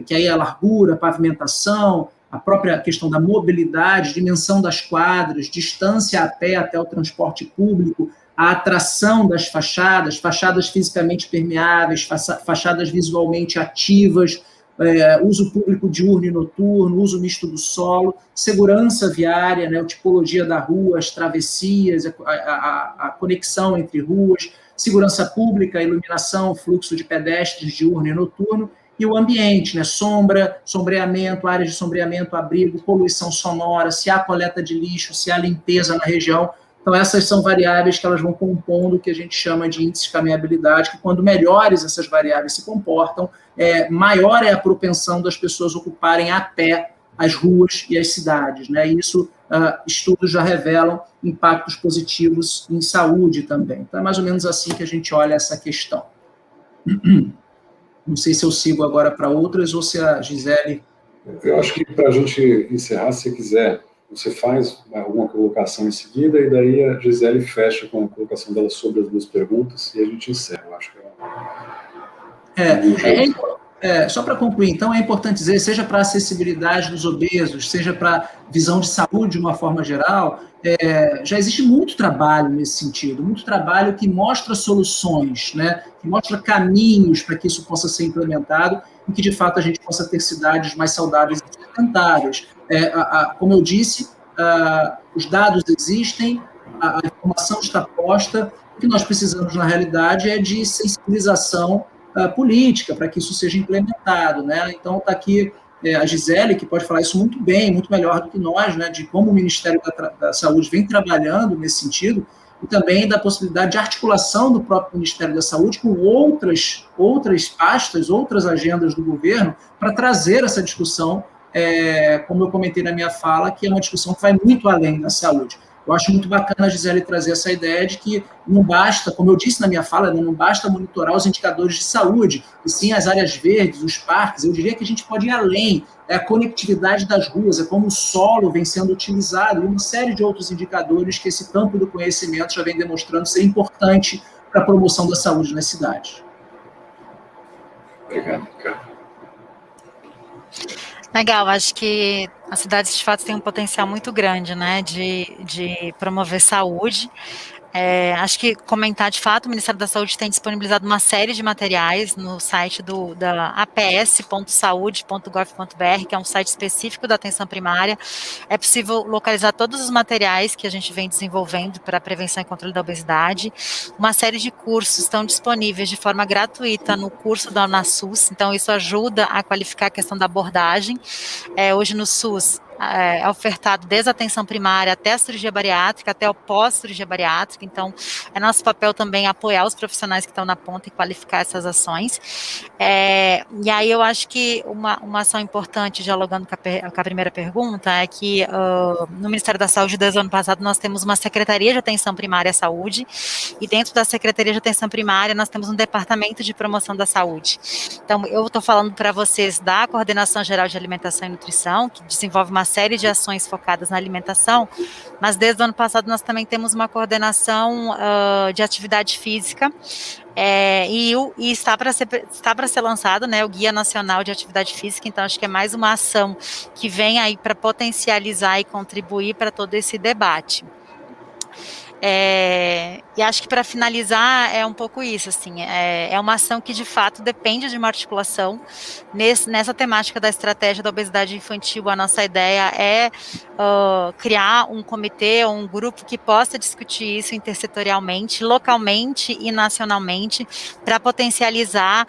que aí é a largura, a pavimentação, a própria questão da mobilidade, dimensão das quadras, distância a pé até o transporte público, a atração das fachadas, fachadas fisicamente permeáveis, fachadas visualmente ativas, uso público diurno e noturno, uso misto do solo, segurança viária, né, a tipologia da rua, as travessias, a conexão entre ruas, segurança pública, iluminação, fluxo de pedestres diurno e noturno, e o ambiente, né, sombra, sombreamento, áreas de sombreamento, abrigo, poluição sonora, se há coleta de lixo, se há limpeza na região. Então, essas são variáveis que elas vão compondo o que a gente chama de índice de caminhabilidade, que quando melhores essas variáveis se comportam, maior é a propensão das pessoas ocuparem a pé as ruas e as cidades, né? E isso, estudos já revelam impactos positivos em saúde também. Então, é mais ou menos assim que a gente olha essa questão. Não sei se eu sigo agora para outras ou se a Gisele... Eu acho que para a gente encerrar, se quiser, você faz alguma colocação em seguida e daí a Gisele fecha com a colocação dela sobre as 2 perguntas e a gente encerra. Eu acho que só para concluir, então, é importante dizer, seja para a acessibilidade dos obesos, seja para visão de saúde de uma forma geral, já existe muito trabalho nesse sentido, muito trabalho que mostra soluções, né, que mostra caminhos para que isso possa ser implementado e que, de fato, a gente possa ter cidades mais saudáveis e sustentáveis. Como eu disse, os dados existem, a informação está posta, o que nós precisamos, na realidade, é de sensibilização política para que isso seja implementado, né? Então, está aqui a Gisele, que pode falar isso muito bem, muito melhor do que nós, né, de como o Ministério da Saúde vem trabalhando nesse sentido, e também da possibilidade de articulação do próprio Ministério da Saúde com outras pastas, outras agendas do governo, para trazer essa discussão, como eu comentei na minha fala, que é uma discussão que vai muito além da saúde. Eu acho muito bacana a Gisele trazer essa ideia de que não basta, como eu disse na minha fala, não basta monitorar os indicadores de saúde, e sim as áreas verdes, os parques. Eu diria que a gente pode ir além, a conectividade das ruas, como o solo vem sendo utilizado, e uma série de outros indicadores que esse campo do conhecimento já vem demonstrando ser importante para a promoção da saúde nas cidades. Obrigado, Ricardo. Legal, acho que as cidades de fato têm um potencial muito grande, né, de promover saúde. Acho que comentar de fato, o Ministério da Saúde tem disponibilizado uma série de materiais no site da aps.saude.gov.br, que é um site específico da atenção primária. É possível localizar todos os materiais que a gente vem desenvolvendo para a prevenção e controle da obesidade. Uma série de cursos estão disponíveis de forma gratuita no curso da UNASUS, então isso ajuda a qualificar a questão da abordagem. Hoje no SUS, é ofertado desde a atenção primária até a cirurgia bariátrica, até o pós-cirurgia bariátrica, então é nosso papel também apoiar os profissionais que estão na ponta e qualificar essas ações. E aí eu acho que uma ação importante, dialogando com a primeira pergunta, é que no Ministério da Saúde, desde o ano passado, nós temos uma Secretaria de Atenção Primária à Saúde, e dentro da Secretaria de Atenção Primária nós temos um Departamento de Promoção da Saúde. Então, eu estou falando para vocês da Coordenação Geral de Alimentação e Nutrição, que desenvolve uma série de ações focadas na alimentação, mas desde o ano passado nós também temos uma coordenação de atividade física, e está para ser lançado, né, o Guia Nacional de Atividade Física. Então acho que é mais uma ação que vem aí para potencializar e contribuir para todo esse debate. E acho que para finalizar é um pouco isso, assim, é uma ação que de fato depende de uma articulação. Nessa temática da estratégia da obesidade infantil, a nossa ideia é criar um comitê ou um grupo que possa discutir isso intersetorialmente, localmente e nacionalmente, para potencializar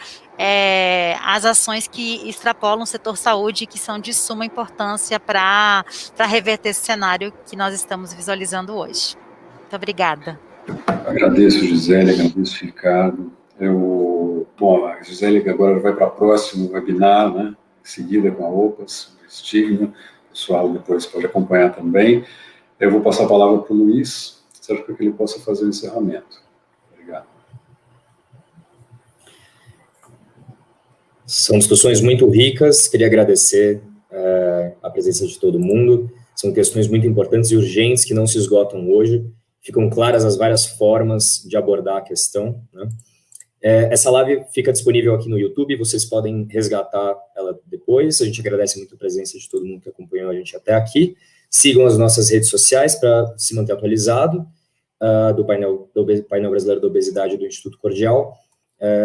as ações que extrapolam o setor saúde, que são de suma importância para reverter esse cenário que nós estamos visualizando hoje. Muito obrigada. Agradeço, Gisele, agradeço, Ricardo. Bom, a Gisele agora vai para o próximo webinar, né, em seguida com a OPAS, o estigma. O pessoal depois pode acompanhar também. Eu vou passar a palavra para o Luiz, certo, para que ele possa fazer o encerramento. Obrigado. São discussões muito ricas, queria agradecer a presença de todo mundo. São questões muito importantes e urgentes que não se esgotam hoje. Ficam claras as várias formas de abordar a questão, né? Essa live fica disponível aqui no YouTube, vocês podem resgatar ela depois. A gente agradece muito a presença de todo mundo que acompanhou a gente até aqui. Sigam as nossas redes sociais para se manter atualizado do painel brasileiro da obesidade do Instituto Cordial,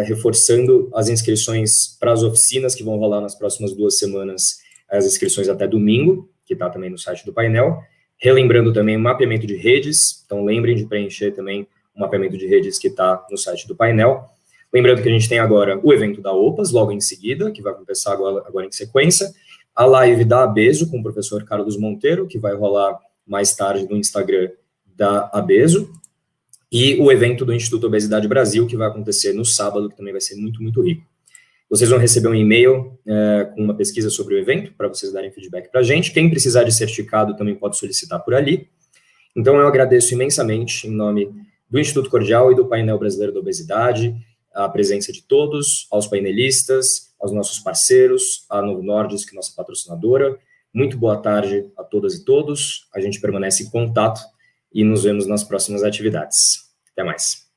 reforçando as inscrições para as oficinas que vão rolar nas próximas 2 semanas, as inscrições até domingo, que está também no site do painel. Relembrando também o mapeamento de redes, então lembrem de preencher também o mapeamento de redes que está no site do painel. Lembrando que a gente tem agora o evento da OPAS, logo em seguida, que vai começar agora em sequência, a live da Abeso com o professor Carlos Monteiro, que vai rolar mais tarde no Instagram da Abeso, e o evento do Instituto Obesidade Brasil, que vai acontecer no sábado, que também vai ser muito, muito rico. Vocês vão receber um e-mail com uma pesquisa sobre o evento, para vocês darem feedback para a gente. Quem precisar de certificado também pode solicitar por ali. Então, eu agradeço imensamente, em nome do Instituto Cordial e do Painel Brasileiro da Obesidade, a presença de todos, aos painelistas, aos nossos parceiros, à Novo Nordisk, nossa patrocinadora. Muito boa tarde a todas e todos. A gente permanece em contato e nos vemos nas próximas atividades. Até mais.